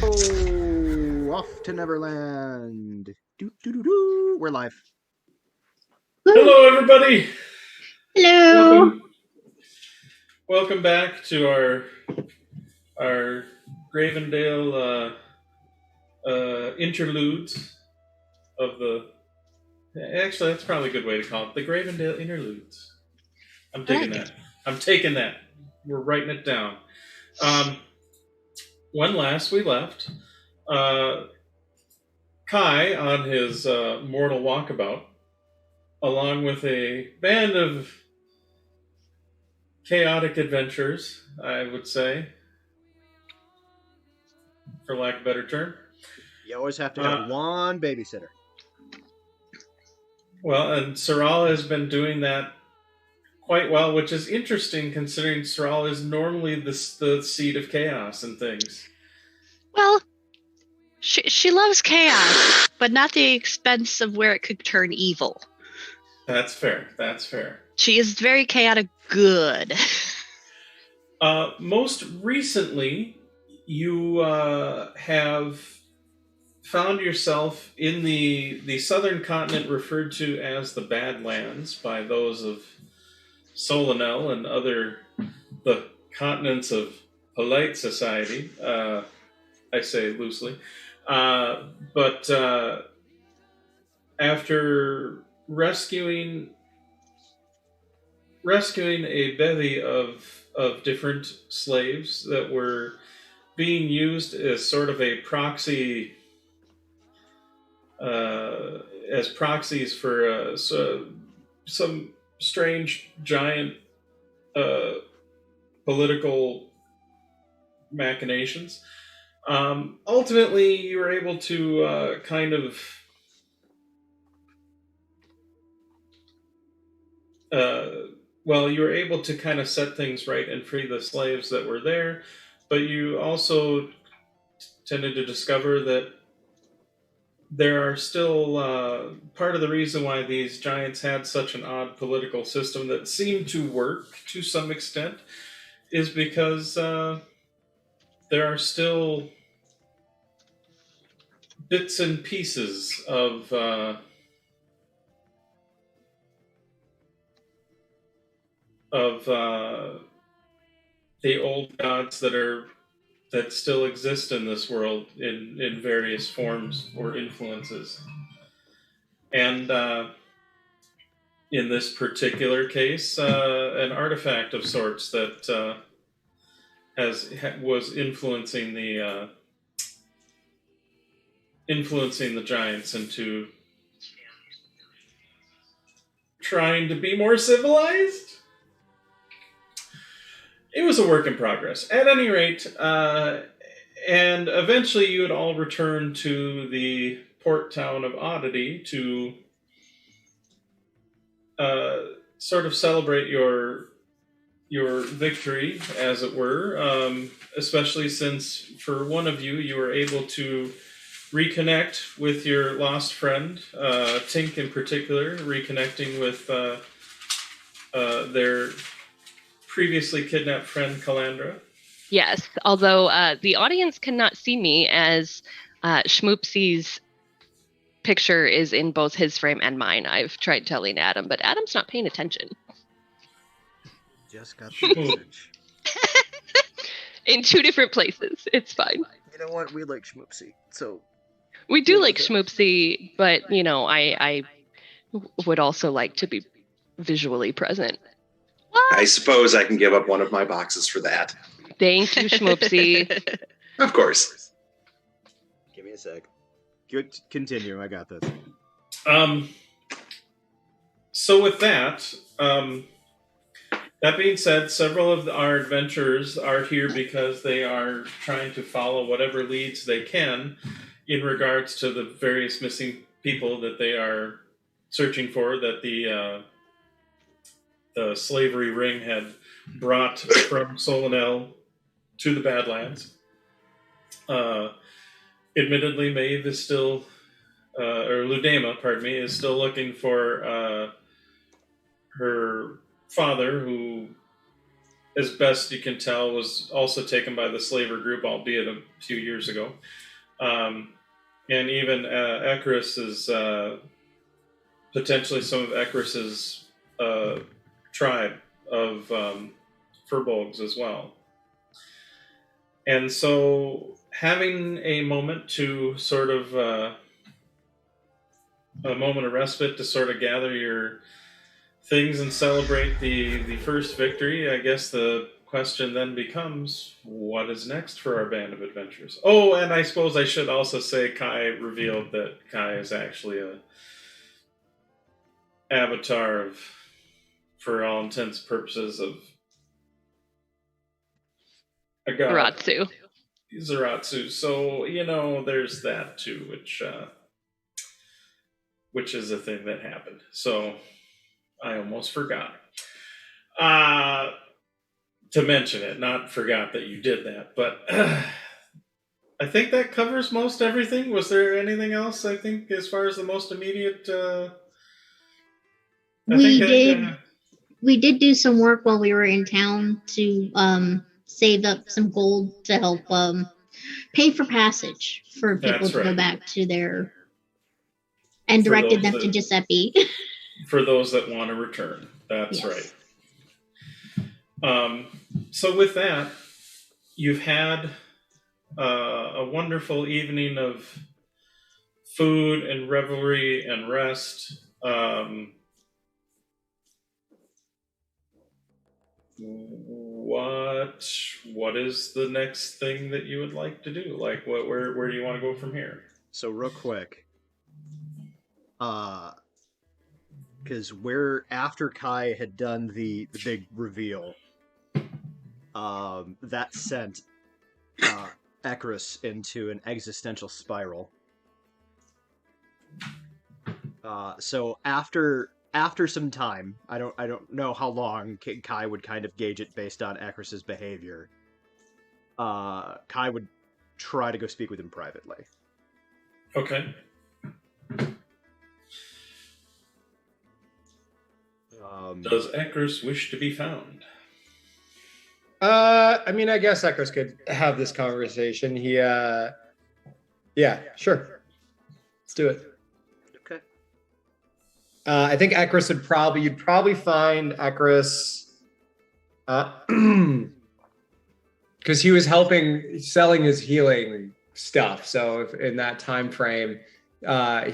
Oh, off to Neverland. Do. We're live. Hello, everybody. Hello. Welcome, welcome back to our Gravendale interludes of the. Actually, that's probably a good way to call it, the Gravendale interludes. I'm digging that. I'm taking that. We're writing it down. When last we left, Kai on his mortal walkabout, along with a band of chaotic adventures, I would say, for lack of a better term. You always have to have one babysitter. Well, and Sorrel has been doing that quite well, which is interesting considering Sorrel is normally the seed of chaos and things. Well, she loves chaos, but not the expense of where it could turn evil. That's fair. That's fair. She is very chaotic good. Most recently, you have found yourself in the southern continent referred to as the Badlands by those of Solanel and the continents of polite society. I say loosely. But after rescuing a bevy of different slaves that were being used as sort of a proxy, as proxies for some strange giant political machinations. Ultimately, you were able to you were able to kind of set things right and free the slaves that were there, but you also tended to discover that there are still part of the reason why these giants had such an odd political system that seemed to work to some extent is because there are still bits and pieces of the old gods that still exist in this world in various forms or influences. And in this particular case, an artifact of sorts that was influencing the giants into trying to be more civilized. It was a work in progress. At any rate, and eventually you would all return to the port town of Oddity to sort of celebrate your victory, as it were, especially since for one of you, you were able to reconnect with your lost friend, Tink in particular, reconnecting with their previously kidnapped friend, Calandra. Yes, although the audience cannot see me as Schmoopsy's picture is in both his frame and mine. I've tried telling Adam, but Adam's not paying attention. Just got the message. In two different places. It's fine. You know what? We like Schmoopsy, so... We do like Schmoopsy, but, I would also like to be visually present. What? I suppose I can give up one of my boxes for that. Thank you, Schmoopsy. Of course. Give me a sec. Good, continue. I got this. So with that, that being said, several of our adventurers are here because they are trying to follow whatever leads they can in regards to the various missing people that they are searching for, that the slavery ring had brought from Solanel to the Badlands. Admittedly, Maeve is still, or Ludema, pardon me, is still looking for her father, who as best you can tell, was also taken by the slaver group, albeit a few years ago. And even Ekrus is potentially some of Ekrus's tribe of Furbolgs as well. And so having a moment to sort of a moment of respite to sort of gather your things and celebrate the first victory, I guess the question then becomes, what is next for our band of adventurers? Oh, and I suppose I should also say Kai revealed that Kai is actually a avatar of, for all intents and purposes, of a god. Zaratsu. Zaratsu. So, there's that too, which is a thing that happened. So I almost forgot to mention it. Not forgot that you did that, but I think that covers most everything. Was there anything else? I think as far as the most immediate, we did do some work while we were in town to save up some gold to help pay for passage for people to go back to their, and directed them to Giuseppe. For those that want to return. That's right. So with that, you've had a wonderful evening of food and revelry and rest. What is the next thing that you would like to do? Like, where do you want to go from here? So real quick, because after Kai had done the big reveal, that sent Ekrus into an existential spiral. So after some time, I don't know how long Kai would kind of gauge it based on Ekrus's behavior. Kai would try to go speak with him privately. Okay. Does Ekrus wish to be found? I mean, I guess Ekrus could have this conversation. Yeah, sure. Let's do it. Okay. I think Ekrus you'd probably find Ekrus, because he was selling his healing stuff. So if in that time frame,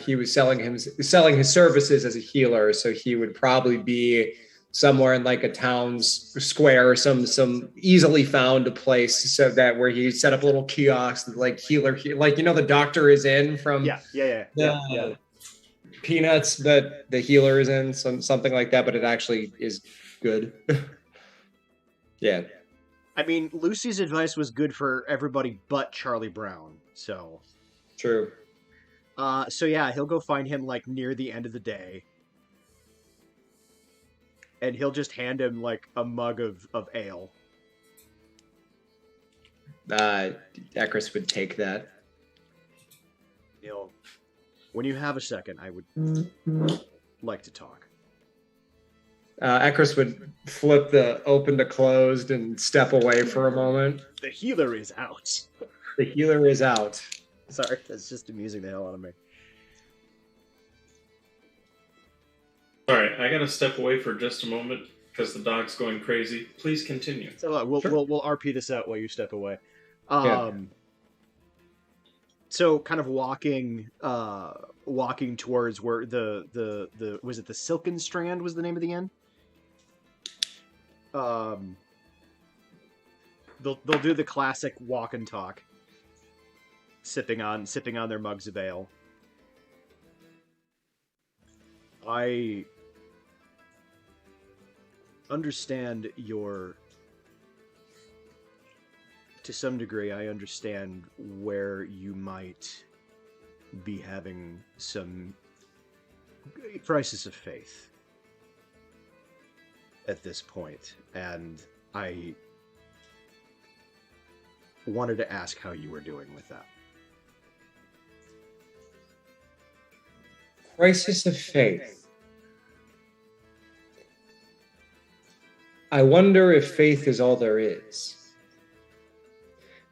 he was selling his services as a healer. So he would probably be somewhere in like a town's square, or some easily found place, so that where he set up a little kiosk, like healer, like the doctor is in from yeah. Peanuts, that the healer is in, something like that, but it actually is good. Yeah. I mean, Lucy's advice was good for everybody but Charlie Brown, so... True. So yeah, he'll go find him, like, near the end of the day. And he'll just hand him, like, a mug of ale. Ekrus would take that. When you have a second, I would like to talk. Ekrus would flip the open to closed and step away for a moment. The healer is out. The healer is out. Sorry, that's just amusing the hell out of me. Alright, I gotta step away for just a moment because the dog's going crazy. Please continue. So we'll RP this out while you step away. So kind of walking towards where the was it the Silken Strand was the name of the inn? They'll do the classic walk and talk, sipping on their mugs of ale. I understand to some degree, I understand where you might be having some crisis of faith at this point, and I wanted to ask how you were doing with that. Crisis of faith. I wonder if faith is all there is.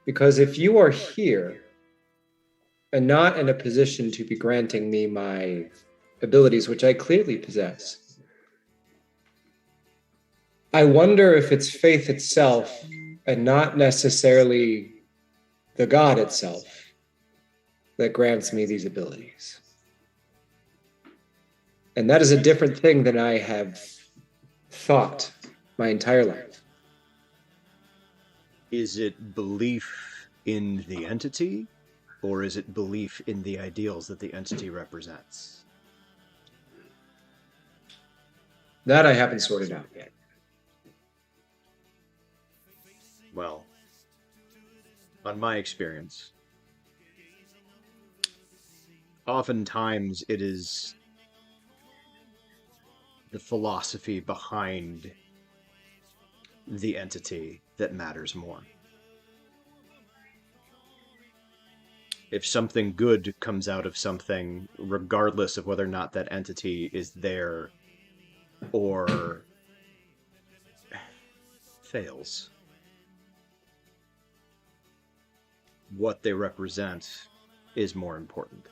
Because if you are here and not in a position to be granting me my abilities, which I clearly possess, I wonder if it's faith itself and not necessarily the God itself that grants me these abilities. And that is a different thing than I have thought my entire life. Is it belief in the entity, or is it belief in the ideals that the entity represents? That I haven't sorted out yet. Well, on my experience, oftentimes it is the philosophy behind the entity that matters more. If something good comes out of something, regardless of whether or not that entity is there or fails, what they represent is more important.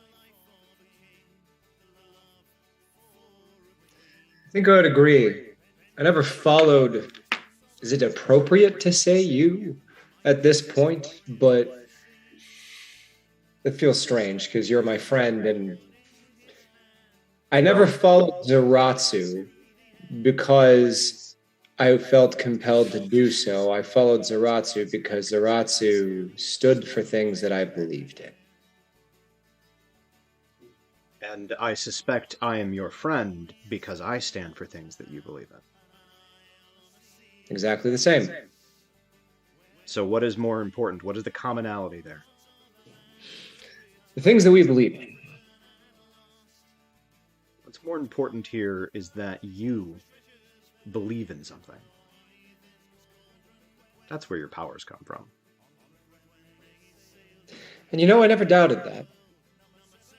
I think I would agree. I never followed, is it appropriate to say you at this point? But it feels strange because you're my friend, and I never followed Zaratsu because I felt compelled to do so. I followed Zaratsu because Zaratsu stood for things that I believed in. And I suspect I am your friend because I stand for things that you believe in. Exactly the same. So what is more important? What is the commonality there? The things that we believe in. What's more important here is that you believe in something. That's where your powers come from. And you know, I never doubted that.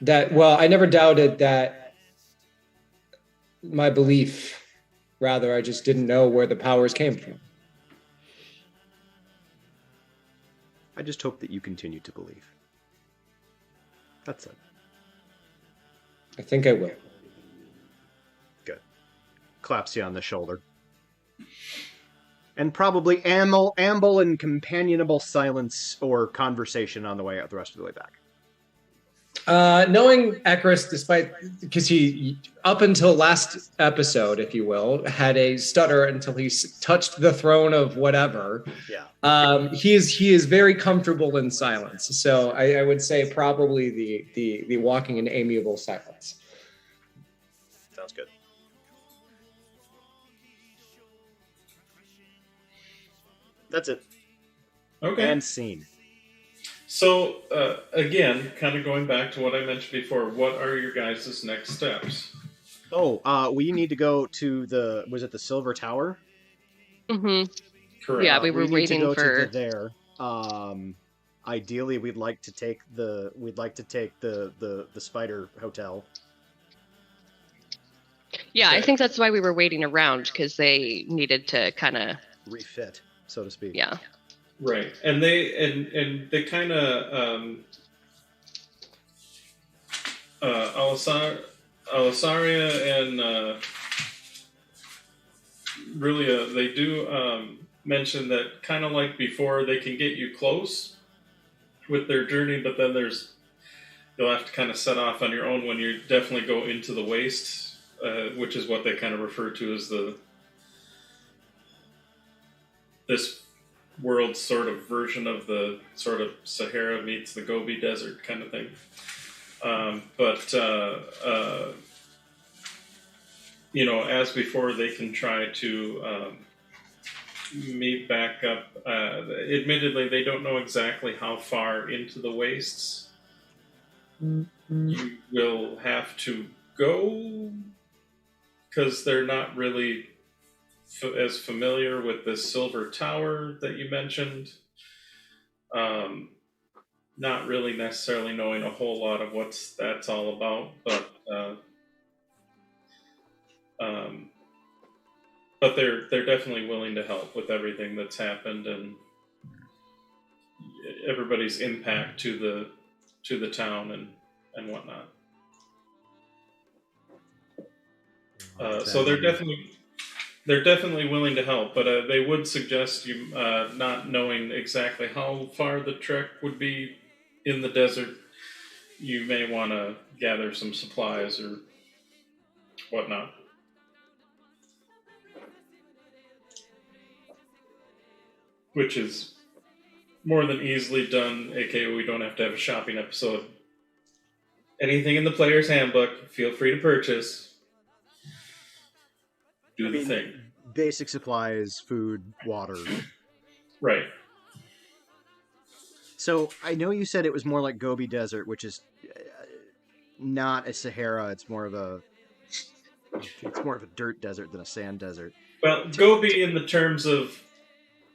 I never doubted that my belief, rather, I just didn't know where the powers came from. I just hope that you continue to believe. That's it. I think I will. Good. Claps you on the shoulder. And probably amble in companionable silence or conversation on the way out the rest of the way back. Knowing Ekrus, because he, up until last episode, if you will, had a stutter until he touched the throne of whatever. Yeah. He is very comfortable in silence. So I would say probably the walking in amiable silence. Sounds good. That's it. Okay. And scene. So, again, kind of going back to what I mentioned before, what are your guys' next steps? Oh, we need to go to was it the Silver Tower? Mm-hmm. Correct. Yeah, we were waiting to go for to there. Ideally, we'd like to take the Spider Hotel. Yeah, Okay. I think that's why we were waiting around, because they needed to kind of Refit, so to speak. Yeah. Right, and they kind of Alisaria and Rulia, they do mention that kind of like before, they can get you close with their journey, but then you'll have to kind of set off on your own when you definitely go into the waste, which is what they kind of refer to as this world's sort of version of the sort of Sahara meets the Gobi Desert kind of thing. As before, they can try to meet back up. Admittedly, they don't know exactly how far into the wastes you will have to go, because they're not really as familiar with this Silver Tower that you mentioned. Not really necessarily knowing a whole lot of what that's all about, but But they're definitely willing to help with everything that's happened and everybody's impact to the town and whatnot. So they're definitely willing to help, but they would suggest you not knowing exactly how far the trek would be in the desert. You may want to gather some supplies or whatnot. Which is more than easily done, aka we don't have to have a shopping episode. Anything in the player's handbook, feel free to purchase. Do the thing. Basic supplies, food, water. Right. So I know you said it was more like Gobi Desert, which is not a Sahara. It's more of a dirt desert than a sand desert. Well, Gobi in the terms of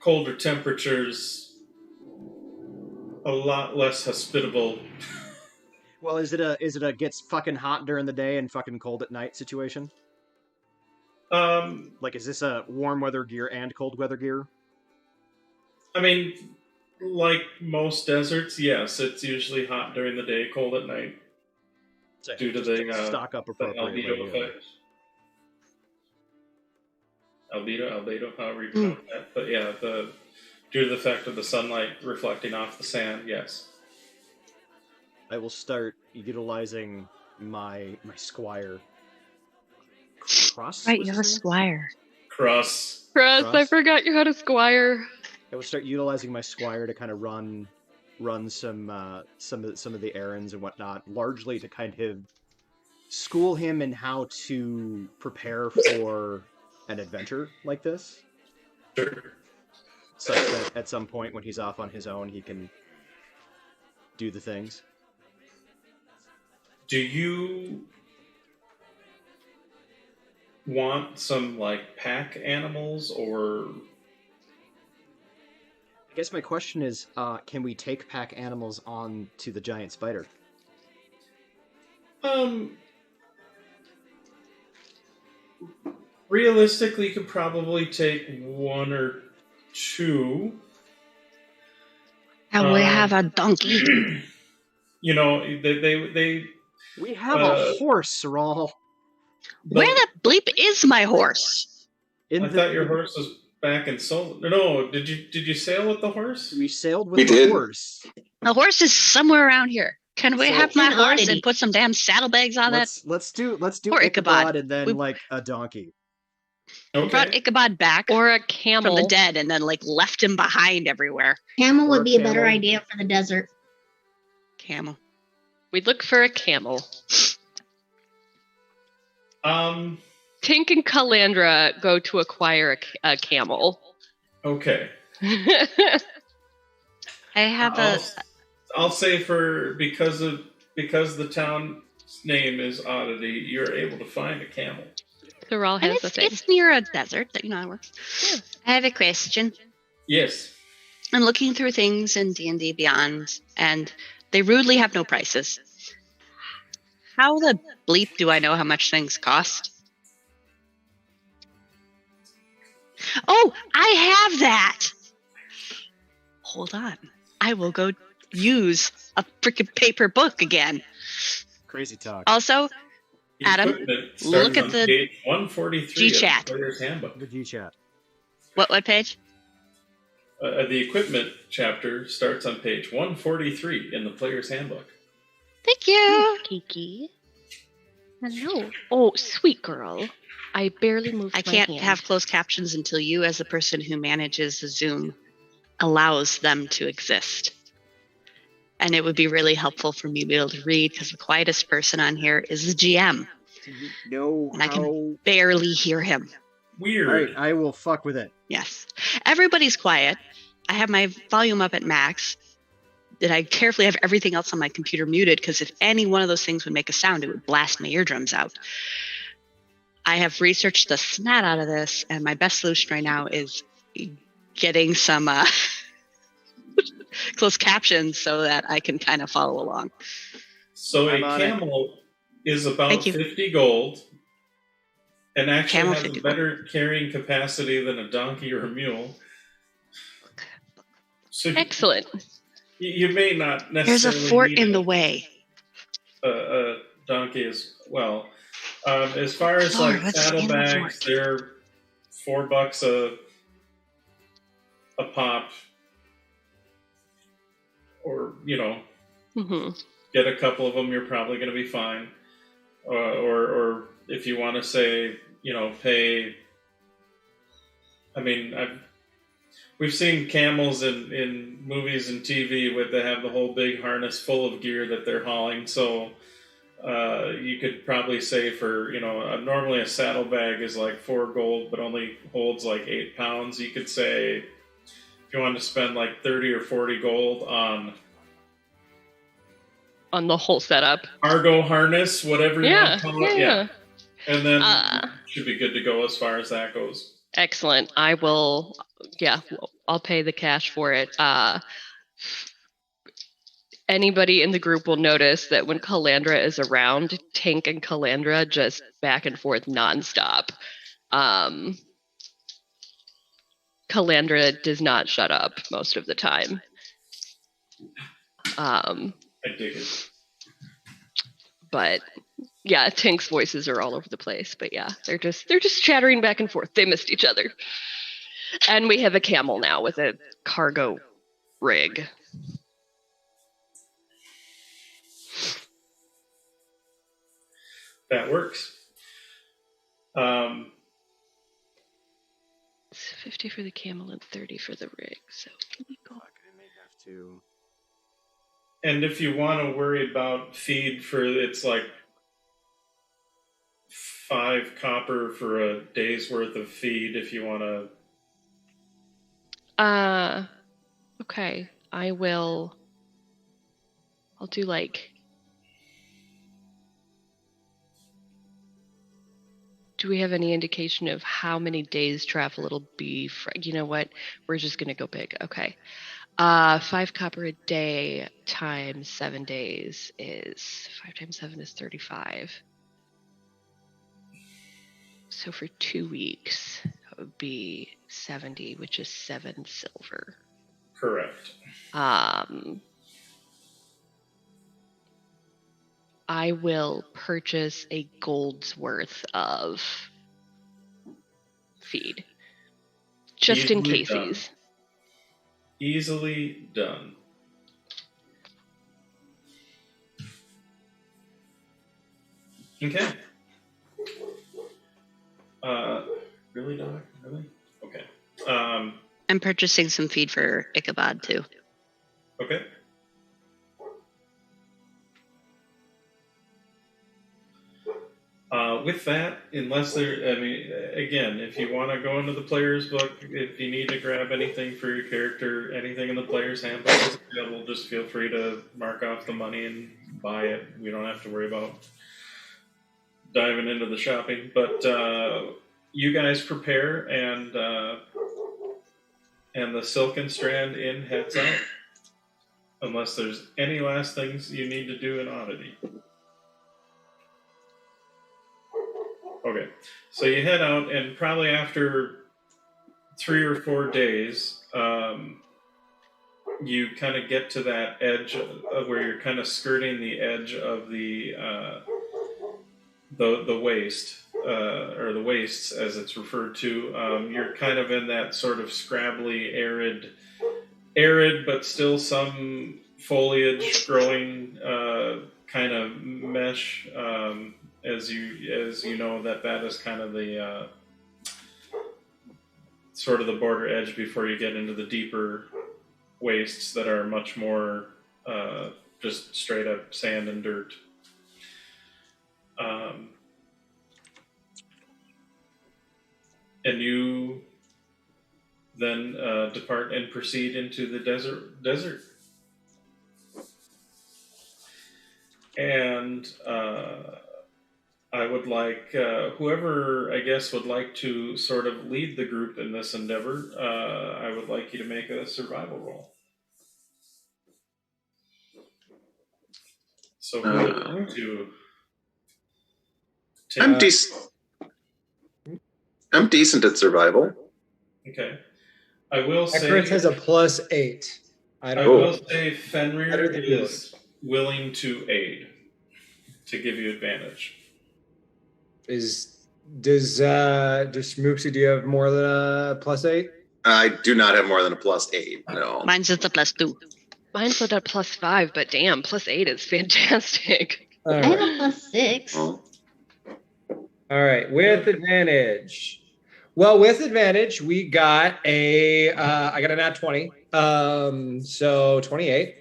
colder temperatures, a lot less hospitable. Well, is it a gets fucking hot during the day and fucking cold at night situation? Like, is this a warm weather gear and cold weather gear? I mean, like most deserts, yes, it's usually hot during the day, cold at night, due to the stock up appropriately. albedo effect. Albedo, however you pronounce that. But yeah, due to the effect of the sunlight reflecting off the sand, yes. I will start utilizing my squire. Cross? Right, you're a squire. Cross. I forgot you had a squire. I will start utilizing my squire to kind of run some of the errands and whatnot, largely to kind of school him in how to prepare for an adventure like this. Sure. Such that at some point when he's off on his own, he can do the things. Do you want some, like, pack animals, or... I guess my question is, can we take pack animals on to the giant spider? Realistically, you could probably take one or two. And we have a donkey. You know, they We have a horse, Saral. Where the bleep is my horse? I thought your horse was back in Sol. No, did you sail with the horse? We sailed with the horse. The horse is somewhere around here. Can we have my horse oddity. and put some damn saddlebags on that? Let's do Or Ichabod and then like a donkey. We brought Ichabod back Or a camel. from the dead and then like left him behind everywhere. Camel Or would be a camel. better idea for the desert. Camel. We'd look for a camel. Tink and Calandra go to acquire a camel. Okay. I have I'll say because the town's name is Oddity, you're able to find a camel. Thoral and has a thing. it's near a desert, that you know how it works. Yeah. I have a question. Yes. I'm looking through things in D&D Beyond, and they rudely have no prices. How the bleep do I know how much things cost? Oh, I have that! Hold on. I will go use a freaking paper book again. Crazy talk. Also, Adam, Equipment look starts at on the page 143 G-chat. of the Player's Handbook. The G-chat. What page? The equipment chapter starts on page 143 in the Player's Handbook. Thank you. Kiki. Hello. Oh, sweet girl. I barely moved I my can't hand. have closed captions until you, as the person who manages the Zoom, allows them to exist. And it would be really helpful for me to be able to read, because the quietest person on here is the GM. Do you know And I can barely hear him. Weird. Alright, I will fuck with it. Yes. Everybody's quiet. I have my volume up at max. That I carefully have everything else on my computer muted, because if any one of those things would make a sound, it would blast my eardrums out. I have researched the snot out of this, and my best solution right now is getting some closed captions so that I can kind of follow along. So I'm a on it. camel is about Thank you. 50 gold. And actually Camel has 50 a better carrying capacity than a donkey or a mule. So Excellent. you may not There's necessarily a fort need in the way. a donkey as well. As far as Lord, like what's in the saddlebags, fort? they're $4 a pop, or get a couple of them, you're probably going to be fine. Or if you want to say, pay. I mean, we've seen camels in movies and TV where they have the whole big harness full of gear that they're hauling. So you could probably say for, normally a saddlebag is like 4 gold, but only holds like 8 pounds. You could say if you wanted to spend like 30 or 40 gold on the whole setup. Cargo harness, whatever you want to call it. Yeah. And then should be good to go as far as that goes. Excellent. I'll pay the cash for it. Anybody in the group will notice that when Calandra is around, Tink and Calandra just back and forth nonstop. Calandra does not shut up most of the time. I dig it. But yeah, Tink's voices are all over the place. But yeah, they're just chattering back and forth. They missed each other. And we have a camel now with a cargo rig. That works. It's 50 for the camel and 30 for the rig. So I may have to. And if you want to worry about feed for, it's like 5 copper for a day's worth of feed if you want to. Okay. I'll do like. Do we have any indication of how many days travel it'll be? You know what? We're just going to go big. Okay. 5 copper a day times 7 days is 5 times 7 is 35. So for 2 weeks, that would be 70, which is 7 silver. Correct. I will purchase a gold's worth of feed. Just in case. Easily done. Okay. Really, Doc? Really? Okay. I'm purchasing some feed for Ichabod too. Okay. With that, unless again, if you want to go into the player's book, if you need to grab anything for your character, anything in the player's handbook is available, just feel free to mark off the money and buy it. We don't have to worry about diving into the shopping. But you guys prepare, and the Silken Strand Inn heads out. Unless there's any last things you need to do in Oddity. Okay, so you head out, and probably after 3 or 4 days, you kind of get to that edge of where you're kind of skirting the edge of the waste, or the wastes as it's referred to. You're kind of in that sort of scrabbly, arid, but still some foliage growing, kind of mesh. As you know, that is kind of the sort of the border edge before you get into the deeper wastes that are much more just straight up sand and dirt. And you then depart and proceed into the desert. And I would like whoever, I guess, would like to sort of lead the group in this endeavor. I would like you to make a survival roll. So who would like to take... I'm decent at survival. Okay. I will say Eckert has a +8. I will say Better Fenrir than you. is willing to aid to give you advantage. Does Schmoopsy, do you have more than a +8? I do not have more than a +8. No. Mine's just a +2. Mine's at a +5, but damn, +8 is fantastic. All I have right. a +6. Oh. All right, with advantage. Well, with advantage, we got I got a nat 20. So 28.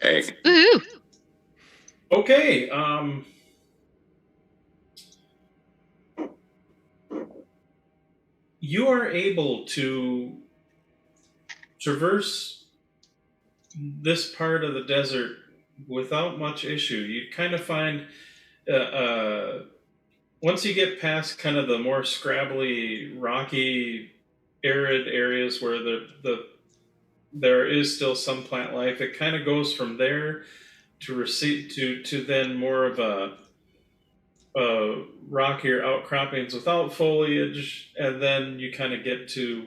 Hey. Woohoo! Okay. You are able to traverse this part of the desert without much issue. You kind of find, once you get past kind of the more scrabbly, rocky, arid areas where there is still some plant life, it kind of goes from there to then more of a rockier outcroppings without foliage, and then you kind of get to.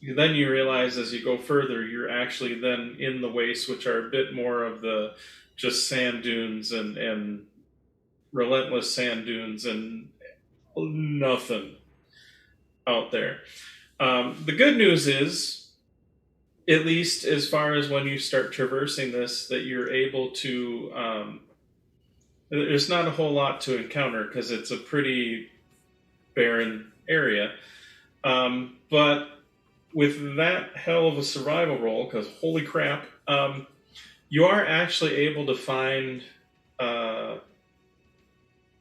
Then you realize as you go further, you're actually then in the wastes, which are a bit more of the just sand dunes and relentless sand dunes and nothing out there. The good news is, at least as far as when you start traversing this, that you're able to. There's not a whole lot to encounter because it's a pretty barren area. But with that hell of a survival roll, because holy crap, you are actually able to find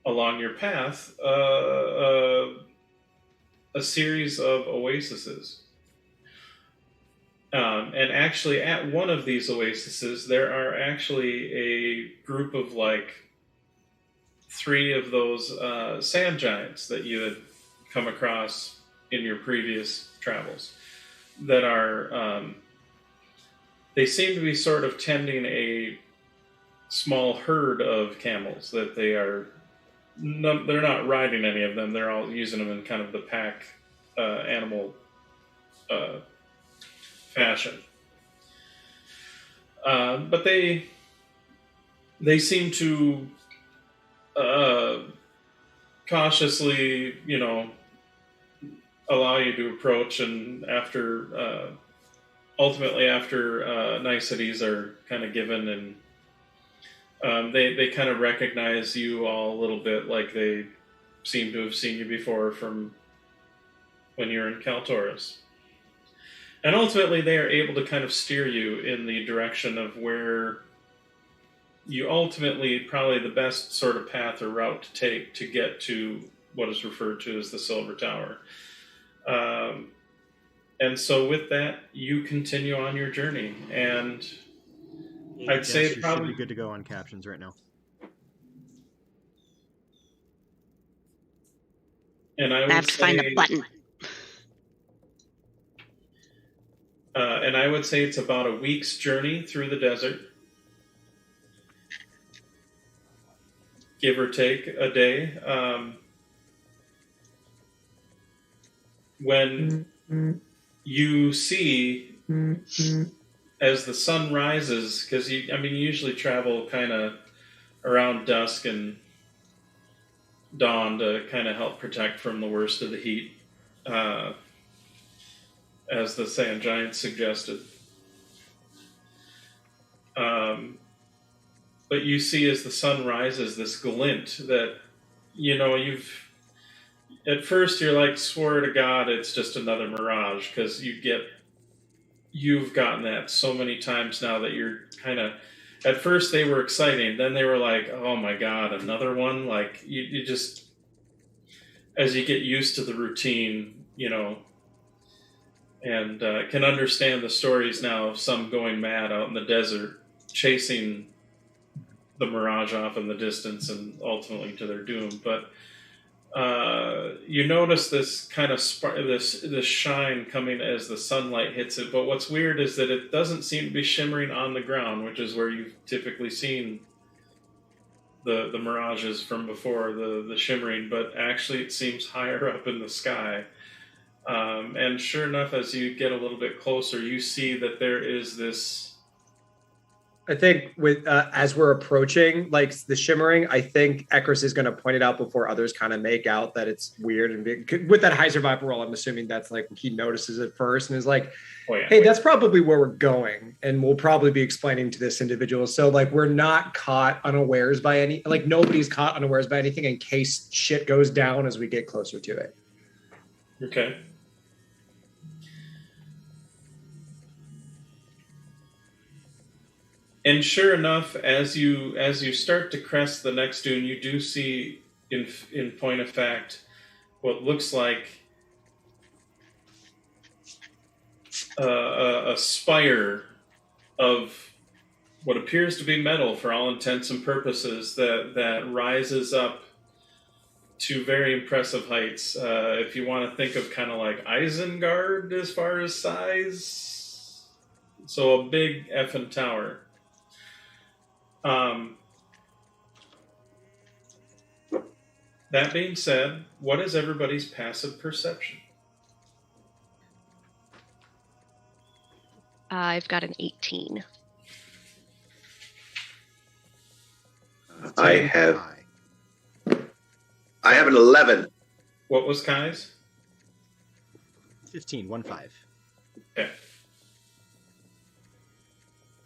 along your path a series of oases. And actually at one of these oases, there are actually a group of 3 of those sand giants that you had come across in your previous travels that are they seem to be sort of tending a small herd of camels that they're not riding any of them. They're all using them in kind of the pack animal fashion. But they seem to cautiously, allow you to approach, and ultimately after niceties are kind of given, and they kind of recognize you all a little bit, like they seem to have seen you before from when you're in Kaltoris. And ultimately they are able to kind of steer you in the direction of where you ultimately, probably the best sort of path or route to take to get to what is referred to as the Silver Tower. And so with that, you continue on your journey, and I'd say you probably should be good to go on captions right now. And I have to find a button. And I would say it's about a week's journey through the desert. Give or take a day. When you see, as the sun rises, because you usually travel kind of around dusk and dawn to kind of help protect from the worst of the heat, as the sand giants suggested. But you see as the sun rises this glint that, at first you're like, swear to God, it's just another mirage, because you've gotten that so many times now that you're kind of, at first they were exciting, then they were like, oh my God, another one? Like, you just, as you get used to the routine, and can understand the stories now of some going mad out in the desert, chasing the mirage off in the distance and ultimately to their doom. But you notice this kind of this shine coming as the sunlight hits it. But what's weird is that it doesn't seem to be shimmering on the ground, which is where you've typically seen the mirages from before, the shimmering, but actually it seems higher up in the sky. And sure enough, as you get a little bit closer, you see that there is this. I think with as we're approaching like the shimmering, I think Ekris is going to point it out before others kind of make out that it's weird. And with that high survival roll, I'm assuming that's like he notices it first and is like, hey, that's probably where we're going. And we'll probably be explaining to this individual. So like we're not caught unawares by any, like nobody's caught unawares by anything in case shit goes down as we get closer to it. Okay. And sure enough, as you start to crest the next dune, you do see, in point of fact, what looks like a spire of what appears to be metal for all intents and purposes that rises up to very impressive heights. If you want to think of kind of like Isengard as far as size, so a big effing tower. That being said, what is everybody's passive perception? I've got an 18. I have an 11. What was Kai's? 15, 1-5. Okay.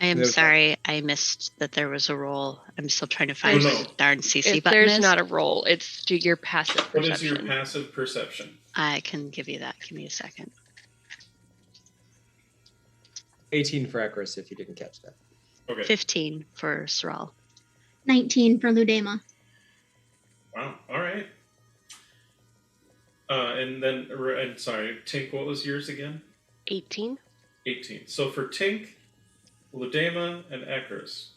I am sorry I missed that there was a roll. I'm still trying to find where the darn CC if button there's is. not a roll, it's to your passive perception. What is your passive perception? I can give you that. Give me a second. 18 for Ekris, if you didn't catch that. Okay. 15 for Saral. 19 for Ludema. Wow. All right. And sorry, Tink, what was yours again? 18. 18. So for Tink, Ludema, and Ekris.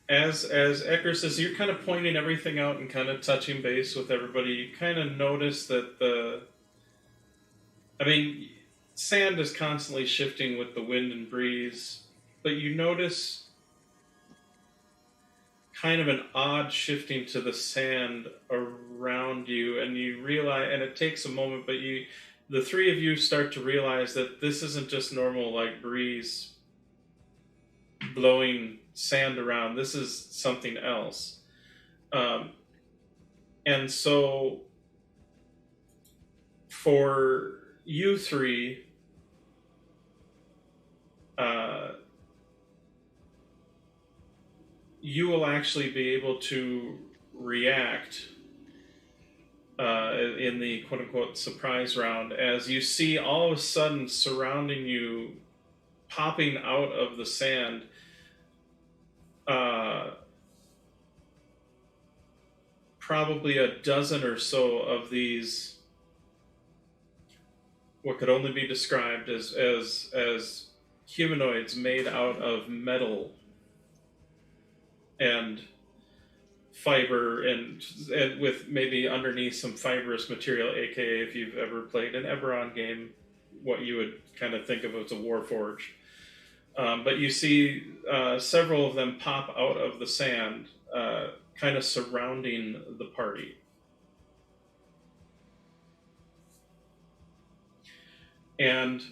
As Ekris, as you're kind of pointing everything out and kind of touching base with everybody, you kind of notice that sand is constantly shifting with the wind and breeze, but you notice kind of an odd shifting to the sand around you, and you realize, and it takes a moment, but the three of you start to realize that this isn't just normal like breeze blowing sand around. This is something else. And so for you three, you will actually be able to react in the quote-unquote surprise round as you see all of a sudden surrounding you, popping out of the sand, probably a dozen or so of these what could only be described as humanoids made out of metal and fiber and with maybe underneath some fibrous material, aka if you've ever played an Eberron game, what you would kind of think of as a Warforge. But you see several of them pop out of the sand, kind of surrounding the party. And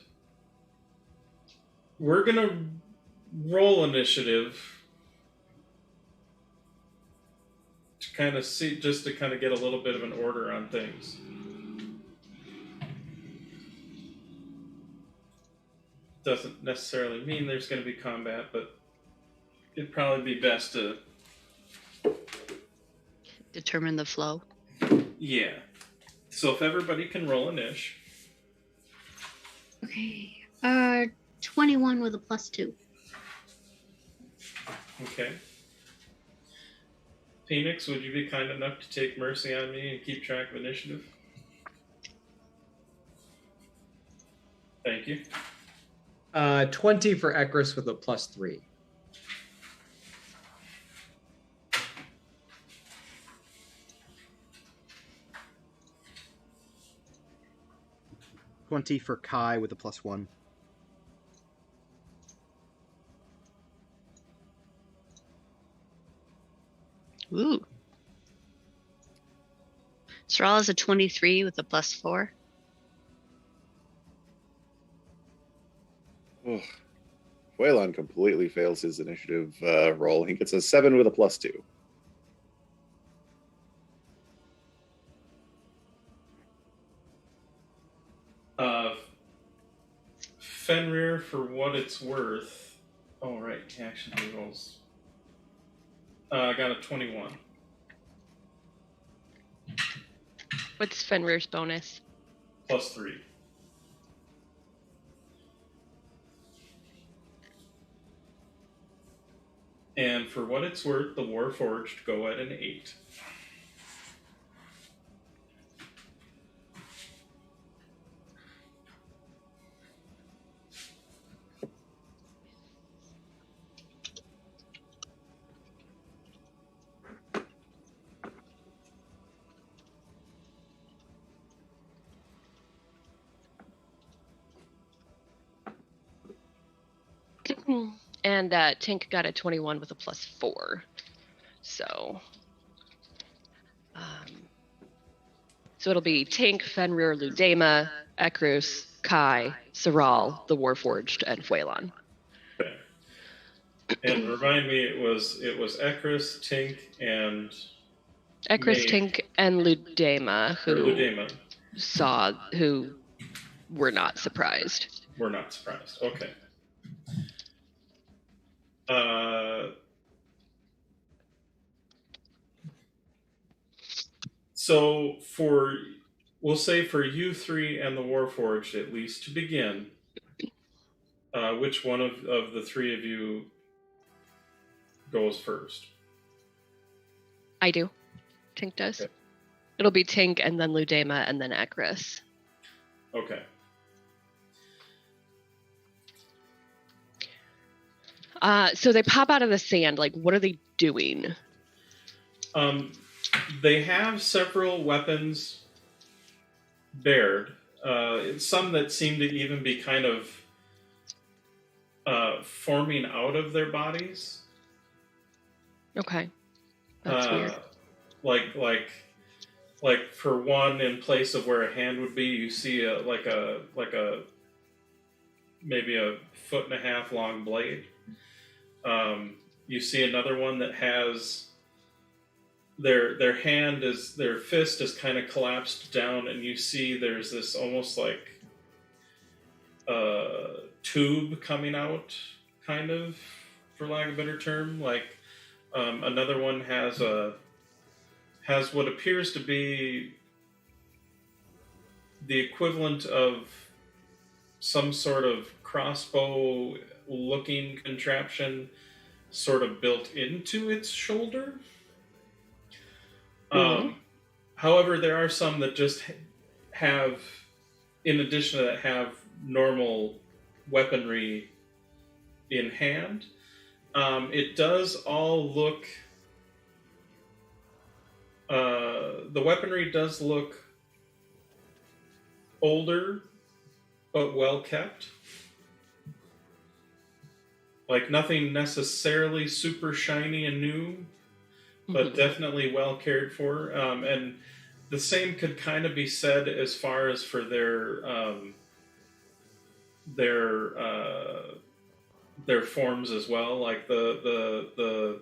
we're going to roll initiative to kind of see, just to kind of get a little bit of an order on things. Doesn't necessarily mean there's going to be combat, but it'd probably be best to Determine the flow. Yeah. So if everybody can roll a niche. Okay. 21 with a +2. Okay. Phoenix, would you be kind enough to take mercy on me and keep track of initiative? Thank you. 20 for Ekris with a +3. $20 for Kai with a +1. Ooh. Sorrel is a 23 with a +4. Oh. Waylon completely fails his initiative roll. He gets a 7 with a +2. Fenrir, for what it's worth. Oh, right. He actually rolls. I got a 21. What's Fenrir's bonus? +3. And for what it's worth, the Warforged go at an 8. And Tink got a 21 with a +4. So it'll be Tink, Fenrir, Ludema, Ekrus, Kai, Saral, the Warforged, and Fuelon. Okay. And remind me, it was Ekrus, Tink, and Ekrus, Tink, and Ludema, who were not surprised. We're not surprised. Okay. So we'll say for you three and the Warforged, at least to begin, which one of the three of you goes first? I do. Tink does. Okay. It'll be Tink and then Ludema and then Ekrus. Okay. So they pop out of the sand. Like, what are they doing? They have several weapons bared. Some that seem to even be kind of forming out of their bodies. Okay, that's weird. Like for one, in place of where a hand would be, you see maybe a 1.5 long blade. You see another one that has their fist is kind of collapsed down, and you see there's this almost like tube coming out, kind of, for lack of a better term. Like another one has what appears to be the equivalent of some sort of crossbow looking contraption sort of built into its shoulder. However, there are some that just have, in addition to that, have normal weaponry in hand. It does all look... the weaponry does look older, but well kept. Like nothing necessarily super shiny and new, but definitely well cared for. And the same could kind of be said as far as for their forms as well. Like the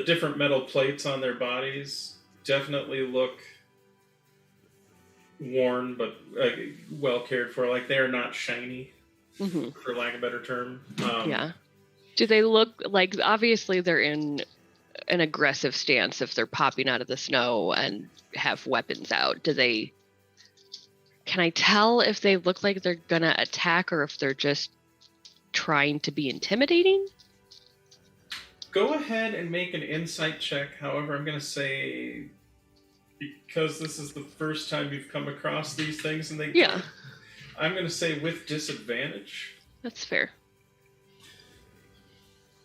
different metal plates on their bodies definitely look worn, but well cared for. Like they're not shiny, for lack of a better term. Yeah. Do they look like, obviously they're in an aggressive stance if they're popping out of the snow and have weapons out? Can I tell if they look like they're gonna attack or if they're just trying to be intimidating? Go ahead and make an insight check. However, I'm gonna say, because this is the first time you've come across these things, and I'm gonna say with disadvantage. That's fair.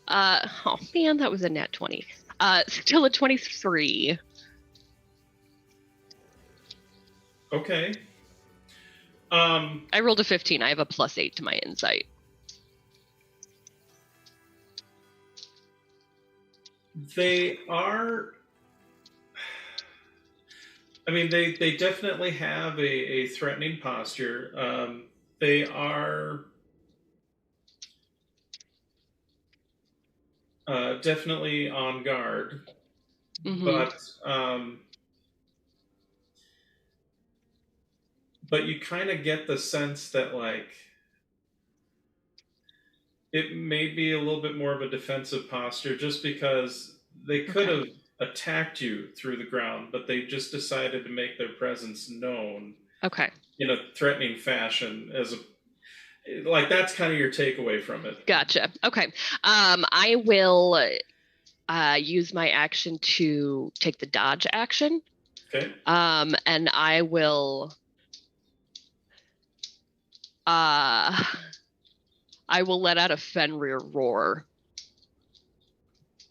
Oh man, that was a nat 20. Still a 23. Okay. I rolled a 15. I have a +8 to my insight. They are I mean, they definitely have a threatening posture. They are definitely on guard, Mm-hmm. but you kind of get the sense that like it may be a little bit more of a defensive posture, just because they could have attacked you through the ground, but they just decided to make their presence known. Okay. In a threatening fashion, like that's kind of your takeaway from it. Gotcha. Okay. I will use my action to take the dodge action. Okay. And I will let out a Fenrir roar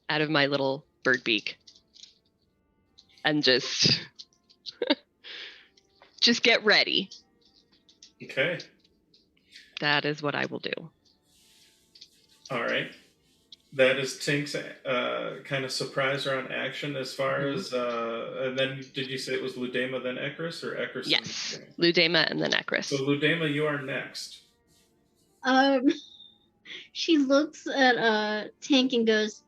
out of my little bird beak. And just get ready. Okay. That is what I will do. All right. That is Tink's kind of surprise around action as far as... and then did you say it was Ludema, then Ekris, or Ekris? Yes. Ludema and then Ekris. So Ludema, you are next. She looks at Tink and goes,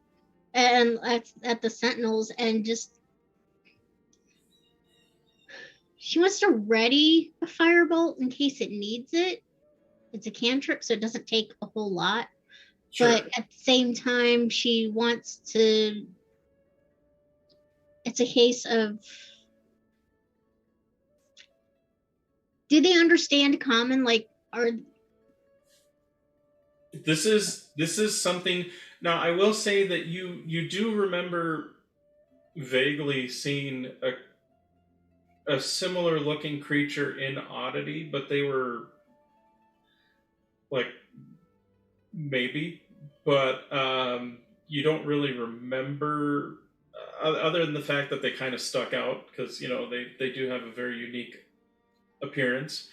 and at the Sentinels, and just... She wants to ready a firebolt in case it needs it. It's a cantrip, so it doesn't take a whole lot. Sure. But at the same time, she wants to... It's a case of... Do they understand common? Like, are... This is something... Now, I will say that you do remember vaguely seeing a similar looking creature in Oddity, but they were like maybe, but you don't really remember other than the fact that they kind of stuck out because they do have a very unique appearance,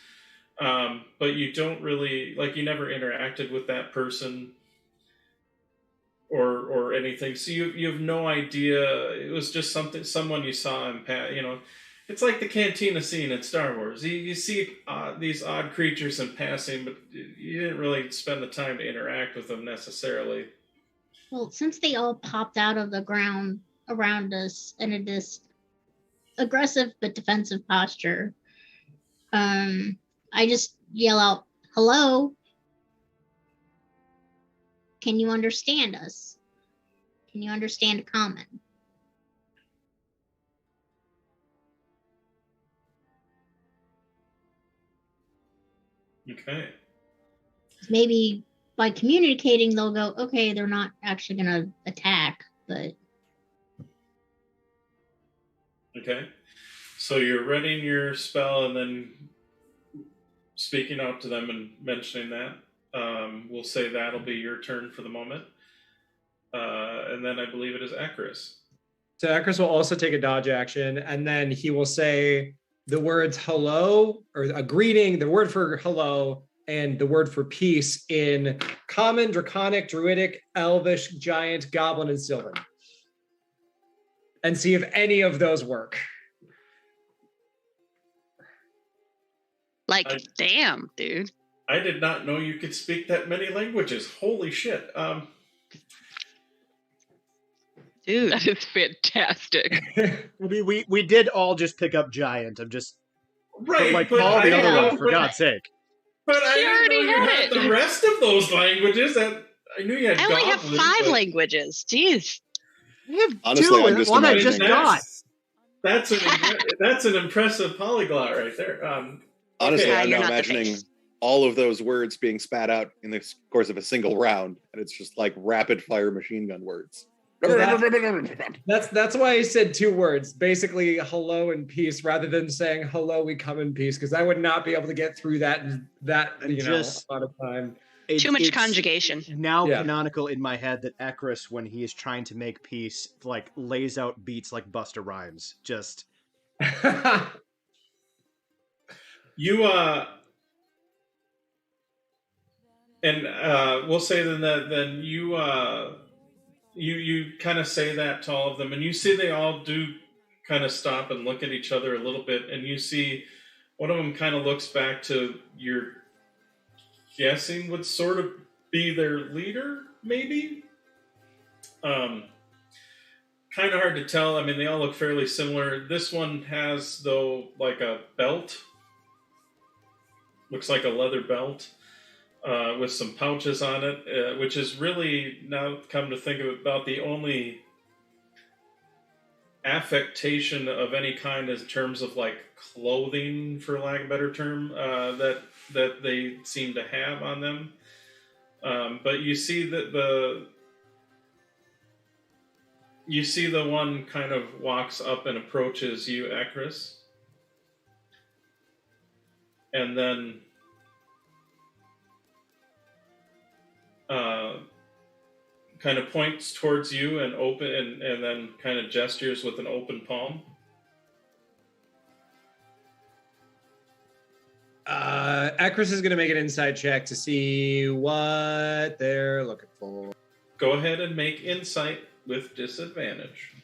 but you don't really you never interacted with that person or anything, so you have no idea. It was just someone you saw in It's like the cantina scene in Star Wars. You see these odd creatures in passing, but you didn't really spend the time to interact with them necessarily. Well, since they all popped out of the ground around us and in this aggressive but defensive posture, I just yell out, "Hello? Can you understand us? Can you understand common?" Okay. Maybe by communicating, they'll go, okay, they're not actually going to attack, but... Okay. So you're readying your spell and then speaking out to them and mentioning that. We'll say that'll be your turn for the moment. And then I believe it is Ekris. So Ekris will also take a dodge action, and then he will say the words hello, or a greeting, the word for hello, and the word for peace in Common, Draconic, Druidic, Elvish, Giant, Goblin, and Sylvan. And see if any of those work. Damn, dude. I did not know you could speak that many languages. Holy shit. Dude, that is fantastic. we did all just pick up Giant. I'm just right, but all the other ones, for God's sake. But I didn't know you had the rest of those languages. I knew you had. I only have 5 languages. Jeez. Honestly, I'm just one I just got. That's an impressive polyglot right there. Honestly, I'm now imagining all of those words being spat out in the course of a single round, and it's just like rapid fire machine gun words. That's why I said 2 words, basically hello and peace, rather than saying hello, we come in peace, because I would not be able to get through that amount of time. Too much conjugation. Now canonical in my head that Ekris, when he is trying to make peace, lays out beats like Busta Rhymes. Just you and we'll say then you kind of say that to all of them, and you see they all do kind of stop and look at each other a little bit, and you see one of them kind of looks back to you're guessing would sort of be their leader, maybe. Kind of hard to tell. I mean, they all look fairly similar. This one has, though, like a belt. Looks like a leather belt with some pouches on it, which is really, now come to think of it, about the only affectation of any kind in terms of like clothing, for lack of a better term, that they seem to have on them. But you see that the one kind of walks up and approaches you, Ekris. And then kind of points towards you and and then kind of gestures with an open palm. Ekris is going to make an inside check to see what they're looking for. Go ahead and make insight with disadvantage.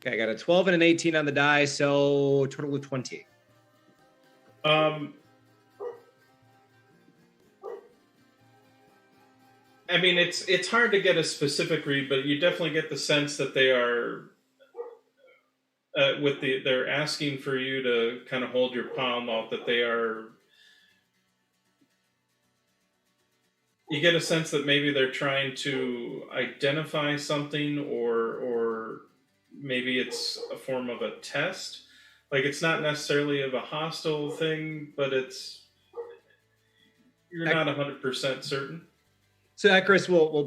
Okay, I got a 12 and an 18 on the die, so total of 20. I mean, it's hard to get a specific read, but you definitely get the sense that they are they're asking for you to kind of hold your palm out. That they are. You get a sense that maybe they're trying to identify something, or maybe it's a form of a test. Like, it's not necessarily of a hostile thing, but you're not 100% certain. So Ekris will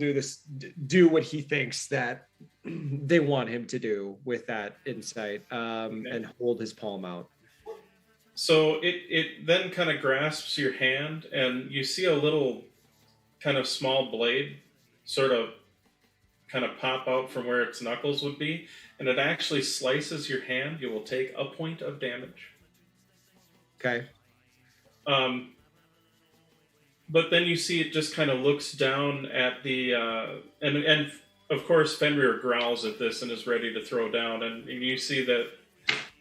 do what he thinks that they want him to do with that insight, and hold his palm out. So it then kind of grasps your hand, and you see a little kind of small blade sort of kind of pop out from where its knuckles would be, and it actually slices your hand. You will take a point of damage. Okay. But then you see it just kind of looks down at the and of course Fenrir growls at this and is ready to throw down, and you see that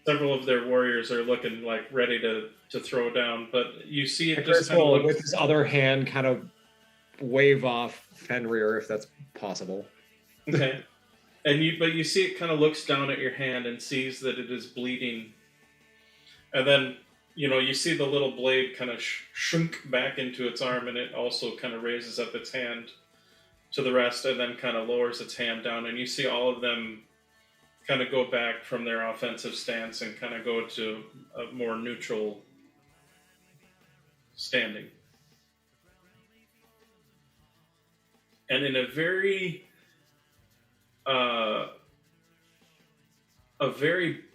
several of their warriors are looking like ready to throw down, but you see it just kind of with his other hand kind of wave off Fenrir, if that's possible. Okay. But you see it kind of looks down at your hand and sees that it is bleeding. And then, you see the little blade kind of shrink back into its arm, and it also kind of raises up its hand to the rest and then kind of lowers its hand down. And you see all of them kind of go back from their offensive stance and kind of go to a more neutral standing. And in a very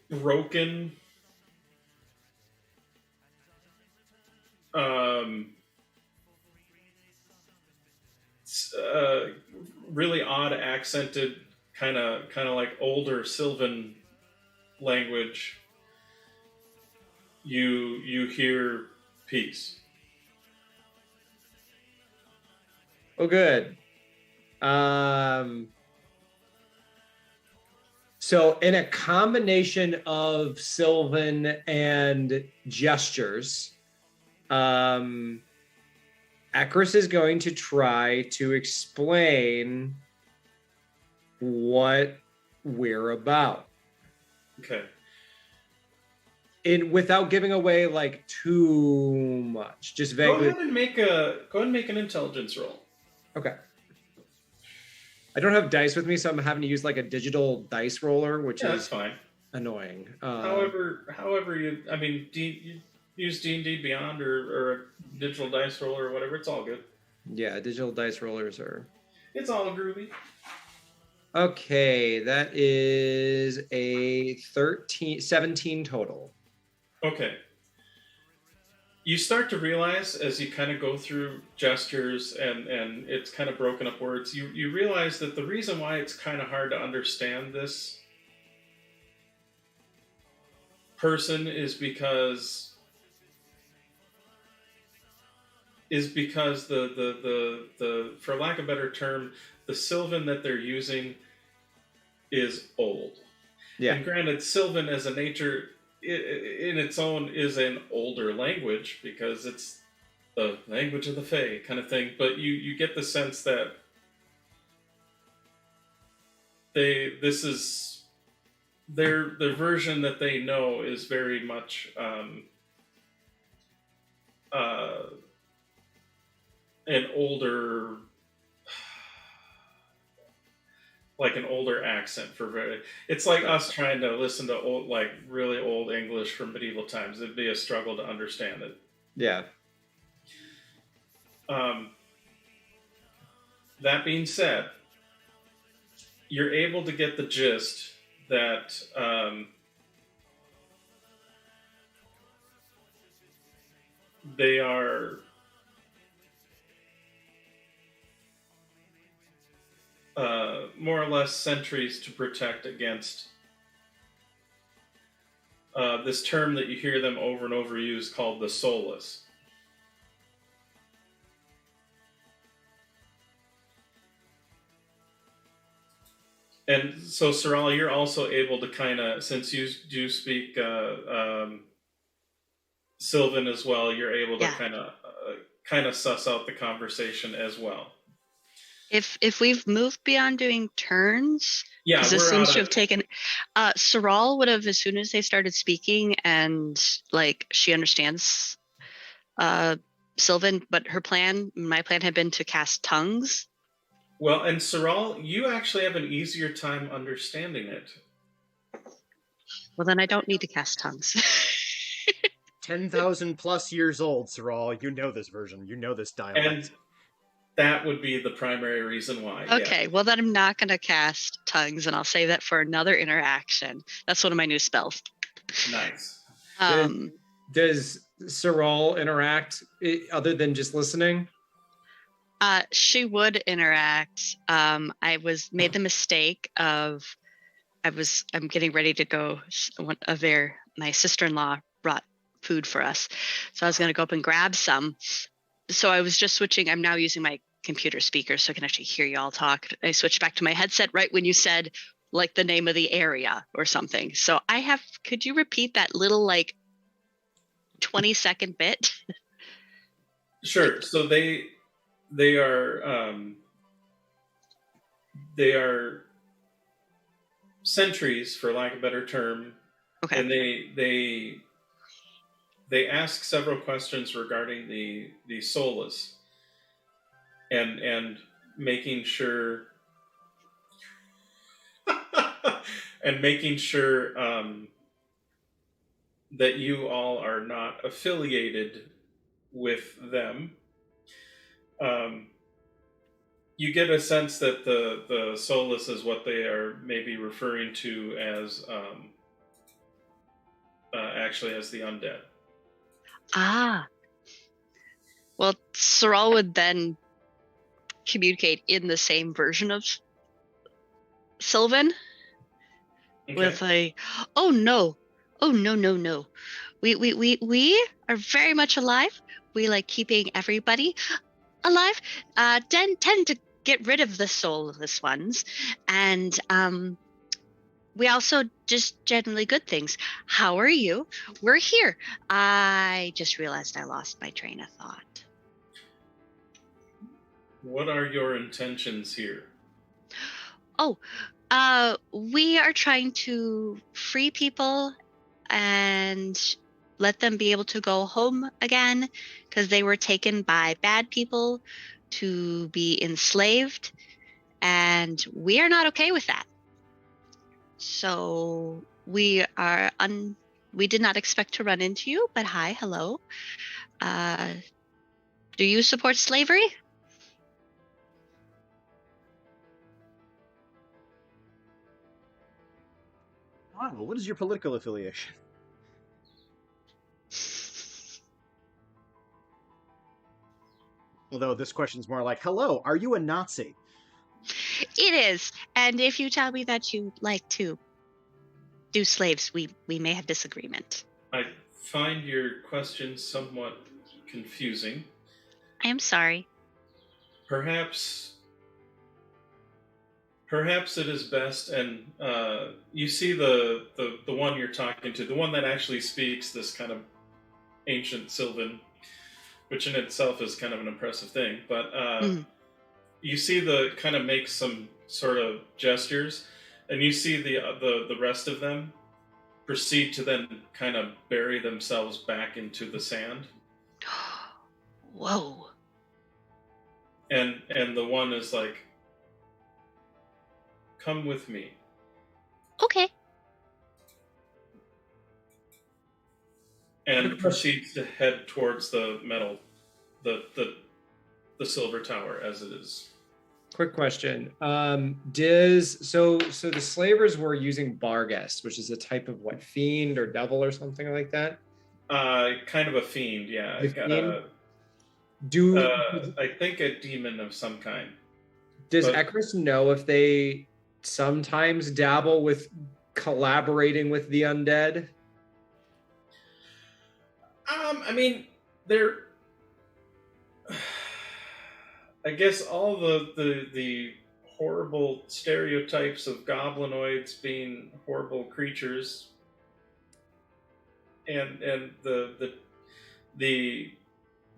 broken, really odd accented, kind of like older Sylvan language, you hear peace. Oh, good. So in a combination of Sylvan and gestures, Ekris is going to try to explain what we're about. Okay. Without giving away like too much, just vaguely. Go ahead and make an intelligence roll. Okay. I don't have dice with me, so I'm having to use like a digital dice roller, which is fine. Annoying. However, you use D&D Beyond or a digital dice roller or whatever, it's all good. Yeah, digital dice rollers are... It's all groovy. Okay, that is a 17 total. Okay. You start to realize as you kind of go through gestures and it's kind of broken up words, you realize that the reason why it's kind of hard to understand this person is because the for lack of a better term, the Sylvan that they're using is old. Yeah. And granted, Sylvan as a nature in its own is an older language because it's the language of the Fae kind of thing. But you get the sense that the version that they know is very much an older, like an older accent for very. It's like us trying to listen to old, like really old English from medieval times. It'd be a struggle to understand it. Yeah. That being said, you're able to get the gist that they are more or less sentries to protect against this term that you hear them over and over use called the soulless. And so, Saral, you're also able to kind of, since you do speak Sylvan as well, you're able to kind of suss out the conversation as well. If we've moved beyond doing turns, yeah, this seems to have taken. Saral would have, as soon as they started speaking, and like she understands Sylvan, but my plan had been to cast tongues. Well, and Saral, you actually have an easier time understanding it. Well, then I don't need to cast tongues. 10,000 plus years old, Saral. You know this version. You know this dialect. And that would be the primary reason why. Okay, well then I'm not going to cast tongues, and I'll save that for another interaction. That's one of my new spells. Nice. Does Saral interact other than just listening? She would interact. I made the mistake of I'm getting ready to go. My sister-in-law brought food for us, so I was going to go up and grab some. So I was just switching. I'm now using my computer speaker so I can actually hear you all talk. I switched back to my headset right when you said like the name of the area or something. So could you repeat that little like 20-second bit? Sure. So they are sentries, for lack of a better term. Okay. And they ask several questions regarding the soulless and making sure that you all are not affiliated with them. You get a sense that the soulless is what they are maybe referring to as actually as the undead. Ah. Well, Saral would then communicate in the same version of Sylvan with oh no, no. We are very much alive. We like keeping everybody alive. Tend to get rid of the soulless ones, and we also just generally good things. How are you? We're here. I just realized I lost my train of thought. What are your intentions here? Oh, we are trying to free people and let them be able to go home again because they were taken by bad people to be enslaved, and we are not okay with that. So we did not expect to run into you, but hi, hello. Do you support slavery? Wow, what is your political affiliation? Although this question's more like, hello, are you a Nazi? It is. And if you tell me that you like to do slaves. We may have disagreement. I find your question somewhat confusing. I am sorry. Perhaps it is best, and you see the one you're talking to, the one that actually speaks this kind of ancient Sylvan, which in itself is kind of an impressive thing. But you see the kind of make some sort of gestures, and you see the rest of them proceed to then kind of bury themselves back into the sand. Whoa. And the one is like, come with me. Okay. And proceeds to head towards the metal, the silver tower as it is. Quick question. So the slavers were using Barghest, which is a type of what, fiend or devil or something like that? Kind of a fiend, yeah. I think a demon of some kind. Does Ekris know if they sometimes dabble with collaborating with the undead? I mean, they're. I guess all the horrible stereotypes of goblinoids being horrible creatures, and the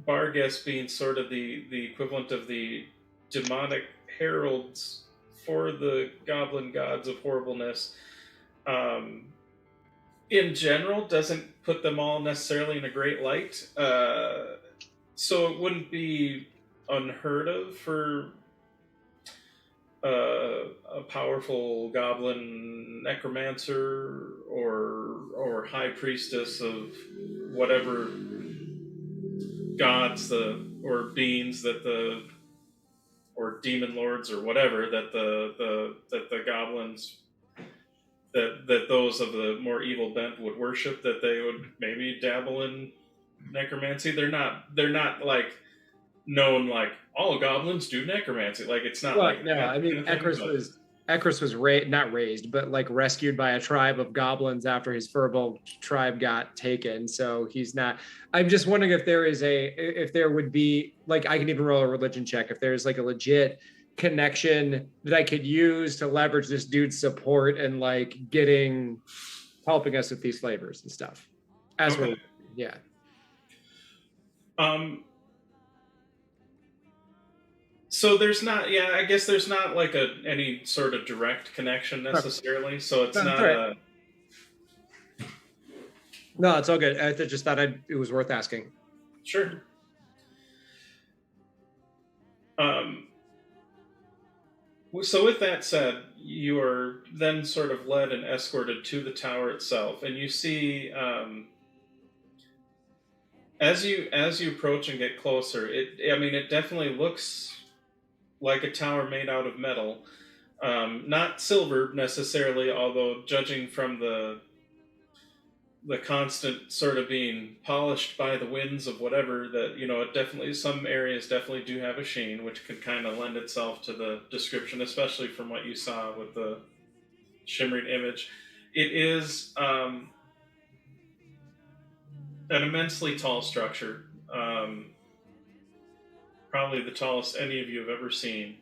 Barghest being sort of the equivalent of the demonic heralds for the goblin gods of horribleness, in general, doesn't put them all necessarily in a great light. So it wouldn't be unheard of for a powerful goblin necromancer or high priestess of whatever gods or beings or demon lords or whatever that the goblins that those of the more evil bent would worship, that they would maybe dabble in necromancy. They're not like known like all goblins do necromancy. Like it's not like no. I mean, Ekris was not raised, but like rescued by a tribe of goblins after his Furbolg tribe got taken. So he's not. I'm just wondering if there would be like, I can even roll a religion check if there's like a legit connection that I could use to leverage this dude's support and like helping us with these flavors and stuff. Yeah. So there's not, I guess there's not like any sort of direct connection necessarily. So it's not. Right. No, it's all good. I just thought it was worth asking. Sure. So with that said, you are then sort of led and escorted to the tower itself, and you see, as you approach and get closer, it definitely looks like a tower made out of metal, not silver necessarily, although judging from the constant sort of being polished by the winds of whatever, that it definitely, some areas definitely do have a sheen, which could kind of lend itself to the description, especially from what you saw with the shimmering image. It is an immensely tall structure, probably the tallest any of you have ever seen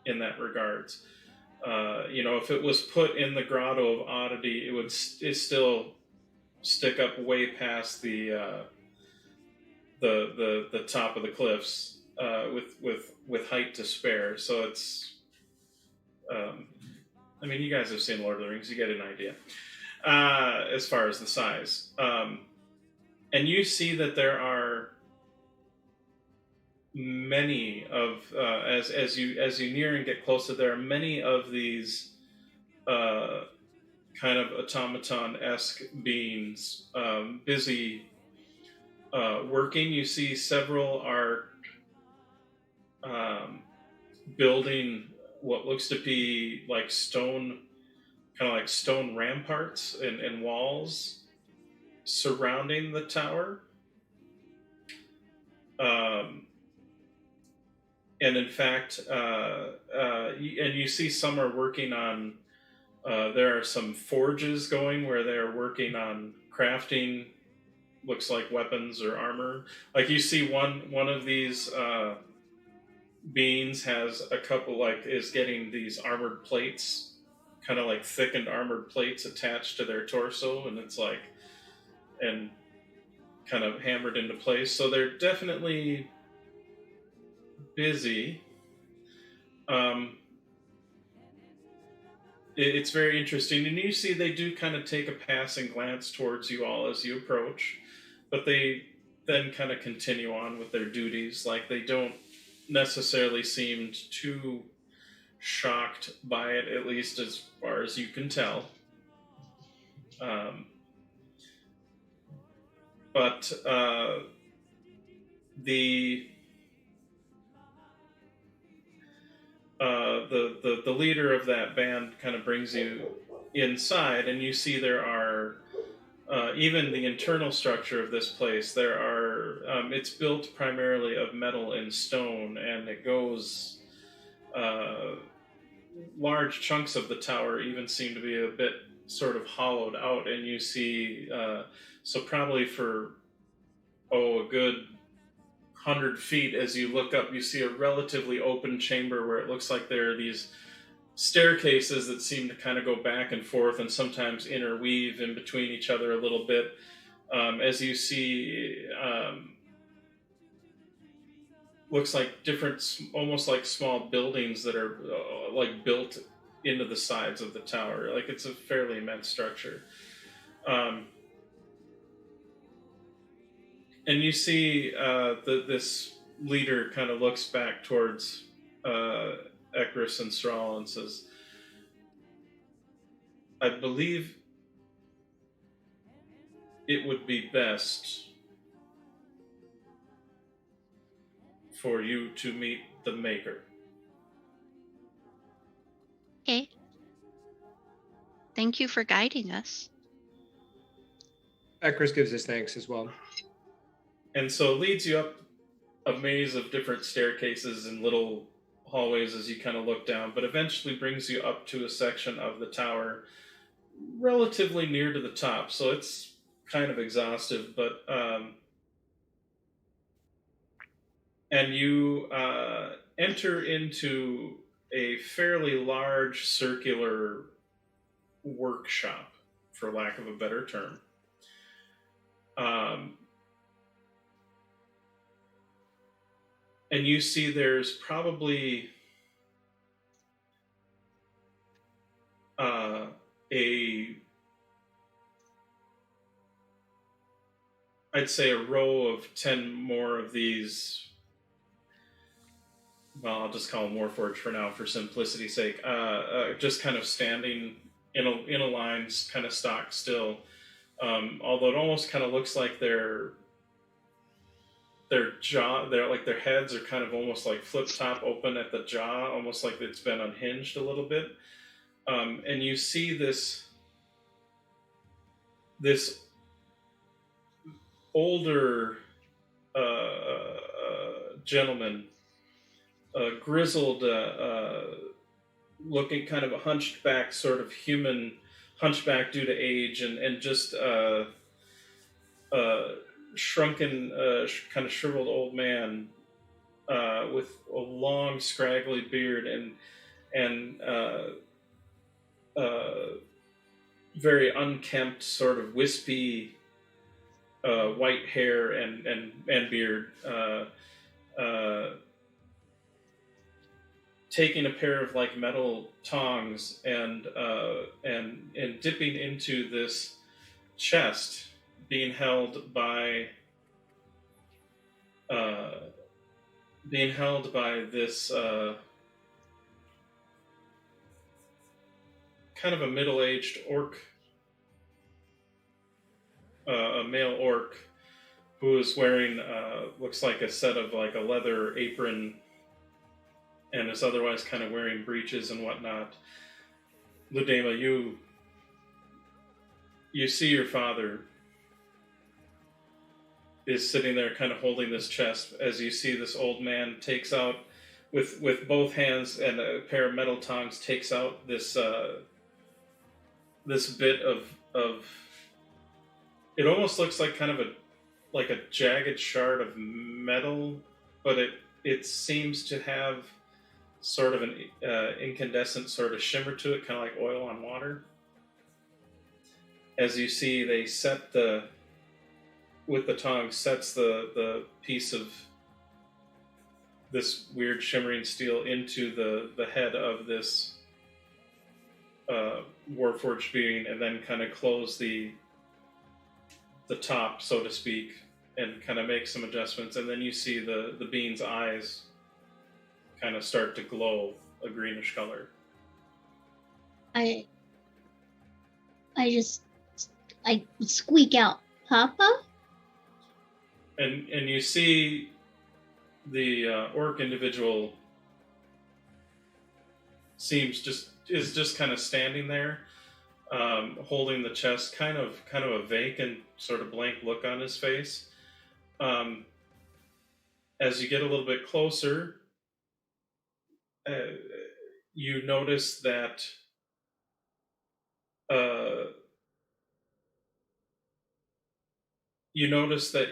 in that regards. If it was put in the Grotto of Oddity, it still stick up way past the top of the cliffs, with height to spare. So it's, you guys have seen Lord of the Rings, you get an idea as far as the size. And you see that there are many of as you near and get closer, there are many of these kind of automaton-esque beings busy working. You see several are building what looks to be like stone ramparts and walls surrounding the tower. And in fact, and you see some are working on There are some forges going where they're working on crafting, looks like weapons or armor. Like you see one of these beings has a couple, like, is getting these armored plates, kind of like thickened armored plates attached to their torso, and it's like, and kind of hammered into place. So they're definitely busy. It's very interesting, and you see they do kind of take a passing glance towards you all as you approach, but they then kind of continue on with their duties. Like, they don't necessarily seem too shocked by it, at least as far as you can tell. But the leader of that band kind of brings you inside, and you see there are even the internal structure of this place. There are it's built primarily of metal and stone, and it goes large chunks of the tower even seem to be a bit sort of hollowed out, and you see so probably for a good 100 feet as you look up, you see a relatively open chamber where it looks like there are these staircases that seem to kind of go back and forth and sometimes interweave in between each other a little bit. As you see, looks like different, almost like small buildings that are like built into the sides of the tower. Like, it's a fairly immense structure. And you see this leader kind of looks back towards Ekris and Thrall and says, I believe it would be best for you to meet the Maker. Okay. Thank you for guiding us. Ekris gives his thanks as well. And so leads you up a maze of different staircases and little hallways as you kind of look down, but eventually brings you up to a section of the tower relatively near to the top. So it's kind of exhaustive, but and you enter into a fairly large circular workshop, for lack of a better term. And you see there's probably I'd say a row of 10 more of these, well, I'll just call them Warforged for now for simplicity's sake, just kind of standing in a line, kind of stock still. Although it almost kind of looks like their heads are kind of almost like flip top open at the jaw, almost like it's been unhinged a little bit. And you see this older gentleman, grizzled, looking kind of a hunched back sort of human, hunchback due to age, and just shrunken, kind of shriveled old man with a long, scraggly beard and very unkempt, sort of wispy white hair and beard, taking a pair of like metal tongs and dipping into this chest, being held by this kind of a middle-aged orc, a male orc, who is wearing looks like a set of like a leather apron and is otherwise kind of wearing breeches and whatnot. Ludema, you see your father is sitting there kind of holding this chest as you see this old man takes out with both hands and a pair of metal tongs, takes out this this bit of it almost looks like kind of a jagged shard of metal, but it seems to have sort of an incandescent sort of shimmer to it, kind of like oil on water. As you see, they set with the tongs, sets the piece of this weird shimmering steel into the head of this Warforged being, and then kind of close the top, so to speak, and kind of make some adjustments, and then you see the being's eyes kind of start to glow a greenish color. I squeak out, Papa? And you see the orc individual is just kind of standing there, holding the chest, kind of a vacant, sort of blank look on his face. As you get a little bit closer, you notice that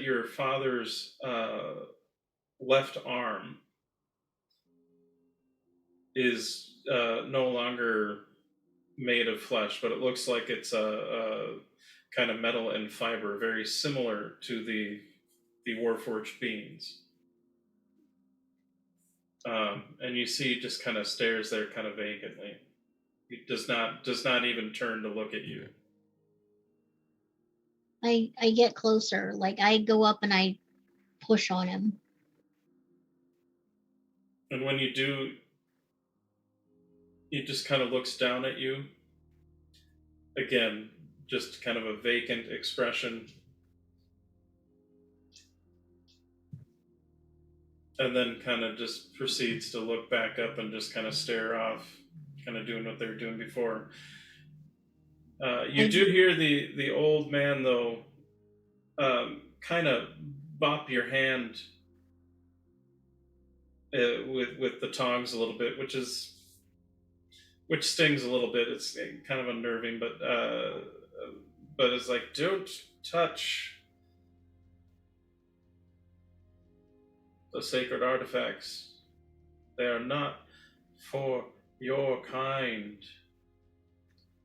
your father's left arm is no longer made of flesh, but it looks like it's a kind of metal and fiber, very similar to the Warforged beings. And you see, just kind of stares there, kind of vacantly. He does not even turn to look at you. I get closer, like I go up and I push on him. And when you do, he just kind of looks down at you. Again, just kind of a vacant expression. And then kind of just proceeds to look back up and just kind of stare off, kind of doing what they were doing before. You do hear the old man, though, kind of bop your hand with the tongs a little bit, which stings a little bit. It's kind of unnerving, but it's like, don't touch the sacred artifacts. They are not for your kind.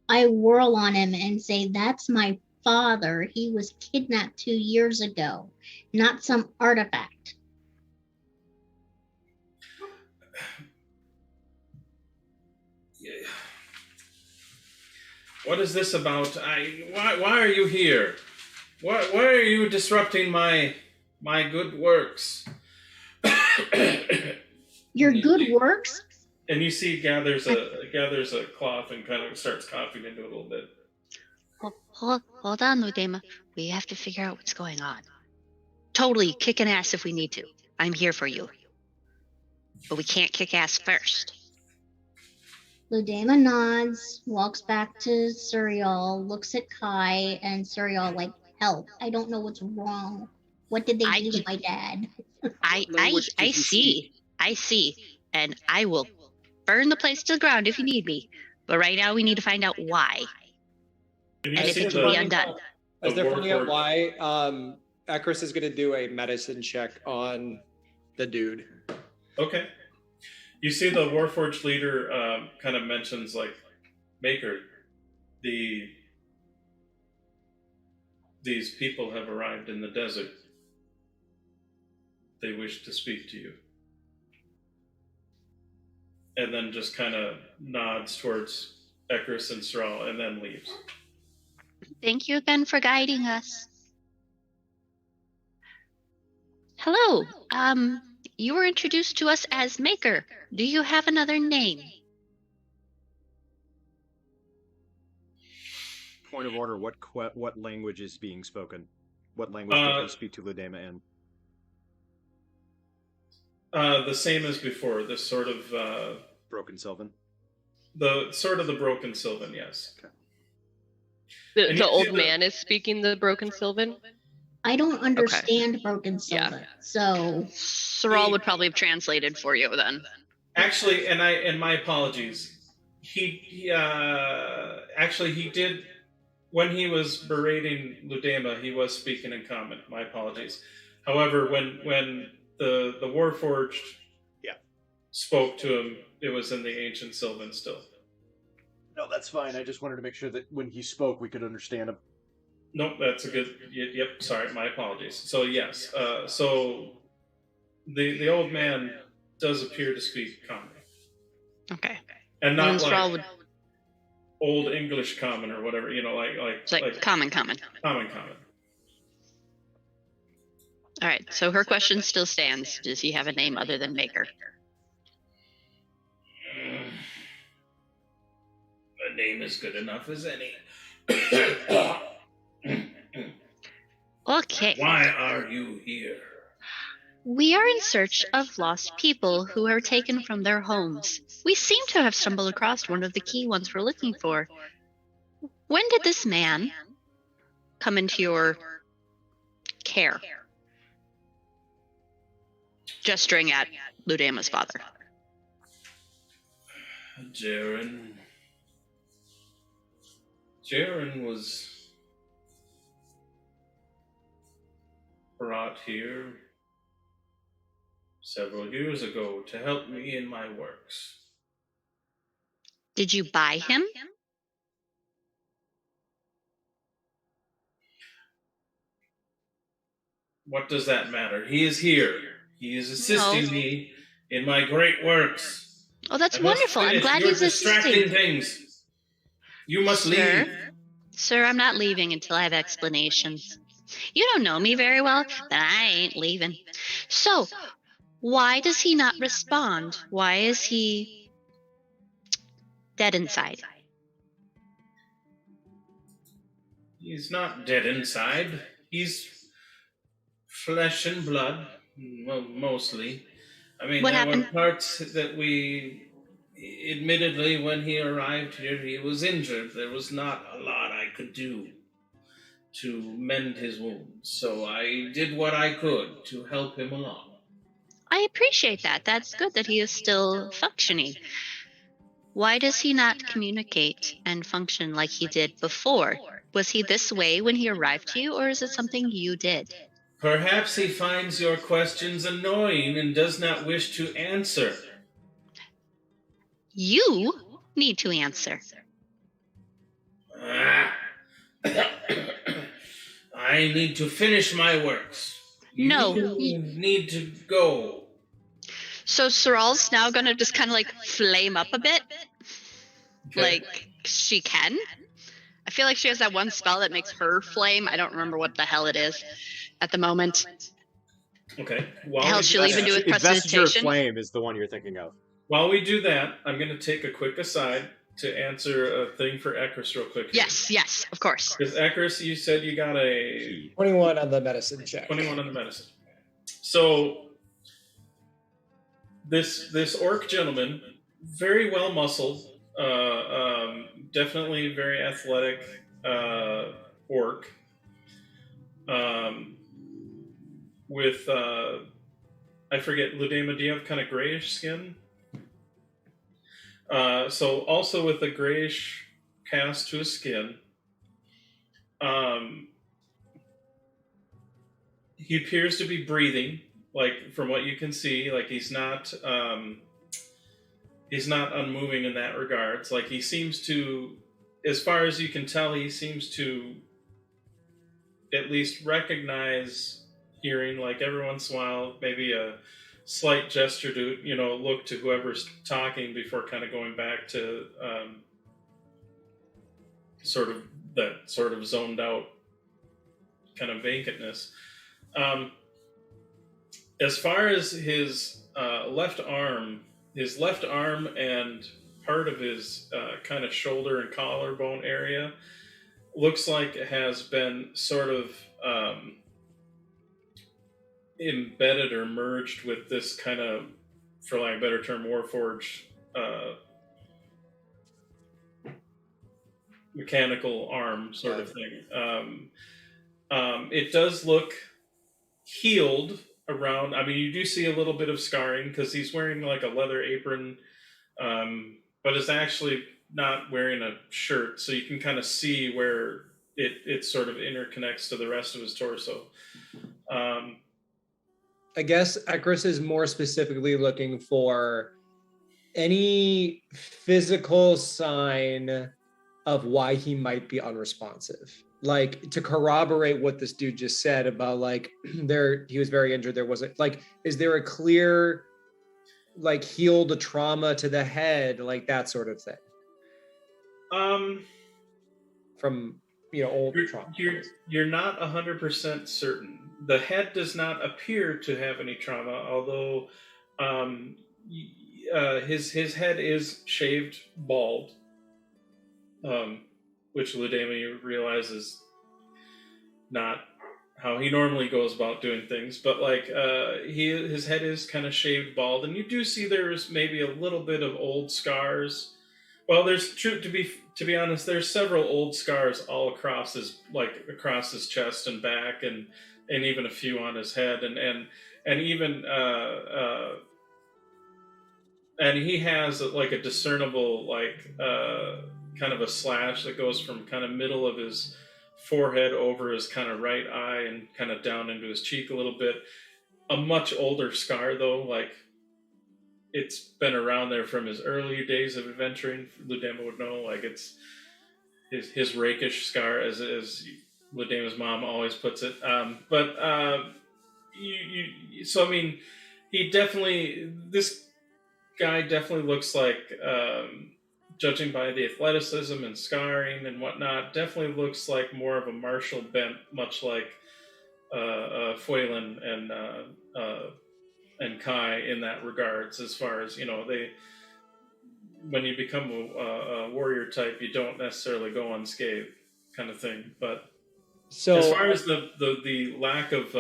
I whirl on him and say, that's my father. He was kidnapped 2 years ago, not some artifact. What is this about? Why are you here? Why are you disrupting my good works? Your good works? And you see, gathers a cloth and kind of starts coughing into it a little bit. Hold on, Ludema. We have to figure out what's going on. Totally kicking ass if we need to. I'm here for you. But we can't kick ass first. Ludema nods, walks back to Suriel, looks at Kai, and Suriel like, help. I don't know what's wrong. What did they do to my dad? I see. And I will burn the place to the ground if you need me. But right now we need to find out why. And if it can be undone. As they're finding out why, Ekris is going to do a medicine check on the dude. Okay. You see the Warforged leader kind of mentions, like, Maker, these people have arrived in the desert. They wish to speak to you. And then just kind of nods towards Ekris and Sral and then leaves. Thank you again for guiding us. Hello. You were introduced to us as Maker. Do you have another name? Point of order, what language is being spoken? What language did you speak to Ludema in? The same as before, this sort of... Broken Sylvan? The Broken Sylvan, yes. Okay. The old man is speaking the Broken Sylvan? I don't understand Broken Sylvan, so... Sral would probably have translated for you then. Actually, and my apologies. he actually he did when he was berating Ludema. He was speaking in common. My apologies. However, when the Warforged spoke to him, it was in the ancient Sylvan still. No, that's fine. I just wanted to make sure that when he spoke, we could understand him. Nope, that's a good. Yep, sorry, my apologies. So yes, so the old man does appear to speak common. Okay. And not like would... old English common or whatever, like common. Common. All right. So her question still stands. Does he have a name other than Maker? A name is good enough as any. Okay. Why are you here? We are in search of lost people who are taken from their homes. We seem to have stumbled across one of the key ones we're looking for. When did this man come into your care? Gesturing at Ludema's father. Jaren was brought here several years ago to help me in my works. Did you buy him? What does that matter? He is here. He is assisting me in my great works. Oh, that's wonderful. I'm glad he's distracting things. You must leave. Sir, I'm not leaving until I have explanations. You don't know me very well, then I ain't leaving. So, why does he not respond? Why is he dead inside? He's not dead inside. He's flesh and blood, well, mostly. I mean, there were parts that we, admittedly, when he arrived here, he was injured. There was not a lot I could do to mend his wounds, so I did what I could to help him along. I appreciate that. That's good that he is still functioning. Why does he not communicate and function like he did before? Was he this way when he arrived to you, or is it something you did? Perhaps he finds your questions annoying and does not wish to answer. You need to answer. I need to finish my works. You need to go. So Soral's now going to just kind of like flame up a bit. Okay. Like she can. I feel like she has that one spell that makes her flame. I don't remember what the hell it is at the moment. Okay. Hell, she'll even do with prestidigitation. Flame is the one you're thinking of. While we do that, I'm going to take a quick aside to answer a thing for Ekris real quick. Yes, of course. Because Ekris, you said you got a 21 on the medicine check. 21 on the medicine. So this orc gentleman, very well muscled, definitely very athletic orc, with I forget, Ludema, do you have kind of grayish skin? So also with a grayish cast to his skin. He appears to be breathing, like from what you can see, like he's not unmoving in that regards. Like he seems to, as far as you can tell, he seems to at least recognize hearing, like every once in a while, maybe a slight gesture to, look to whoever's talking before kind of going back to sort of zoned out kind of vacantness. As far as his left arm and part of his kind of shoulder and collarbone area looks like it has been sort of embedded or merged with this kind of, for lack of a better term, Warforged mechanical arm sort of thing. It does look healed around. I mean, you do see a little bit of scarring because he's wearing like a leather apron, but it's actually not wearing a shirt, so you can kind of see where it sort of interconnects to the rest of his torso. I guess Ekris is more specifically looking for any physical sign of why he might be unresponsive. Like, to corroborate what this dude just said about, like, he was very injured. There wasn't, like, is there a clear, like, healed trauma to the head, like that sort of thing? From, old trauma. You're not 100% certain. The head does not appear to have any trauma, although his head is shaved bald, which Ludema realizes not how he normally goes about doing things, but like his head is kind of shaved bald, and you do see there's maybe a little bit of old scars. Well, there's to be honest, there's several old scars all across his chest and back, and even a few on his head, and even and he has like a discernible kind of a slash that goes from kind of middle of his forehead over his kind of right eye and kind of down into his cheek a little bit. A much older scar though, like it's been around there from his early days of adventuring. Ludema would know, like it's his rakish scar, as Ludema's mom always puts it. So I mean, this guy definitely looks like, judging by the athleticism and scarring and whatnot, definitely looks like more of a martial bent, much like Foylan and Kai in that regards. As far as when you become a warrior type, you don't necessarily go unscathed, kind of thing. But so, as far as the lack of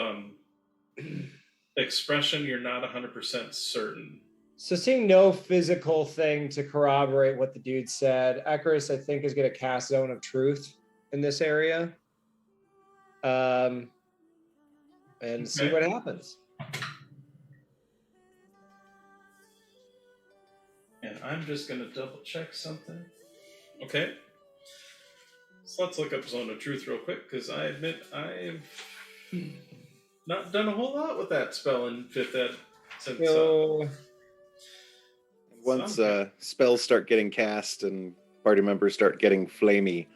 expression, you're not 100% certain. So seeing no physical thing to corroborate what the dude said, Ekris, I think, is going to cast Zone of Truth in this area. And see what happens. And I'm just going to double check something. Okay. So let's look up Zone of Truth real quick, because I admit I've not done a whole lot with that spell in 5th Ed. Since, once spells start getting cast and party members start getting flamey,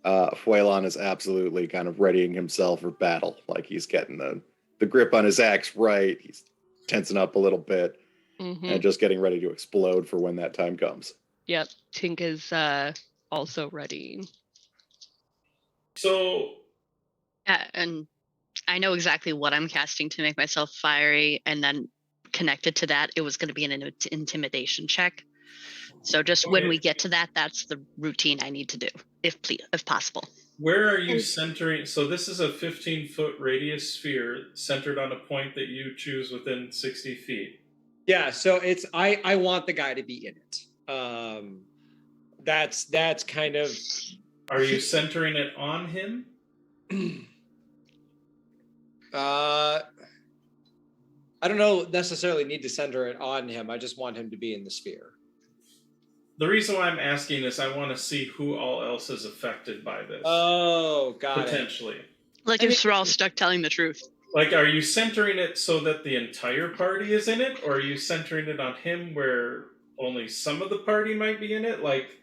Foylan is absolutely kind of readying himself for battle. Like, he's getting the grip on his axe right. He's tensing up a little bit and just getting ready to explode for when that time comes. Yep. Tink is also ready. So... and I know exactly what I'm casting to make myself fiery, and then connected to that, it was going to be an intimidation check. So just when we get to that, that's the routine I need to do, if possible. Where are you centering? So this is a 15-foot radius sphere centered on a point that you choose within 60 feet. Yeah, so it's I want the guy to be in it. That's kind of. Are you centering it on him? I don't know necessarily need to center it on him. I just want him to be in the sphere. The reason why I'm asking is I want to see who all else is affected by this. Oh, got potentially. it. Like if we're all stuck telling the truth. Like, are you centering it so that the entire party is in it, or are you centering it on him where only some of the party might be in it? Like,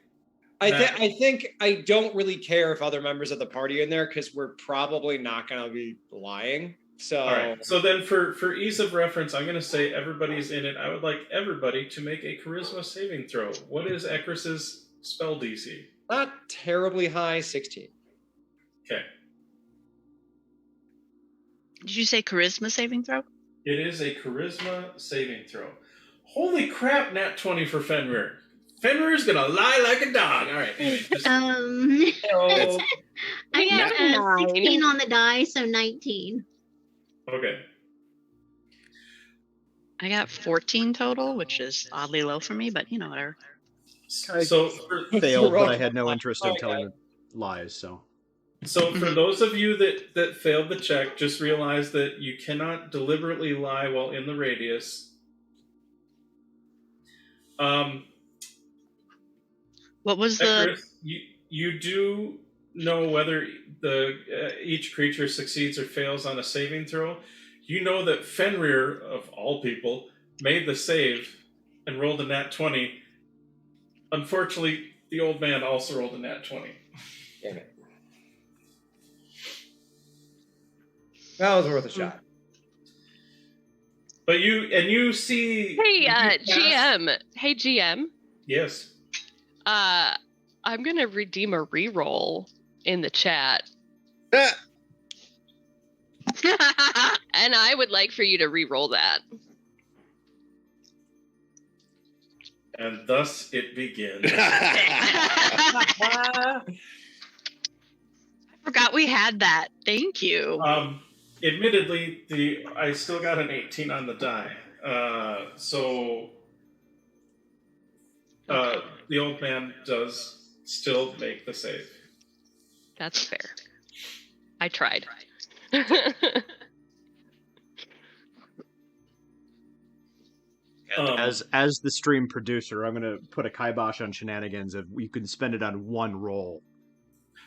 I think I don't really care if other members of the party are in there, because we're probably not going to be lying. So, all right. So then for ease of reference, I'm going to say everybody's in it. I would like everybody to make a charisma saving throw. What is Ekris's spell DC? Not terribly high, 16. Okay. Did you say charisma saving throw? It is a charisma saving throw. Holy crap, nat 20 for Fenrir. Fenrir's going to lie like a dog. All right. Anyway, I got 16 on the die, so 19. Okay. I got 14 total, which is oddly low for me, but whatever. So failed, but I had no interest in telling lies, so. So for those of you that failed the check, just realize that you cannot deliberately lie while in the radius. What was the? Ekarith, you do know whether each creature succeeds or fails on a saving throw. You know that Fenrir, of all people, made the save and rolled a nat 20. Unfortunately, the old man also rolled a nat 20. Damn it. That was worth a shot. But you see. Hey, GM. Hey, GM. Yes. I'm gonna redeem a reroll in the chat, Ah! and I would like for you to reroll that. And thus it begins. I forgot we had that. Thank you. Admittedly, I still got an 18 on the die. So the old man does still make the save. That's fair. I tried. As the stream producer, I'm gonna put a kibosh on shenanigans of you can spend it on one roll.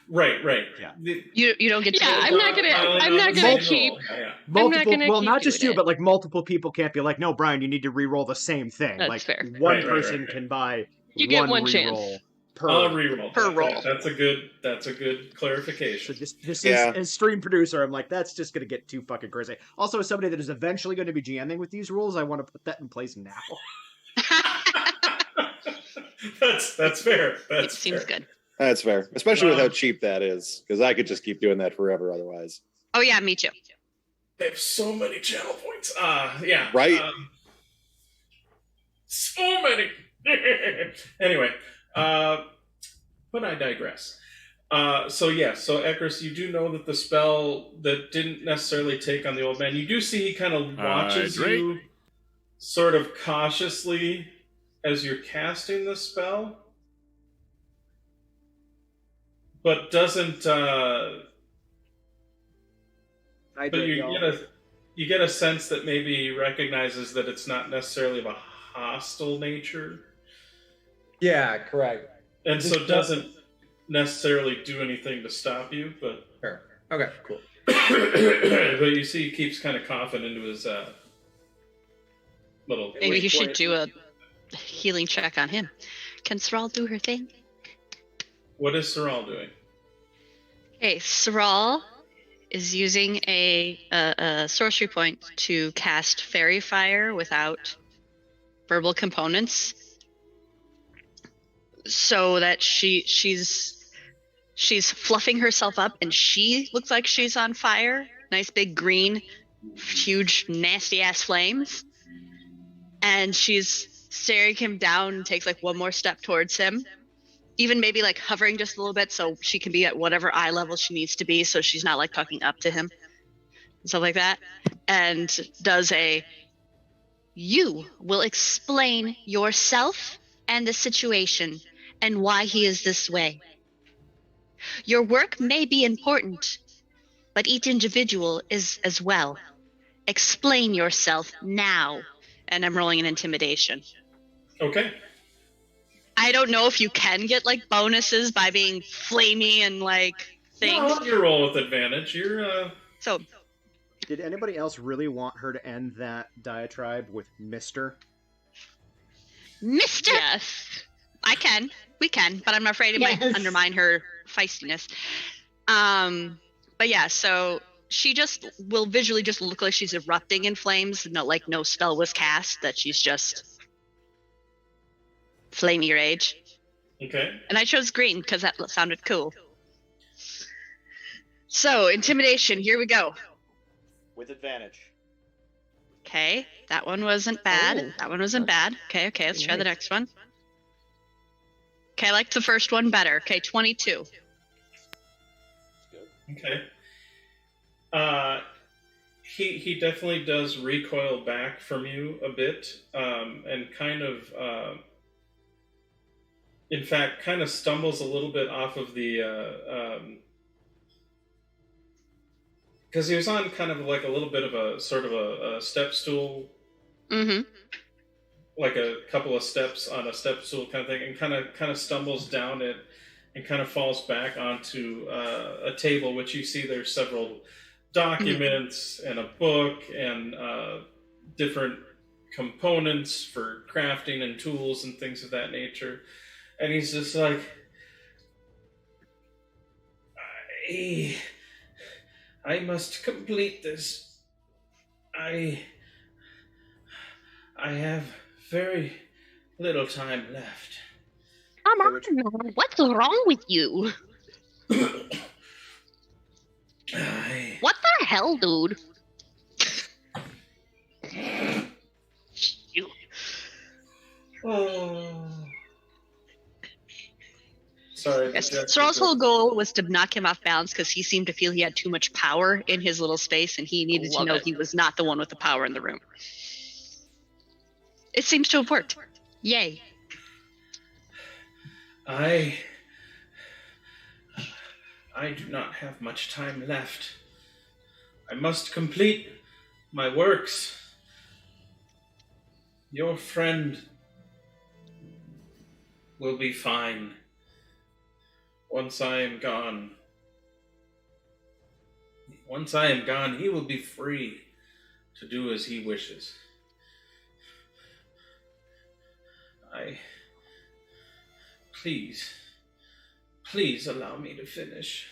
Right. Yeah. You don't get to. Yeah, I'm not gonna keep. Multiple, gonna keep not just doing you, it. but like multiple people can't be like, no, Brian, you need to re-roll the same thing. That's like fair. one Right, person can buy You get one chance. re-roll per. I'll reroll Per that. roll. That's a good clarification. So just Yeah. as stream producer, I'm like, that's just gonna get too fucking crazy. Also, as somebody that is eventually going to be GMing with these rules, I want to put that in place now. That's fair. It seems good. That's fair, especially with how cheap that is, because I could just keep doing that forever otherwise. Oh yeah, me too. They have so many channel points. Yeah. Right? So many. Anyway, but I digress. So Ekarith, you do know that the spell that didn't necessarily take on the old man, you do see he kind of watches you sort of cautiously as you're casting the spell, but doesn't. But you get a sense that maybe he recognizes that it's not necessarily of a hostile nature. Yeah, correct. And so doesn't necessarily do anything to stop you, but Sure. Okay, cool. but you see he keeps kind of coughing into his little... Maybe you should do a healing check on him. Can Saral do her thing? What is Saral doing? Okay, Saral is using a sorcery point to cast Fairy Fire without verbal components, so that she's fluffing herself up, and she looks like she's on fire. Nice big green, huge nasty ass flames, and she's staring him down and takes like one more step towards him, even maybe like hovering just a little bit so she can be at whatever eye level she needs to be, so she's not like talking up to him and stuff like that, and does a "You will explain yourself and the situation and why he is this way. Your work may be important, but each individual is as well. Explain yourself now." And I'm rolling an intimidation. Okay. I don't know if you can get like bonuses by being flamey and like things. No, you roll with advantage. You're So Did anybody else really want her to end that diatribe with Mr.? Mr. Yes. We can, but I'm afraid it might Yes. undermine her feistiness. But yeah, so she just will visually just look like she's erupting in flames. No spell was cast, that she's just flamey rage. okay. And I chose green because that sounded cool. So, intimidation, here we go. With advantage. Okay, that one wasn't bad. Oh. That one wasn't bad. Okay, let's try the Nice. next one. Okay, I liked the first one better. Okay, 22. Okay. He definitely does recoil back from you a bit, and kind of, in fact, kind of stumbles a little bit off of the, because he was on kind of like a little bit of a sort of a step stool, Mm-hmm. like a couple of steps on a step stool kind of thing, and kind of stumbles down it and kind of falls back onto a table, which you see there's several documents and a book and different components for crafting and tools and things of that nature. And he's just like, I must complete this. I have very little time left. Come on, what's wrong with you? What the hell, dude? You. Oh. Sorry. Yes. Sorrel's whole goal was to knock him off balance because he seemed to feel he had too much power in his little space, and he needed to know he was not the one with the power in the room. It seems to have worked. Yay. I do not have much time left. I must complete my works. Your friend will be fine once I am gone. Once I am gone, he will be free to do as he wishes. Please allow me to finish.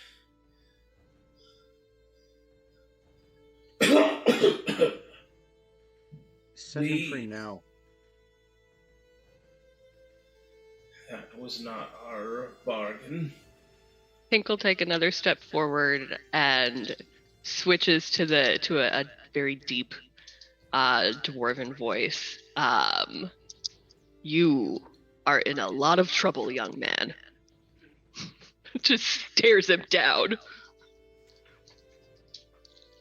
Set him free now. That was not our bargain. Pink will take another step forward and switches to a very deep dwarven voice. You are in a lot of trouble, young man. Just stares him down.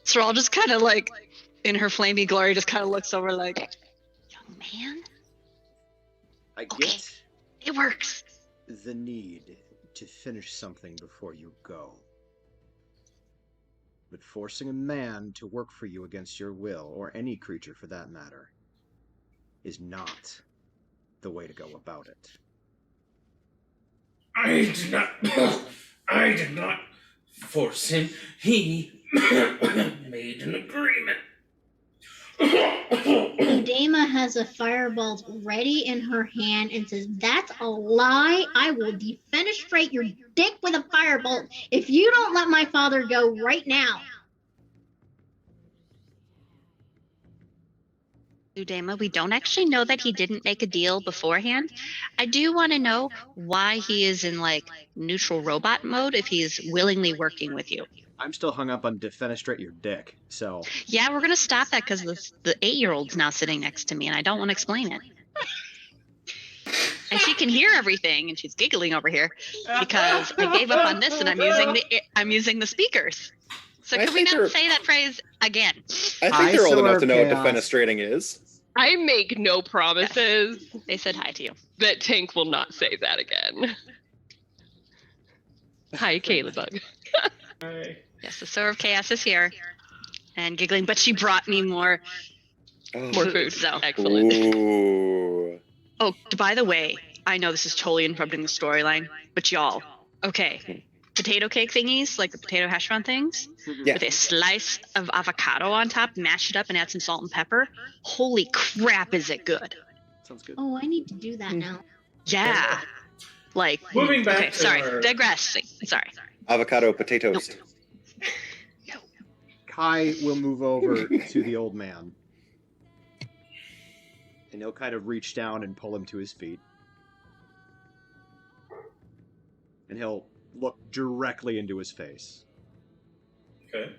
Sorrel just kind of like, in her flaming glory, just kind of looks over like, young man? I Okay. get It works. the need to finish something before you go. But forcing a man to work for you against your will, or any creature for that matter, is not the way to go about it. I did not force him. He made an agreement. Udema has a firebolt ready in her hand and says, "That's a lie. I will defenestrate your dick with a firebolt if you don't let my father go right now." Udema, we don't actually know that he didn't make a deal beforehand. I do want to know why he is in like neutral robot mode if he's willingly working with you. I'm still hung up on defenestrate your dick, so... Yeah, we're going to stop that because the 8-year-old's now sitting next to me and I don't want to explain it. And she can hear everything and she's giggling over here because I gave up on this and I'm using the speakers. So I can we think not say that phrase again? I think they're old Eyesore enough to know what chaos. defenestrating is. I make no promises They said hi to you. that Tank will not say that again. Hi, Calebug. Yes, the Sower of Chaos is here and giggling, but she brought me more More food. So. Excellent. Ooh. Oh, by the way, I know this is totally interrupting the storyline, but y'all, okay, potato cake thingies, like the potato hash brown things, Yeah. with a slice of avocado on top, mash it up and add some salt and pepper. Holy crap, is it good? Sounds good. Oh, I need to do that now. Yeah. Like, Moving back okay, to sorry, our- digressing. Sorry. Avocado potatoes. Kai will move over to the old man. And he'll kind of reach down and pull him to his feet. And he'll look directly into his face. Okay.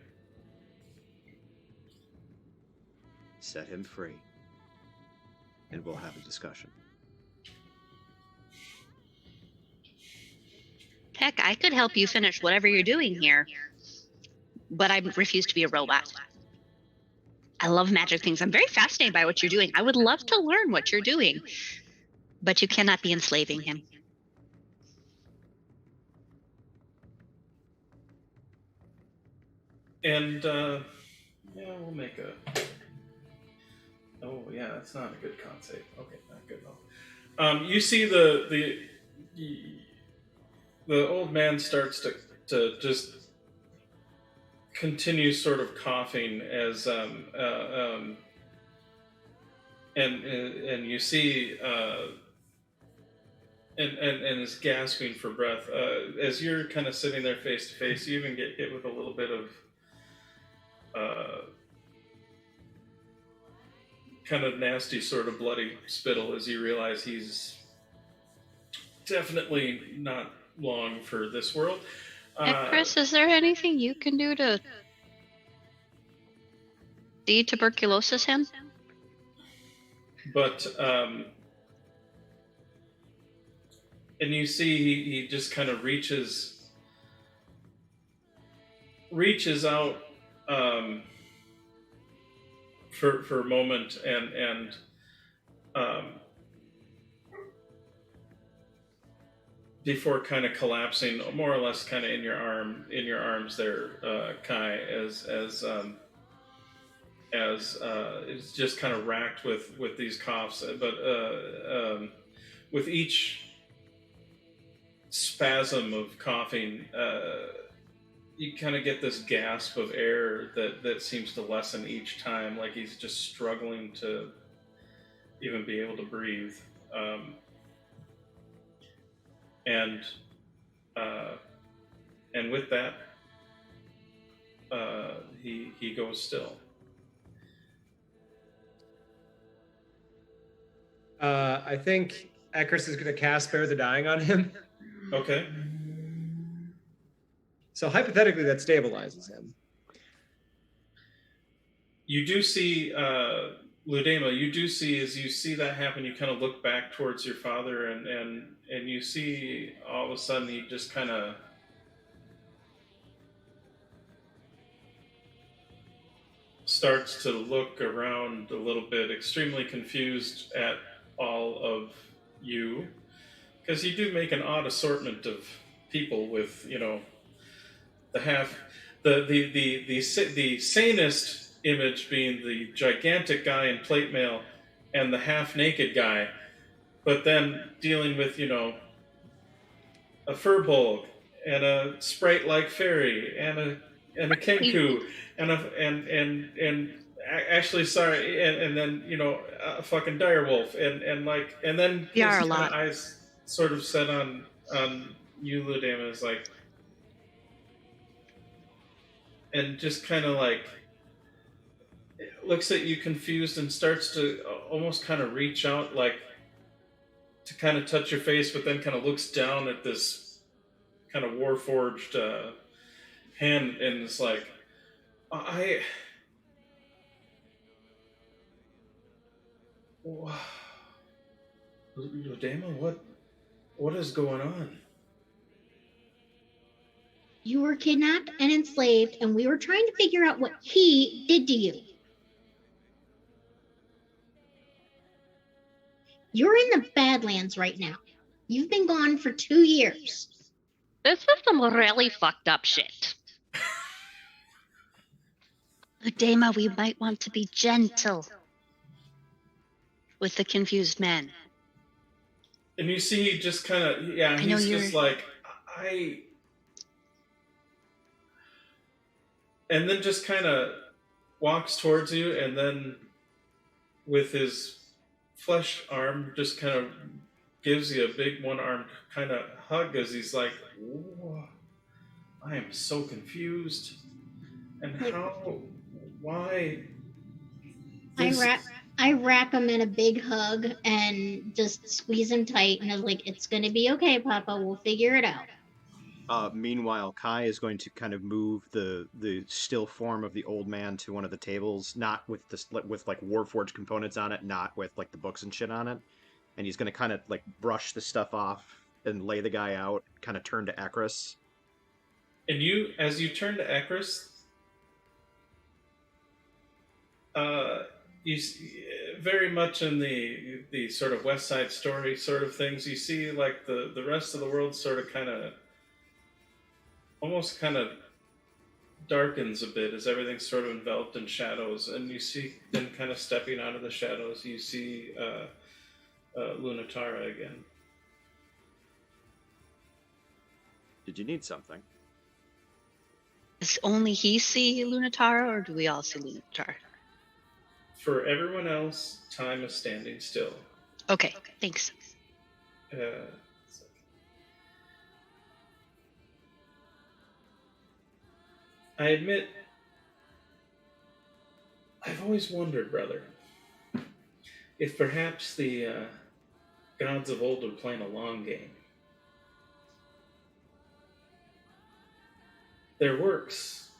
Set him free. And we'll have a discussion. Heck, I could help you finish whatever you're doing here, but I refuse to be a robot. I love magic things. I'm very fascinated by what you're doing. I would love to learn what you're doing, but you cannot be enslaving him. And yeah, we'll make a. Oh yeah, yeah, that's not a good con save. Okay, not good enough. You see the old man starts to just continue sort of coughing as and you see and is gasping for breath as you're kind of sitting there face to face. You even get hit with a little bit of kind of nasty sort of bloody spittle as you realize he's definitely not long for this world. Chris, is there anything you can do to de-tuberculosis him? But and you see he just kind of reaches out for a moment and before kind of collapsing more or less kind of in your arms there, Kai, as it's just kind of racked with these coughs, but with each spasm of coughing, you kind of get this gasp of air that seems to lessen each time, like he's just struggling to even be able to breathe. And with that, he goes still. I think Ekris is going to cast Spare the Dying on him. Okay. So hypothetically, that stabilizes him. You do see, Ludema, you do see, as you see that happen, you kind of look back towards your father and you see all of a sudden he just kind of starts to look around a little bit, extremely confused at all of you, because you do make an odd assortment of people with, you know, the sanest image being the gigantic guy in plate mail and the half-naked guy, but then dealing with, you know, a furbolg and a sprite-like fairy and a kenku and actually sorry and then, you know, a fucking direwolf and then his are a lot. eyes sort of set on you, Ludema, is like, and just kind of like looks at you confused and starts to almost kind of reach out, like to kind of touch your face, but then kind of looks down at this kind of warforged hand and is like, Ludema, what is going on? You were kidnapped and enslaved, and we were trying to figure out what he did to you. You're in the Badlands right now. You've been gone for 2 years. This is some really fucked up shit. Ludema, we might want to be gentle with the confused man. And you see just kind of, yeah, he's just like, and then just kind of walks towards you, and then with his flesh arm just kind of gives you a big one-armed kind of hug as he's like, I am so confused. And why? I wrap him in a big hug and just squeeze him tight, and I was like, it's going to be okay, Papa. We'll figure it out. Meanwhile, Kai is going to kind of move the still form of the old man to one of the tables, not with like Warforged components on it, not with like the books and shit on it, and he's going to kind of like brush the stuff off and lay the guy out, kind of turn to Ekris. And as you turn to Ekris, you very much in the sort of West Side Story sort of things. You see like the rest of the world sort of kind of almost kind of darkens a bit as everything's sort of enveloped in shadows, and you see them kind of stepping out of the shadows. You see Lunatara again. Did you need something? Does only he see Lunatara, or do we all see Lunatara? For everyone else, time is standing still. Okay, thanks. I admit, I've always wondered, brother, if perhaps the gods of old were playing a long game. Their works,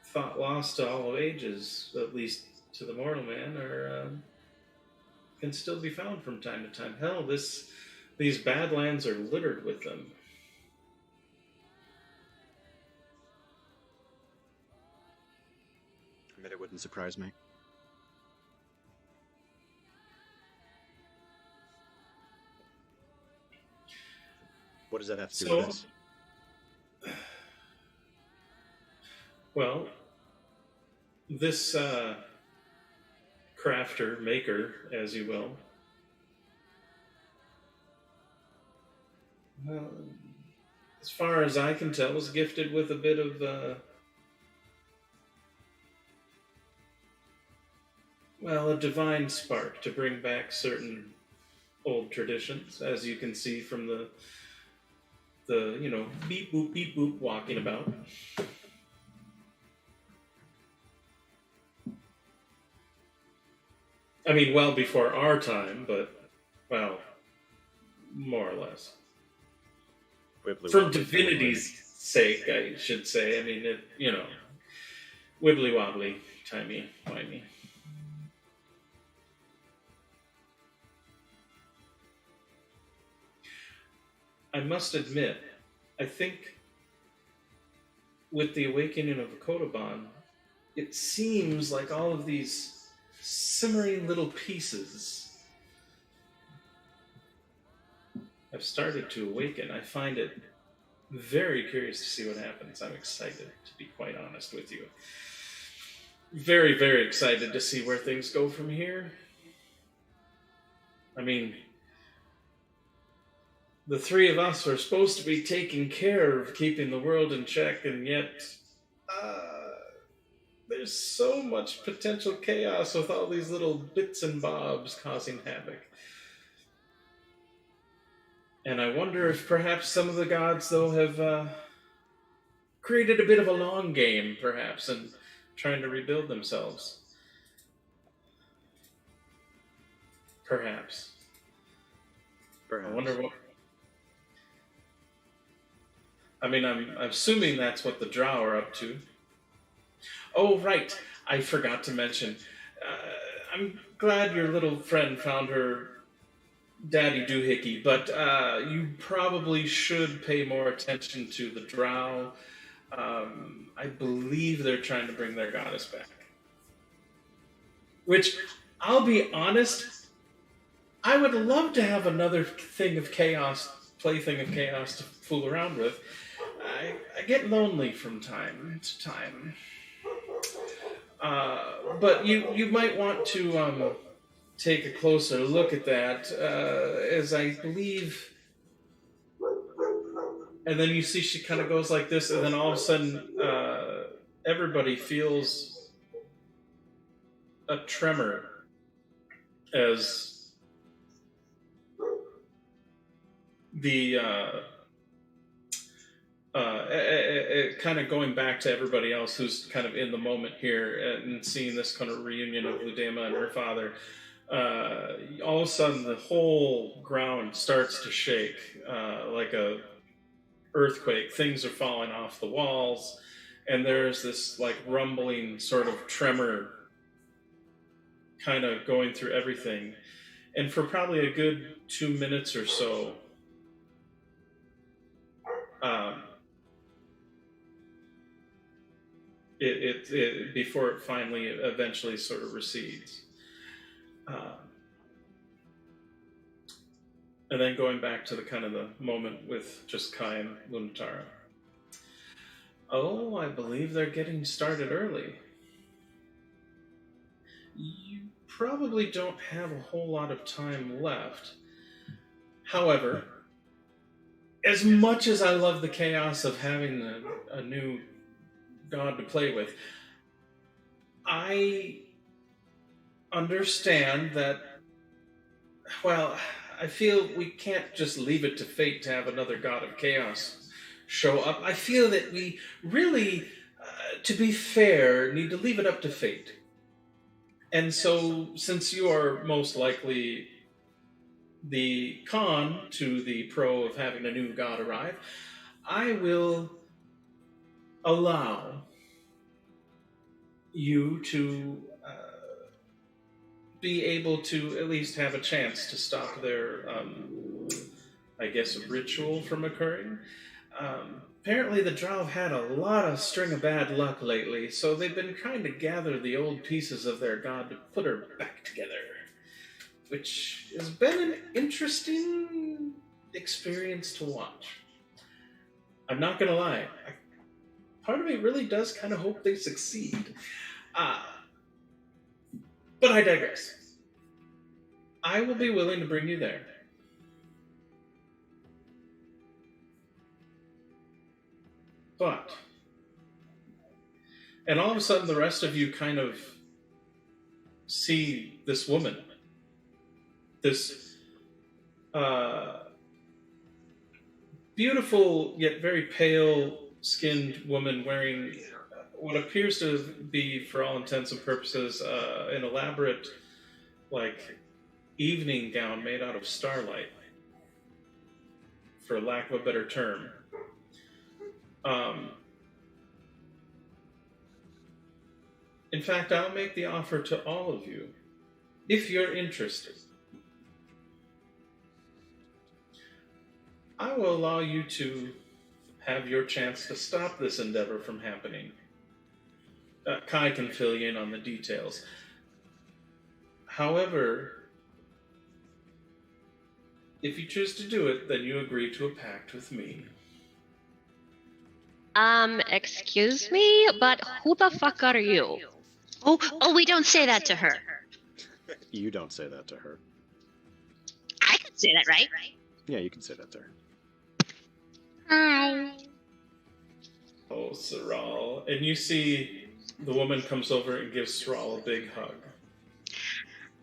thought lost to all ages, at least to the mortal man, can still be found from time to time. Hell, these badlands are littered with them. I mean, it wouldn't surprise me. What does that have to do with this? Well, this crafter, maker, as you will, as far as I can tell, was gifted with a bit of, a divine spark to bring back certain old traditions, as you can see from the beep boop walking about. I mean, well before our time, but, well, more or less. For divinity's sake, I should say. I mean, wibbly wobbly, timey-wimey. I must admit, I think with the awakening of Kotoban, it seems like all of these simmering little pieces have started to awaken. I find it very curious to see what happens. I'm excited, to be quite honest with you. Very, very excited to see where things go from here. I mean, the three of us are supposed to be taking care of keeping the world in check, and yet there's so much potential chaos with all these little bits and bobs causing havoc. And I wonder if perhaps some of the gods, though, have created a bit of a long game, perhaps, and trying to rebuild themselves. Perhaps. I wonder what... I mean, I'm assuming that's what the Drow are up to. Oh, right. I forgot to mention. I'm glad your little friend found her daddy doohickey, but you probably should pay more attention to the Drow. I believe they're trying to bring their goddess back. Which, I'll be honest, I would love to have another plaything of chaos to fool around with. I get lonely from time to time. But you might want to take a closer look at that, as I believe... And then you see she kind of goes like this, and then all of a sudden everybody feels a tremor as the... kind of going back to everybody else who's kind of in the moment here and seeing this kind of reunion of Ludema and her father, all of a sudden the whole ground starts to shake like a earthquake. Things are falling off the walls, and there's this like rumbling sort of tremor kind of going through everything. And for probably a good 2 minutes or so, before it finally eventually sort of recedes. And then going back to the kind of the moment with just Kai and Lunatara. Oh, I believe they're getting started early. You probably don't have a whole lot of time left. However, as much as I love the chaos of having a new god to play with, I understand that, well, I feel we can't just leave it to fate to have another god of chaos show up. I feel that we really, to be fair, need to leave it up to fate. And so, since you are most likely the con to the pro of having a new god arrive, I will allow you to be able to at least have a chance to stop their, I guess, ritual from occurring. Apparently the Drow have had a lot of string of bad luck lately, so they've been trying to gather the old pieces of their god to put her back together, which has been an interesting experience to watch. I'm not gonna lie, part of me really does kind of hope they succeed. But I digress. I will be willing to bring you there. But, and all of a sudden the rest of you kind of see this woman. This beautiful yet very pale-skinned woman wearing what appears to be, for all intents and purposes, an elaborate, like, evening gown made out of starlight, for lack of a better term. In fact, I'll make the offer to all of you, if you're interested. I will allow you to have your chance to stop this endeavor from happening. Kai can fill you in on the details. However, if you choose to do it, then you agree to a pact with me. Excuse me, but who the fuck are you? Oh, we don't say that to her. You don't say that to her. I can say that, right? Yeah, you can say that to her. Hi. Oh, Saral. And you see the woman comes over and gives Saral a big hug.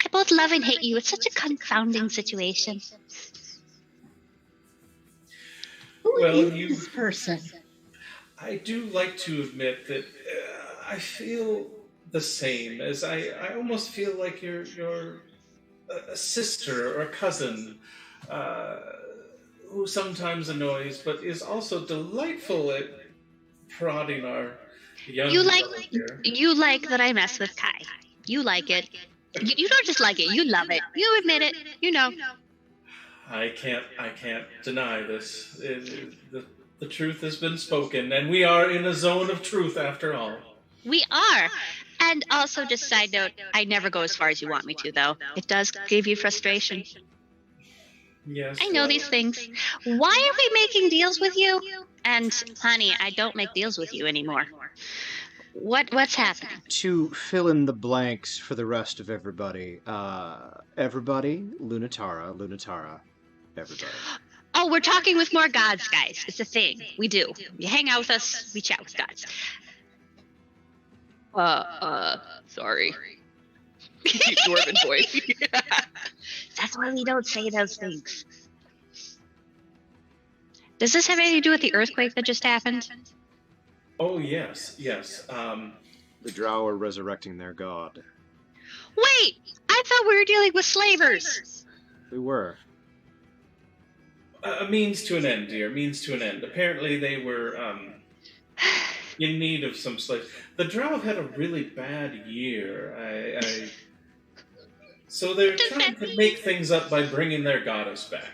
I both love and hate you. It's such a confounding situation. Who Well, is this person? I do like to admit that I feel the same, as I almost feel like you're a sister or a cousin who sometimes annoys, but is also delightful at prodding our young brother here. You like that I mess with Kai. You like it. You don't just like it. You love it. You admit it. You know. I can't deny this. The truth has been spoken, and we are in a zone of truth after all. We are. And also, just side note, I never go as far as you want me to, though. It does give you frustration. Yes. I know these things. Why are we making deals with you? And, honey, I don't make deals with you anymore. What's happening? To fill in the blanks for the rest of everybody, Lunatara, everybody. Oh, we're talking with more gods, guys. It's a thing. We do. You hang out with us, we chat with gods. Sorry. Deep dwarven voice. That's why we don't say those things. Does this have anything to do with the earthquake that just happened? Oh, yes. The Drow are resurrecting their god. Wait! I thought we were dealing with slavers! We were. A means to an end, dear. Means to an end. Apparently they were in need of some slaves. The Drow have had a really bad year. So they're trying to make things up by bringing their goddess back.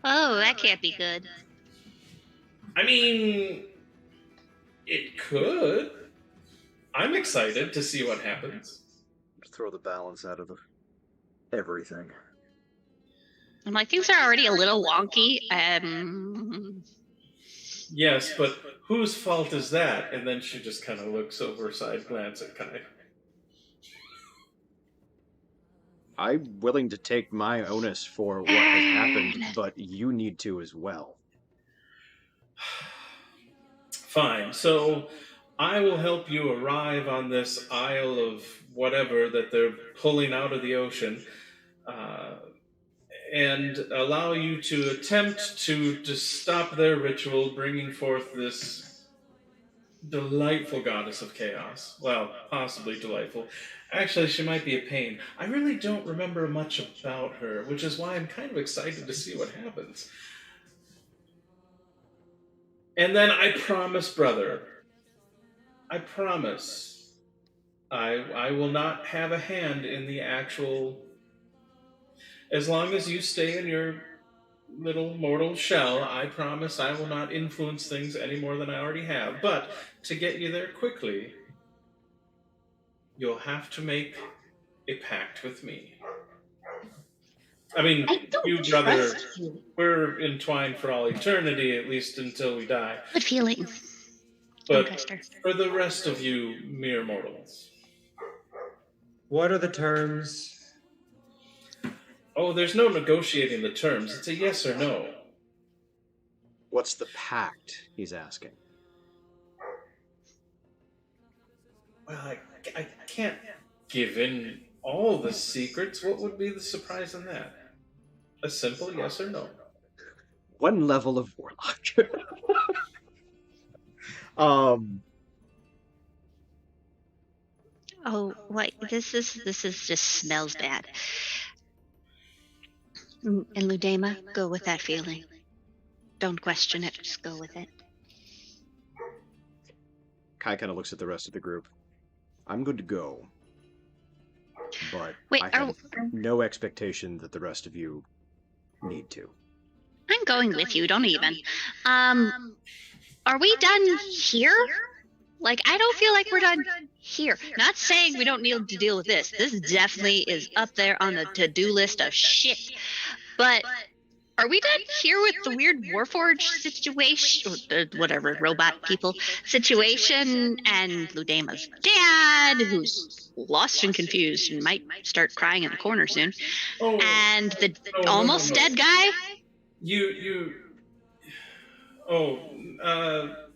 Oh, that can't be good. I mean, it could. I'm excited to see what happens. Throw the balance out of everything. I'm like, things are already a little wonky. Yes, but whose fault is that? And then she just kind of looks over, side glance at Kai. I'm willing to take my onus for what has happened, but you need to as well. Fine. So I will help you arrive on this isle of whatever that they're pulling out of the ocean, and allow you to attempt to stop their ritual, bringing forth this delightful goddess of chaos. Well, possibly delightful. Actually, she might be a pain. I really don't remember much about her, which is why I'm kind of excited to see what happens. And then I promise, brother, I promise, I will not have a hand in the actual. As long as you stay in your little mortal shell, I promise I will not influence things any more than I already have. But to get you there quickly, you'll have to make a pact with me. I mean, I don't you, brother, trust you. we're entwined for all eternity, at least until we die. Good feeling. But trust her. for the rest of you mere mortals. What are the terms? Oh, there's no negotiating the terms. It's a yes or no. What's the pact? He's asking. Well, I can't give in all the secrets. What would be the surprise in that? A simple yes or no. One level of warlock. Oh, wait, this is just smells bad. And Ludema, go with that feeling. Don't question it, just go with it. Kai kind of looks at the rest of the group. I'm good to go. But Wait, I have no expectation that the rest of you need to. I'm going with you, don't even. Are we done here? Like, I don't feel like we're done here. Not saying we don't need to deal with this. This definitely is up there on the to-do list of shit. But are we done here with the weird Warforged situation, or whatever, robot people situation, and Ludema's dad, who's lost and confused and might start crying in the corner soon, and the almost dead guy?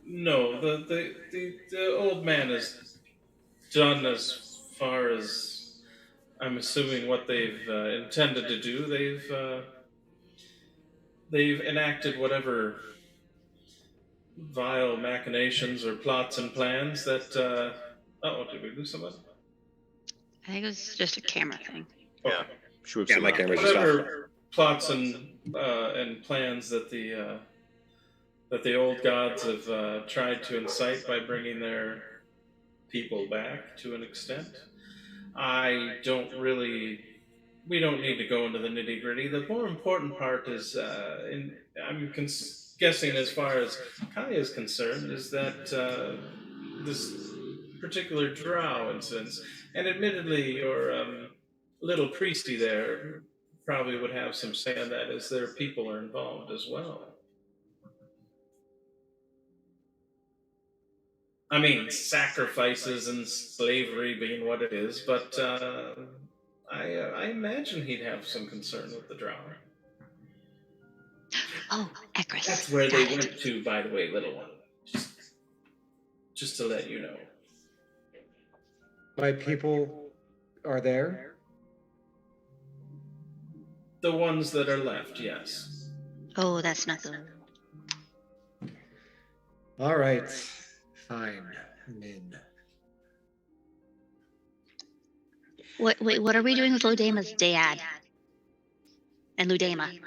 No, the old man is done as far as I'm assuming what they've intended to do. They've enacted whatever vile machinations or plots and plans that. Did we lose somebody? I think it was just a camera thing. Yeah, sure. Yeah, my camera's just off. Whatever plots and plans that the old gods have tried to incite by bringing their people back to an extent. We don't need to go into the nitty gritty. The more important part is, I'm guessing as far as Kai is concerned, is that this particular drow instance, and admittedly your little priesty there probably would have some say in that, as their people are involved as well. I mean, sacrifices and slavery being what it is, but I imagine he'd have some concern with the drow. Oh, Ekris. That's where they went to, by the way, little one. Just to let you know. My people are there? The ones that are left, yes. Oh, that's not good. All right. Fine. I'm in. What are we doing with Ludema's dad? And Ludema?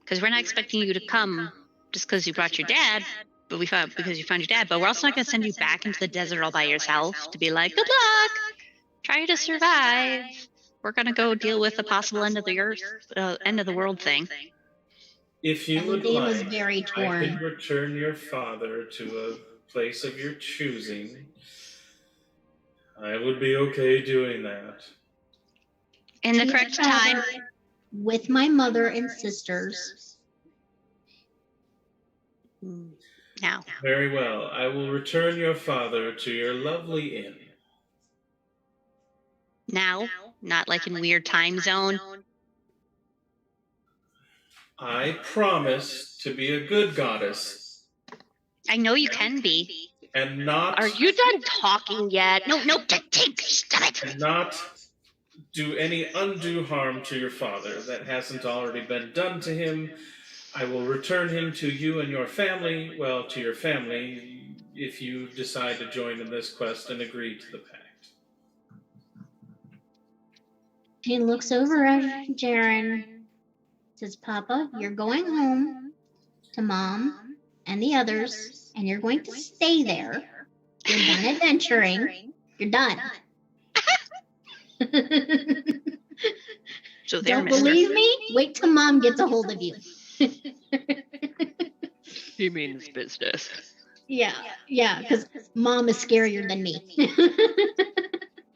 Because we're not expecting you to come just because you brought your dad, but because you found your dad, but we're also not going to send you back into the desert all by yourself to be like, good luck! Try to survive. We're going to go deal with the possible end of the earth, end of the world thing. If you would Ludema's like, very torn. I could return your father to a place of your choosing. I would be okay doing that. In the correct time. With my mother and sisters. Now. Very well. I will return your father to your lovely inn. Now, not like in weird time zone. I promise to be a good goddess. I know you can be. And not... Are you done talking yet? No, Tink, stop it. Not do any undue harm to your father that hasn't already been done to him. I will return him to you and your family, well, to your family, if you decide to join in this quest and agree to the pact. He looks over at Jaren, says, Papa, you're going home to Mom and the others, and you're going to stay there. You're done adventuring. You're done. So don't believe me? Wait till Mom gets a hold of you. He means business. Yeah, because Mom is scarier than me.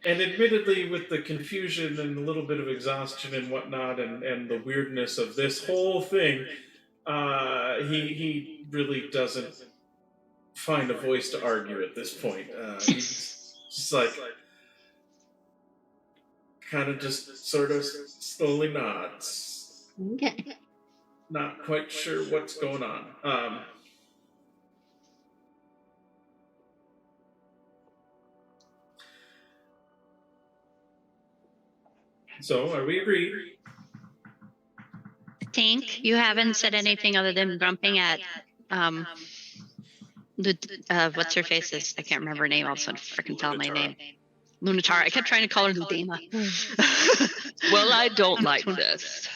And admittedly, with the confusion and a little bit of exhaustion and whatnot, and the weirdness of this whole thing, he really doesn't find a voice to argue at this point. He's just like, kind of just sort of slowly nods. Okay. Not quite sure what's going on. So, are we agreed? Tink, you haven't said anything other than grumping at what's her face's? I can't remember her name. All of a sudden, freaking tell my name. Lunatara. I kept trying to call her Ludema. Well, I don't like this.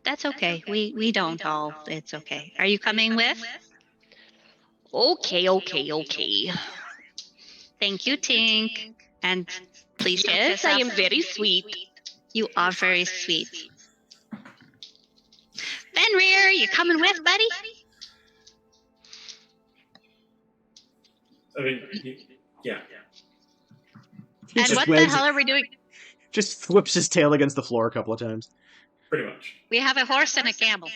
That's okay. We don't all. It's okay. Are you coming with? Okay. Thank you, Tink. And please don't Yes, piss I off- am very sweet. You are very sweet. Fenrir, you coming with, buddy? I mean, yeah. He And just what the wags- hell are we doing? Just whips his tail against the floor a couple of times. Pretty much. We have a horse and a camel.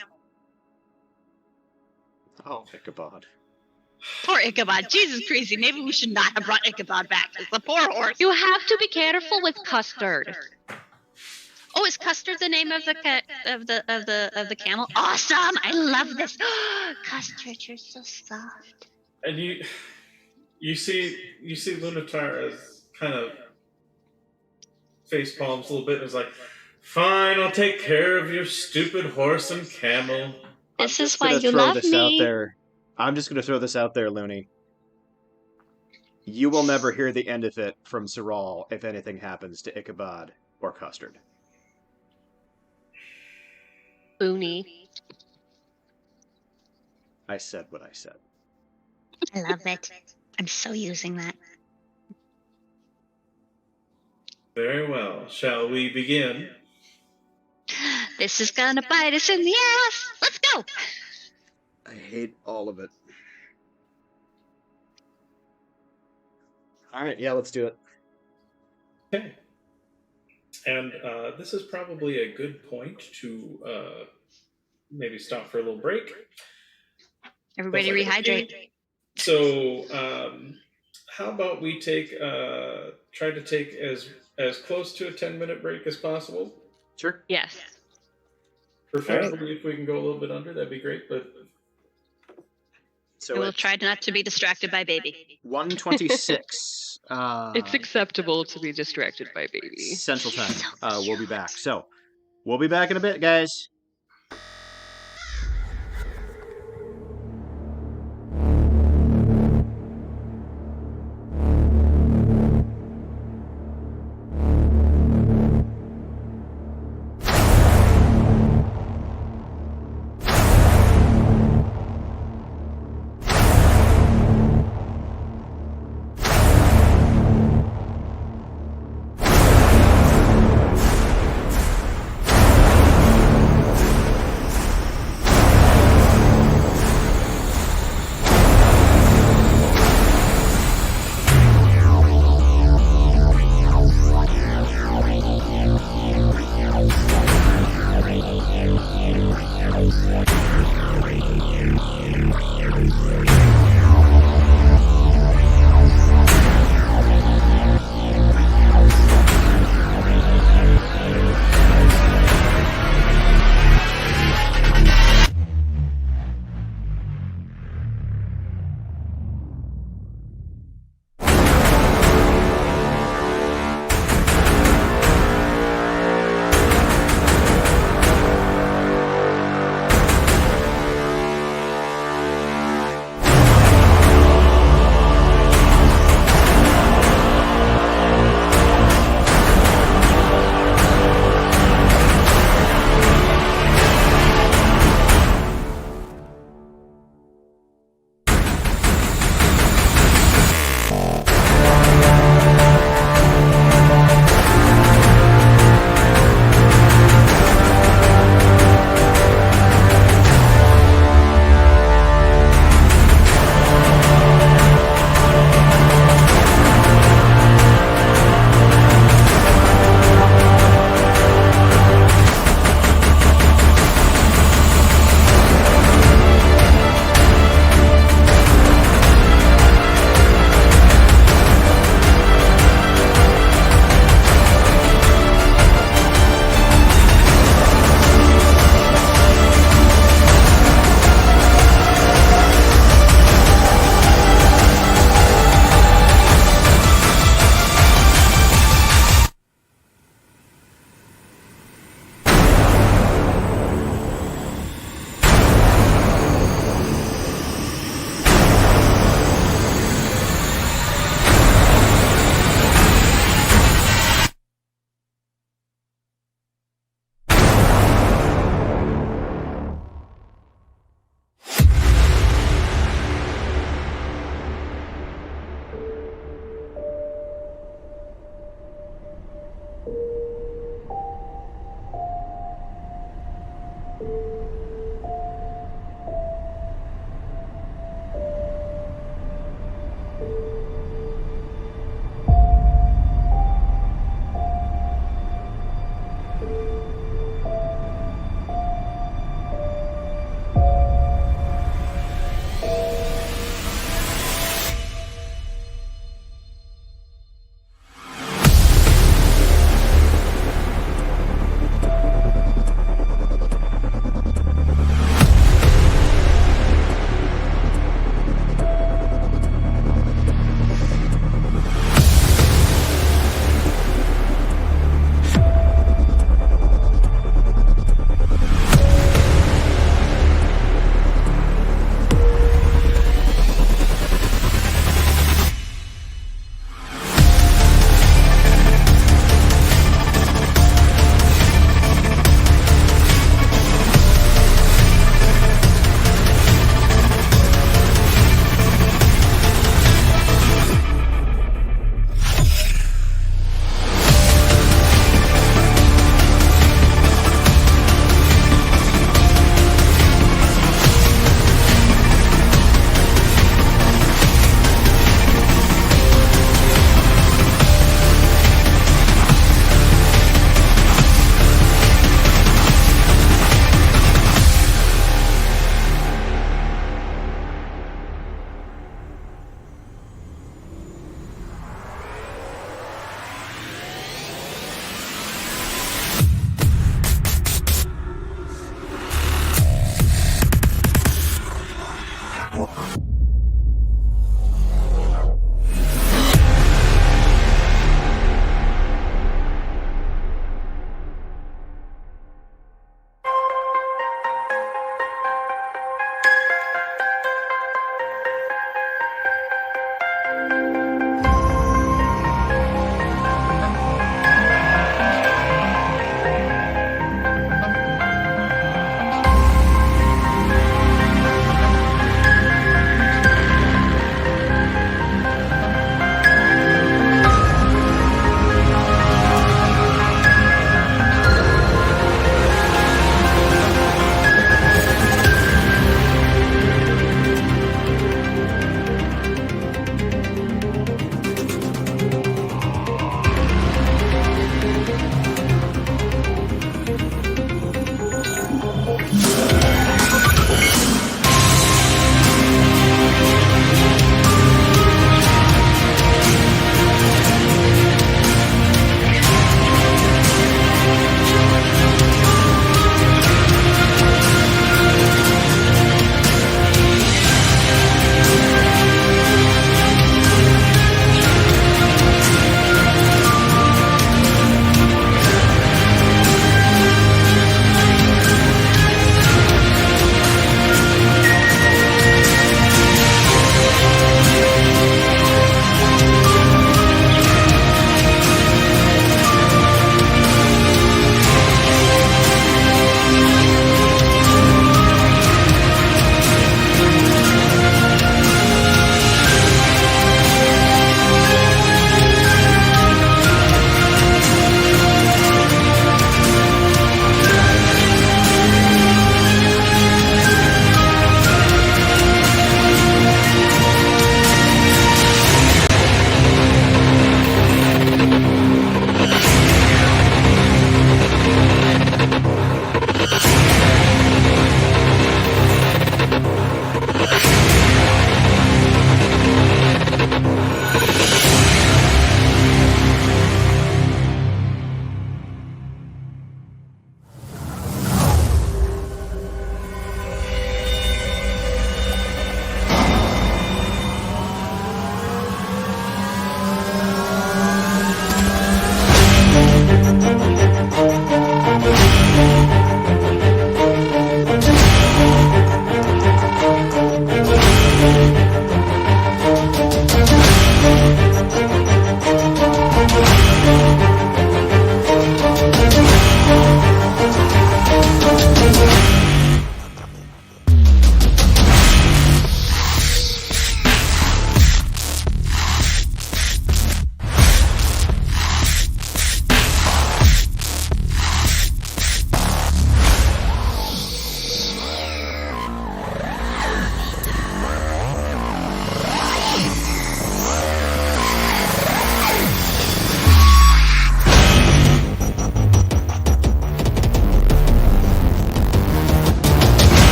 Oh, Ichabod. Poor Ichabod. Jesus crazy. Maybe we should not have brought Ichabod back. It's the poor horse. You have to be careful with custard. Oh, is Custard the name of the camel? Awesome! I love this. Custard, you're so soft. And you see Lunatara's kind of face palms a little bit and is like, fine, I'll take care of your stupid horse and camel. This I'm is just why gonna you throw love this me. out there. I'm just going to throw this out there, Looney. You will never hear the end of it from Saral if anything happens to Ichabod or Custard. Boony. I said what I said. I love it. I'm so using that. Very well. Shall we begin? This is gonna bite us in the ass. Let's go. I hate all of it. All right, yeah, let's do it. Okay. And this is probably a good point to maybe stop for a little break. Everybody rehydrate. So, how about we try to take as close to a 10-minute break as possible? Sure. Yes. Preferably, if we can go a little bit under, that'd be great. But So I will it's try not to be distracted by baby. 1:26. It's acceptable to be distracted by baby. Central Time. We'll be back. So, we'll be back in a bit, guys.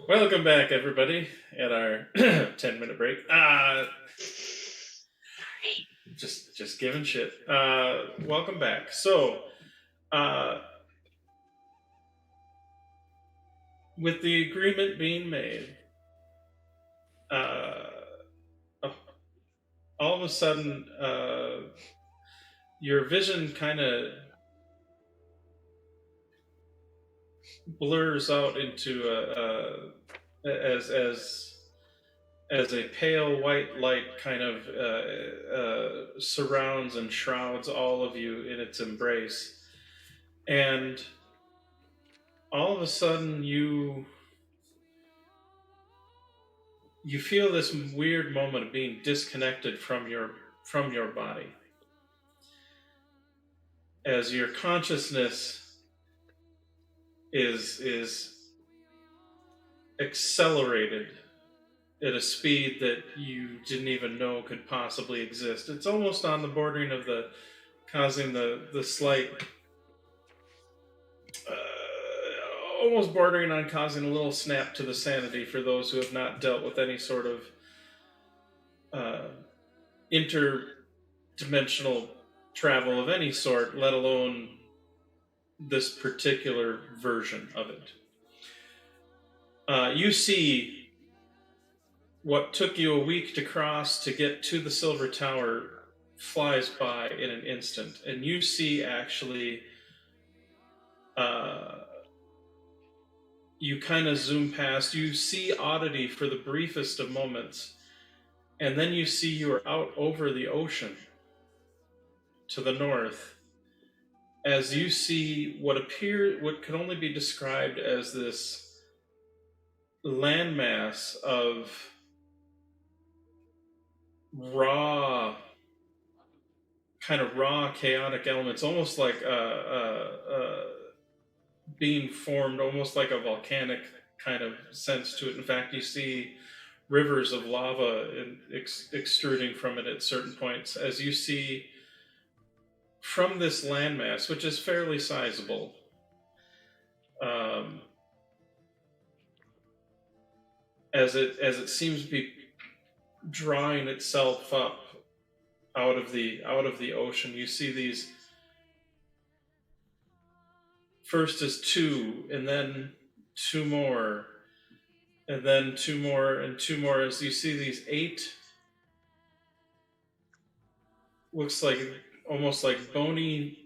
welcome back, everybody, at our 10-minute break. Just giving shit. Welcome back. So, with the agreement being made, all of a sudden, your vision kind of blurs out into as a pale white light kind of surrounds and shrouds all of you in its embrace, and all of a sudden you feel this weird moment of being disconnected from your body, as your consciousness is accelerated at a speed that you didn't even know could possibly exist. It's almost on the bordering of causing the slight, almost bordering on causing a little snap to the sanity for those who have not dealt with any sort of interdimensional travel of any sort, let alone this particular version of it. You see what took you a week to cross to get to the Silver Tower flies by in an instant, and you see actually you kind of zoom past, you see Oddity for the briefest of moments, and then you see you are out over the ocean to the north, as you see what can only be described as this landmass of raw chaotic elements, almost like being formed, almost like a volcanic kind of sense to it. In fact, you see rivers of lava extruding from it at certain points, as you see from this landmass, which is fairly sizable, as it seems to be drawing itself up out of the ocean. You see these, first is 2, and then 2 more, and then 2 more, and 2 more, as you see these 8, looks like almost like bony,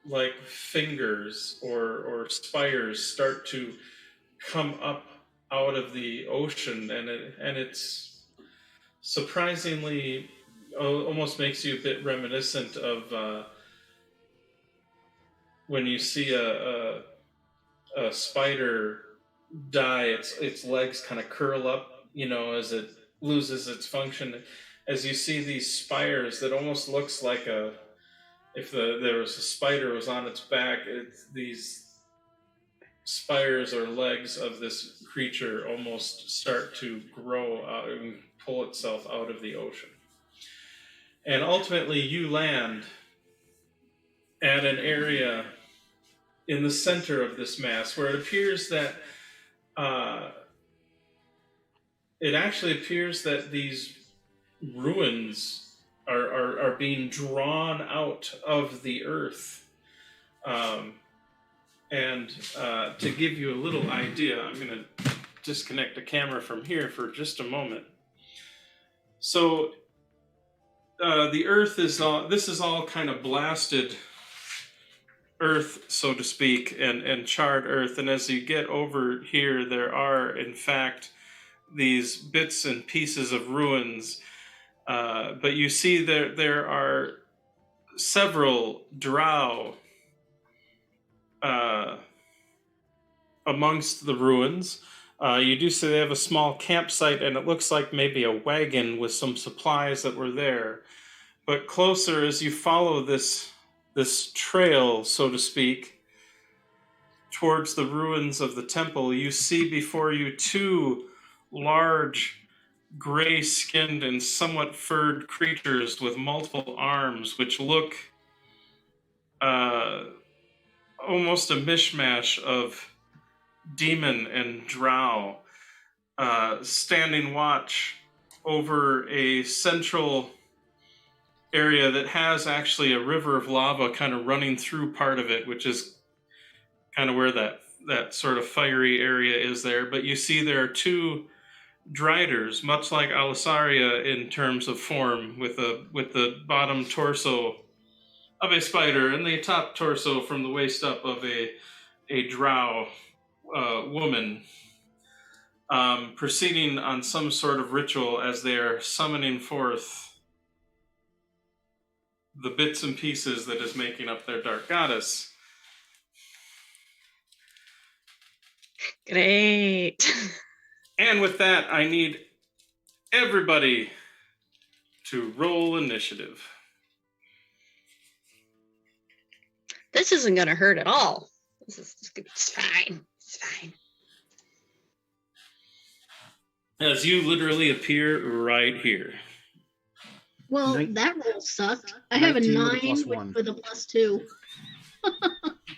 like fingers or spires start to come up out of the ocean, and it's surprisingly almost makes you a bit reminiscent of when you see a spider die, its legs kind of curl up, as it loses its function, as you see these spires that almost looks like if there was a spider was on its back, these spires or legs of this creature almost start to grow out and pull itself out of the ocean. And ultimately you land at an area in the center of this mass where it appears that these ruins are being drawn out of the earth. And to give you a little idea, I'm going to disconnect the camera from here for just a moment. So the earth is this is all kind of blasted earth, so to speak, and charred earth. And as you get over here, there are, in fact, these bits and pieces of ruins. But you see there are several drow amongst the ruins. You do see they have a small campsite, and it looks like maybe a wagon with some supplies that were there. But closer, as you follow this trail, so to speak, towards the ruins of the temple, you see before you 2 large, gray-skinned and somewhat furred creatures with multiple arms, which look almost a mishmash of demon and drow standing watch over a central area that has actually a river of lava kind of running through part of it, which is kind of where that sort of fiery area is there. But you see there are two driders, much like Alisaria in terms of form, with the bottom torso of a spider and the top torso from the waist up of a drow woman, proceeding on some sort of ritual as they are summoning forth the bits and pieces that is making up their dark goddess. Great. And with that, I need everybody to roll initiative. This isn't going to hurt at all. It's fine. It's fine. As you literally appear right here. Well, that roll sucked. I have a 9 with a +2.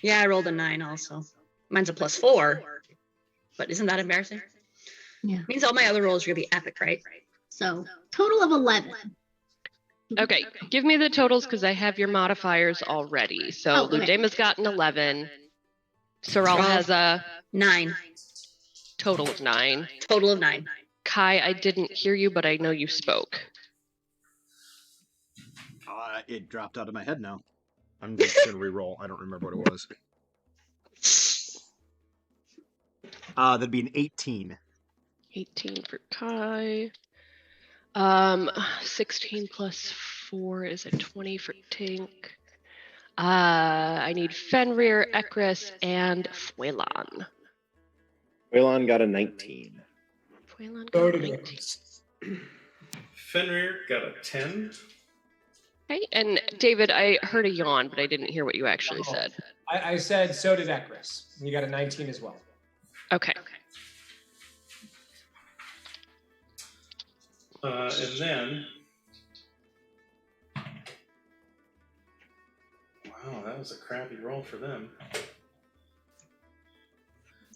Yeah, I rolled a 9 also. Mine's a +4. But isn't that embarrassing? Yeah. Means all my other rolls are going to be epic, right? So, total of 11. Okay, give me the totals because I have your modifiers already. So okay. Ludema's got an 11. Sorrel has a 9. total of 9. Total of 9. Kai, I didn't hear you, but I know you spoke. It dropped out of my head now. I'm just going to re-roll. I don't remember what it was. That'd be an 18. 18 for Kai. 16 plus 4 is a 20 for Tink. I need Fenrir, Ekris, and Fwelon. Fwelon got a 19. Fwelon got a 19. Fenrir got a 10. Okay, and David, I heard a yawn, but I didn't hear what you actually said. I said so did Ekris. You got a 19 as well. Okay. And then... Wow, that was a crappy roll for them.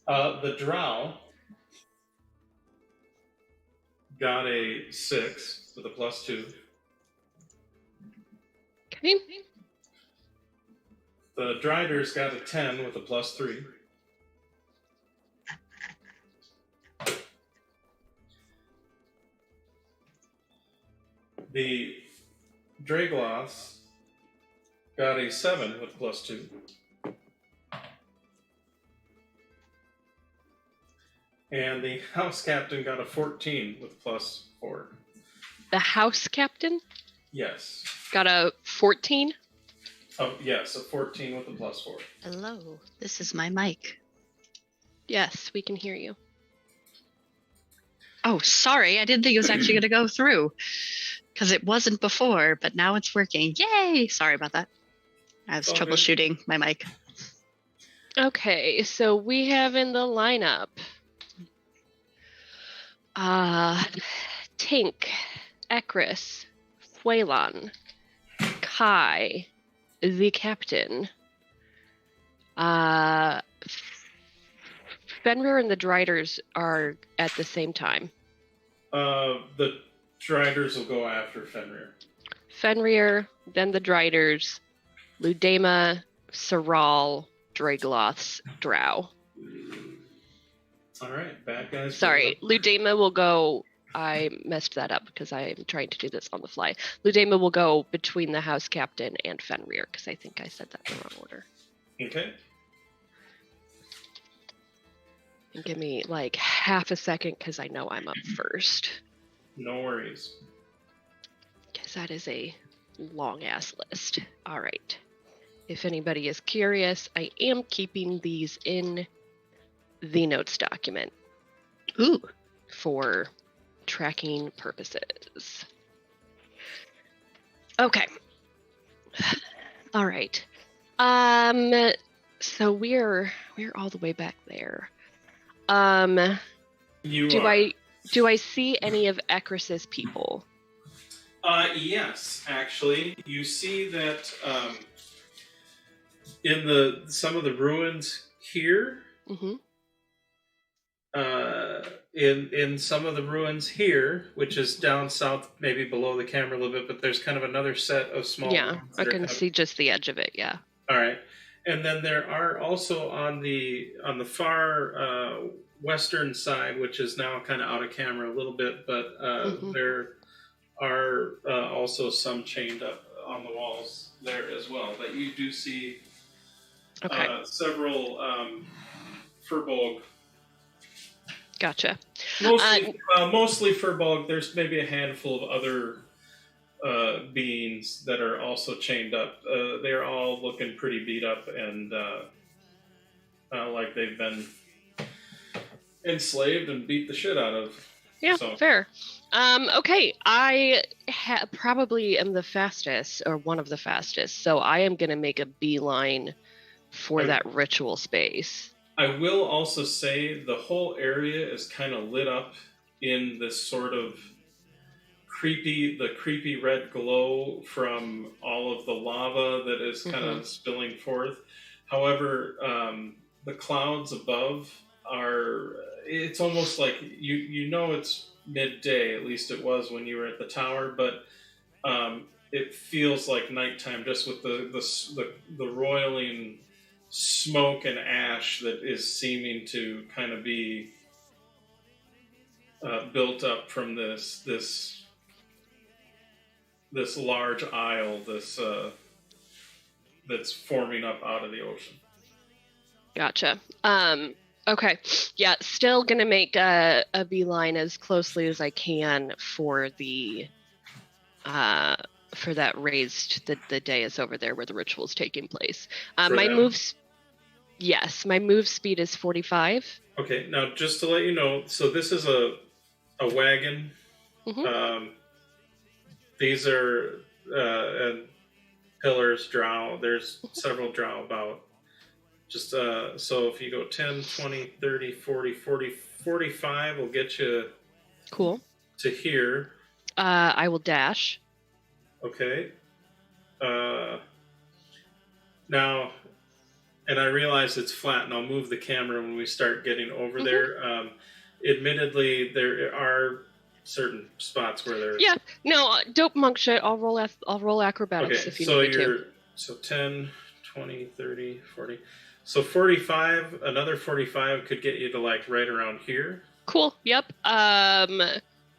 The drow got a 6 with a +2. Okay. The Driders got a 10 with a +3. The Dragloths got a 7 with +2. And the House Captain got a 14 with +4. The house captain Yes. got a 14. Oh, yes, a 14 with a +4. Hello, this is my mic. Yes, we can hear you. Oh, sorry, I didn't think it was actually going to go through. Because it wasn't before, but now it's working. Yay! Sorry about that. I was troubleshooting my mic. Okay, so we have in the lineup Tink, Ekris, Fwelon, Kai, the captain, Fenrir and the Driders are at the same time. The Driders will go after Fenrir. Fenrir, then the Driders, Ludema, Saral, Dragloths, Drow. All right, bad guys. Sorry, Ludema will go. I messed that up because I'm trying to do this on the fly. Ludema will go between the house captain and Fenrir because I think I said that in the wrong order. Okay. And give me like half a second because I know I'm up first. No worries. Because that is a long ass list. All right. If anybody is curious, I am keeping these in the notes document. Ooh. For tracking purposes. Okay. All right. So we're all the way back there. Do I see any of Ekris's people? Yes, actually. You see that in some of the ruins here, Mm-hmm. in some of the ruins here, which is down south, maybe below the camera a little bit, but there's kind of another set of small ruins I that are can kind of- see just the edge of it. Yeah. All right, and then there are also on the far western side, which is now kind of out of camera a little bit, but there are also some chained up on the walls there as well. But you do see several furbolg. Gotcha. Mostly furbolg. There's maybe a handful of other beings that are also chained up. They're all looking pretty beat up and like they've been enslaved and beat the shit out of. Yeah, fair. Okay, I probably am the fastest, or one of the fastest, so I am going to make a beeline for that ritual space. I will also say the whole area is kind of lit up in this sort of creepy red glow from all of the lava that is kind of spilling forth. However, the clouds above are, it's almost like you know it's midday, at least it was when you were at the tower, but it feels like nighttime just with the roiling smoke and ash that is seeming to kind of be built up from this large isle that's forming up out of the ocean. Gotcha. Okay. Yeah, still gonna make a beeline as closely as I can for the for that raised the dais over there where the ritual is taking place. My move speed is 45. Okay, now just to let you know, so this is a wagon. These are pillars, drow. There's several drow about. Just so if you go 10, 20, 30, 40, 45 will get you cool to here. I will dash. Okay. Now, and I realize it's flat, and I'll move the camera when we start getting over there. Admittedly, there are certain spots where there's... Yeah, no, dope monk shit. I'll roll acrobatics if you need me to. So 10, 20, 30, 40... So 45, another 45 could get you to like right around here. Cool. Yep.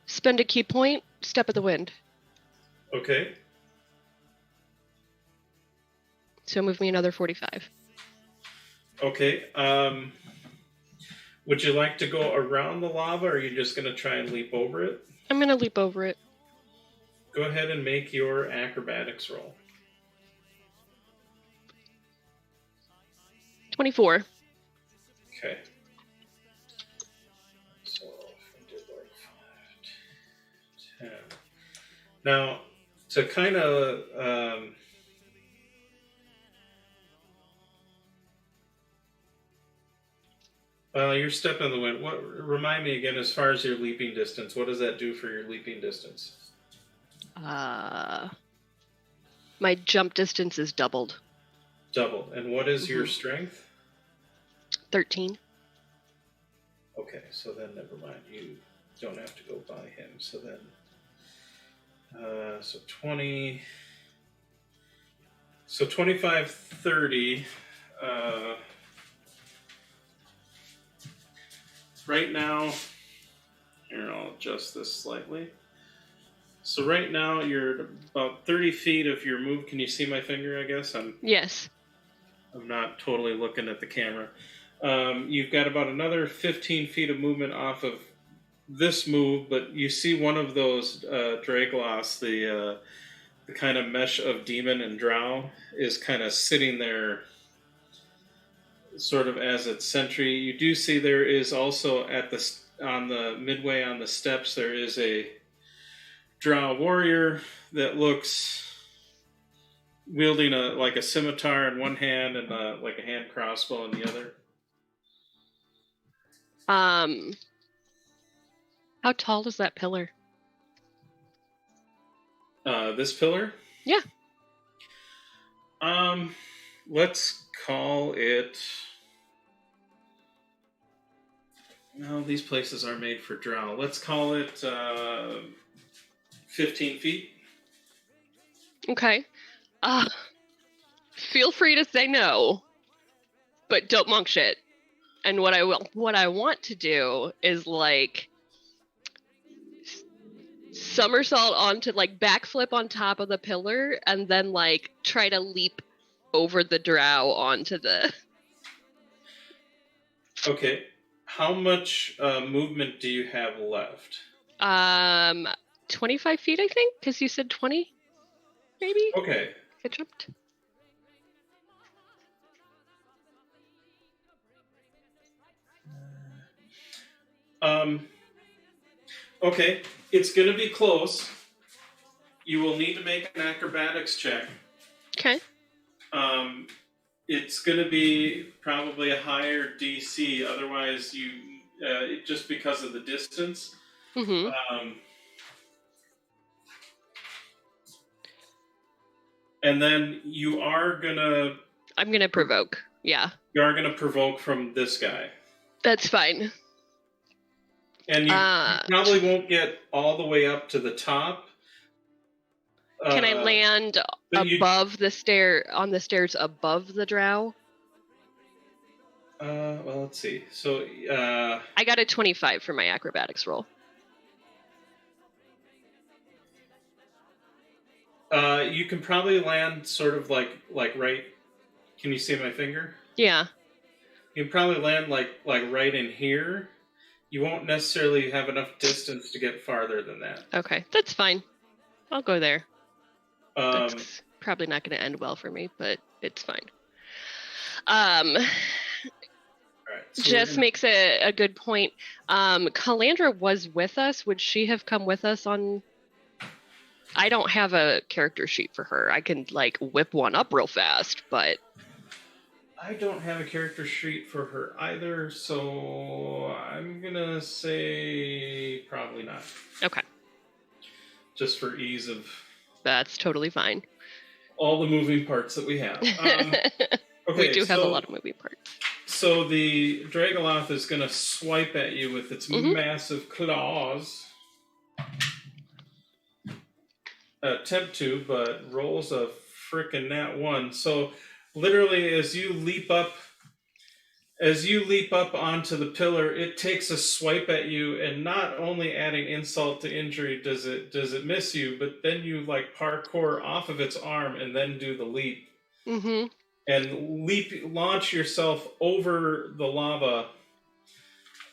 Spend a key point. Step of the wind. Okay. So move me another 45. Okay. Would you like to go around the lava, or are you just going to try and leap over it? I'm going to leap over it. Go ahead and make your acrobatics roll. 24. Okay. So I did like 5, 10. Now, to kind of you're stepping in the wind. What? Remind me again, as far as your leaping distance, what does that do for your leaping distance? My jump distance is doubled. Doubled. And what is your strength? 13. Okay, so then never mind. You don't have to go by him. So then, so 20. So 25, 30. Right now, here, I'll adjust this slightly. So right now, you're about 30 feet of your move. Can you see my finger, I guess? Yes. I'm not totally looking at the camera. You've got about another 15 feet of movement off of this move, but you see one of those Dragloss, the kind of mesh of demon and drow, is kind of sitting there sort of as its sentry. You do see there is also on the midway on the steps, there is a drow warrior that looks wielding like a scimitar in one hand and like a hand crossbow in the other. How tall is that pillar? This pillar? Yeah. Let's call it No, these places are made for drow. Let's call it 15 feet. Okay. Feel free to say no, but don't monk shit. And what I want to do is like somersault onto like backflip on top of the pillar and then like try to leap over the drow onto the. Okay. How much movement do you have left? 25 feet, I think, because you said 20, maybe. Okay. I jumped. Okay, it's going to be close. You will need to make an acrobatics check. Okay. It's going to be probably a higher DC. Otherwise, you just because of the distance. Mm-hmm. And then you are gonna. I'm gonna provoke. Yeah. You are gonna provoke from this guy. That's fine. And you probably won't get all the way up to the top. Can I land above the stair on the stairs above the drow? Well, let's see. So I got a 25 for my acrobatics roll. You can probably land sort of like right. Can you see my finger? Yeah. You can probably land like right in here. You won't necessarily have enough distance to get farther than that. Okay, that's fine. I'll go there. That's probably not going to end well for me, but it's fine. All right, so Jess makes a good point. Calandra was with us. Would she have come with us on? I don't have a character sheet for her. I can like whip one up real fast, but I don't have a character sheet for her either, so I'm gonna say probably not. Okay. Just for ease of. That's totally fine. All the moving parts that we have. Okay, we do have a lot of moving parts. So the Dragoloth is going to swipe at you with its massive claws. Attempt to, but rolls a frickin' nat 1. So literally, as you leap up onto the pillar, it takes a swipe at you, and not only adding insult to injury does it miss you, but then you like parkour off of its arm and then do the leap. Mm-hmm. And launch yourself over the lava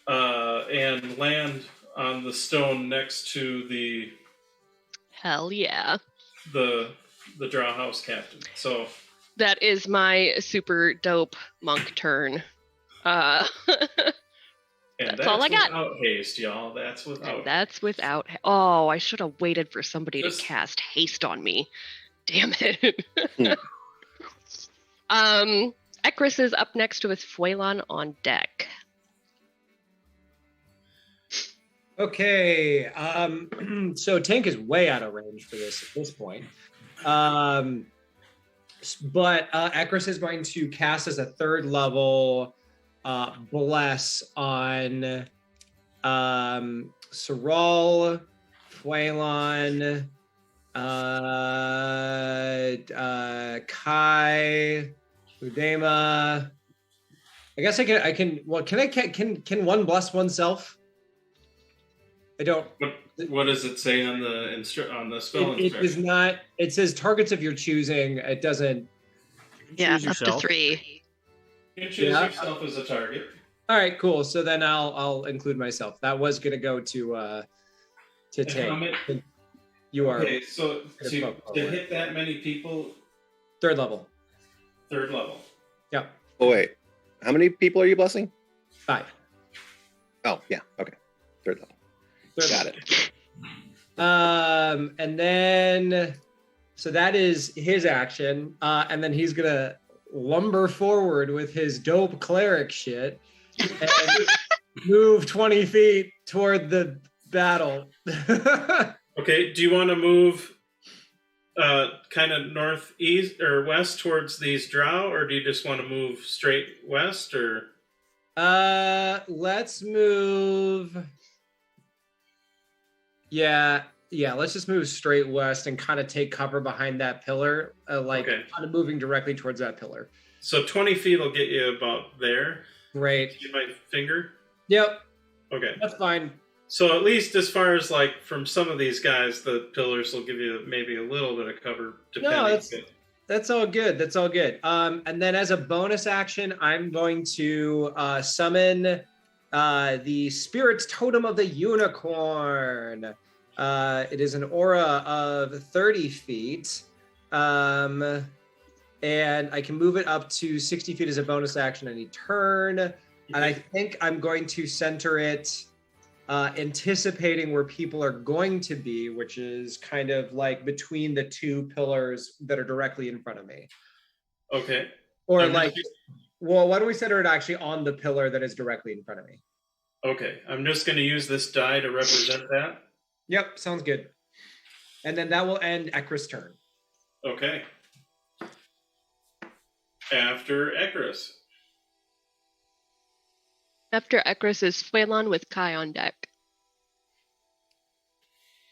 and land on the stone next to the. Hell yeah. The Drow House Captain. So. That is my super dope monk turn. And that's all I got. Without haste, y'all. That's without. That's without. Oh, I should have waited for somebody to cast haste on me. Damn it. Ekris is up next with Fuelon on deck. Okay. So Tank is way out of range for this at this point. But Ekris is going to cast as a third level Bless on Saral, Fuelon, Kai, Udema. I guess I can. Well, can one bless oneself? I don't. What does it say on the spell instruction? It is not. It says targets of your choosing. It doesn't. Yeah, choose up to yourself. 3. You can choose yourself as a target. All right, cool. So then I'll include myself. That was gonna go to Tank. You are okay. So to hit that many people. Third level. Third level. Yeah. Oh wait, how many people are you blessing? 5. Oh yeah. Okay. Third level. Got it. And then, so that is his action. And then he's gonna lumber forward with his dope cleric shit and move 20 feet toward the battle. Okay. Do you want to move kind of northeast or west towards these drow, or do you just want to move straight west? Or Let's move. Yeah, let's just move straight west and kind of take cover behind that pillar, kind of moving directly towards that pillar. So 20 feet will get you about there. Great. See my finger? Yep. Okay. That's fine. So at least as far as like from some of these guys, the pillars will give you maybe a little bit of cover. That's all good. That's all good. And then as a bonus action, I'm going to summon the Spirit's Totem of the Unicorn. It is an aura of 30 feet. And I can move it up to 60 feet as a bonus action any turn. And I think I'm going to center it anticipating where people are going to be, which is kind of like between the two pillars that are directly in front of me. Okay. Or why don't we center it actually on the pillar that is directly in front of me? Okay. I'm just going to use this die to represent that. Yep, sounds good. And then that will end Ekris' turn. Okay. After Ekris. After Ekris is Phelan with Kai on deck.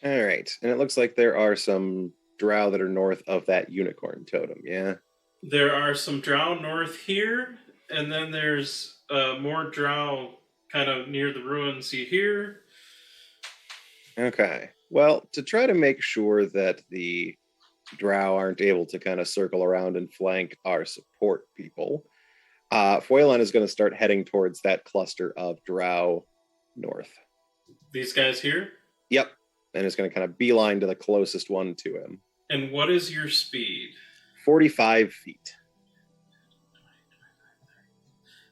All right. And it looks like there are some drow that are north of that unicorn totem, yeah? There are some drow north here, and then there's more drow kind of near the ruins here. Okay. Well, to try to make sure that the drow aren't able to kind of circle around and flank our support people, Phelan is going to start heading towards that cluster of drow north. These guys here? Yep. And is going to kind of beeline to the closest one to him. And what is your speed? 45 feet.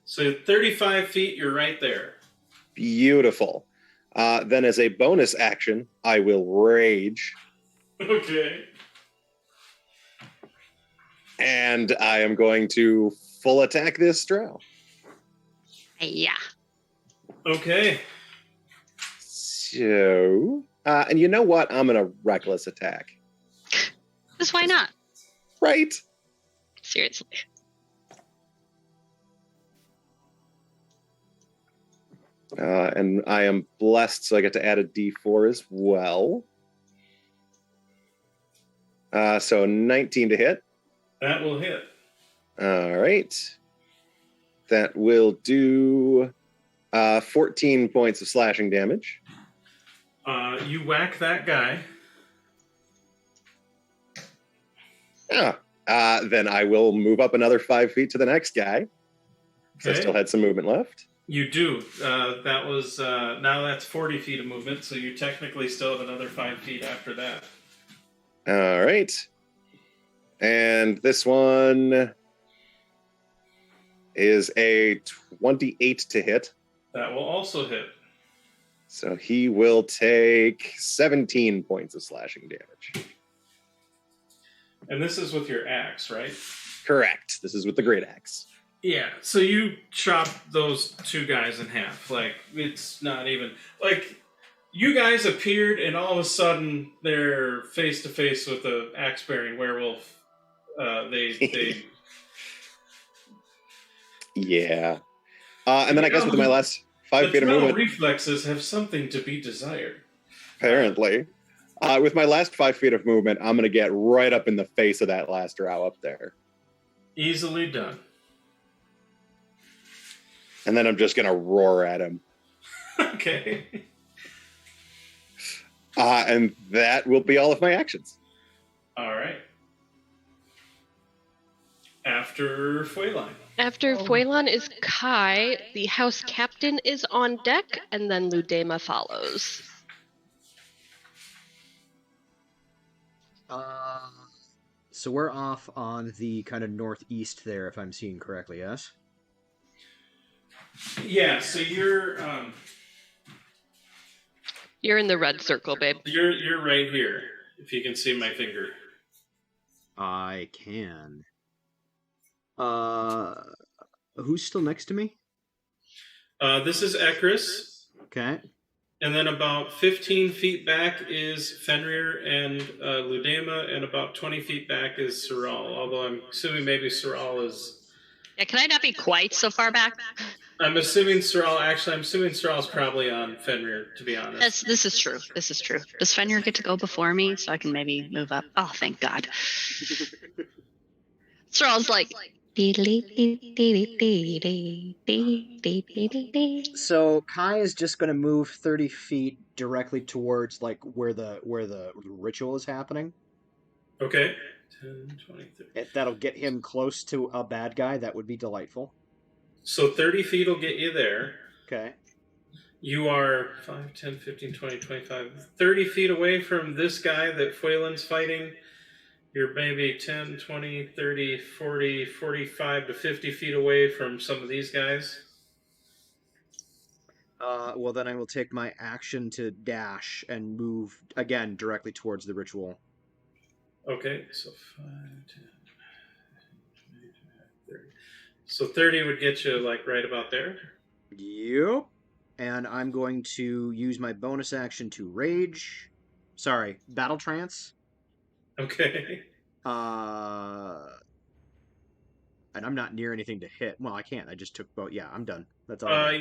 So 35 feet, you're right there. Beautiful. Then as a bonus action, I will rage. Okay. And I am going to full attack this drow. Yeah. Okay. So, and you know what? I'm going to reckless attack. Just why not? Right. Seriously. And I am blessed, so I get to add a D4 as well. So 19 to hit. That will hit. All right. That will do 14 points of slashing damage. You whack that guy. Then I will move up another 5 feet to the next guy. So I still had some movement left. You do. That was now that's 40 feet of movement, so you technically still have another 5 feet after that. All right. And this one is a 28 to hit. That will also hit. So he will take 17 points of slashing damage. And this is with your axe, right? Correct. This is with the great axe. Yeah, so you chop those two guys in half. Like, it's not even... Like, you guys appeared, and all of a sudden, they're face-to-face with an axe-bearing werewolf. They... Yeah. And then I guess with my last 5 feet of movement... The reflexes have something to be desired. Apparently. With my last 5 feet of movement, I'm going to get right up in the face of that last drow up there. Easily done. And then I'm just going to roar at him. Okay. And that will be all of my actions. All right. After Phelan. After Phelan is Kai, the house captain is on deck, and then Ludema follows. So we're off on the kind of northeast there, if I'm seeing correctly, yes? Yeah, so you're in the red circle, babe. You're right here, if you can see my finger. I can. Who's still next to me? This is Ekris. Okay. And then about 15 feet back is Fenrir and Ludema, and about 20 feet back is Soral, although I'm assuming maybe Soral is Yeah, can I not be quite so far back? I'm assuming Sorrel's probably on Fenrir, to be honest. This is true. This is true. Does Fenrir get to go before me so I can maybe move up? Oh, thank God. Sorrel's like. So Kai is just going to move 30 feet directly towards like where the ritual is happening. Okay. 10, 20, 30. That'll get him close to a bad guy. That would be delightful. So 30 feet will get you there. Okay. You are 5, 10, 15, 20, 25, 30 feet away from this guy that Fuelin's fighting. You're maybe 10, 20, 30, 40, 45 to 50 feet away from some of these guys. Well, then I will take my action to dash and move again directly towards the ritual. Okay, so 5, 10, 20, 25, 30. So 30 would get you like right about there. Yep. And I'm going to use my bonus action to rage. Sorry, battle trance. Okay. And I'm not near anything to hit. Well, I can't. I just took both. Yeah, I'm done. That's all.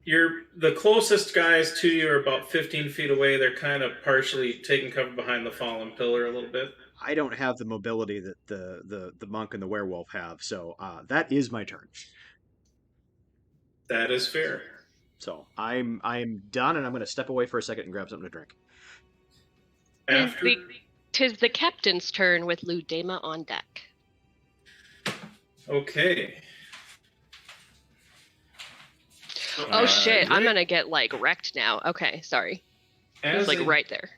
You're the closest guys to you are about 15 feet away. They're kind of partially taking cover behind the fallen pillar a little bit. I don't have the mobility that the monk and the werewolf have, so that is my turn. That is fair. So I'm done, and I'm going to step away for a second and grab something to drink. Tis the captain's turn with Ludema on deck. Okay. Oh shit! I'm gonna get like wrecked now. Okay, sorry. It was like right there.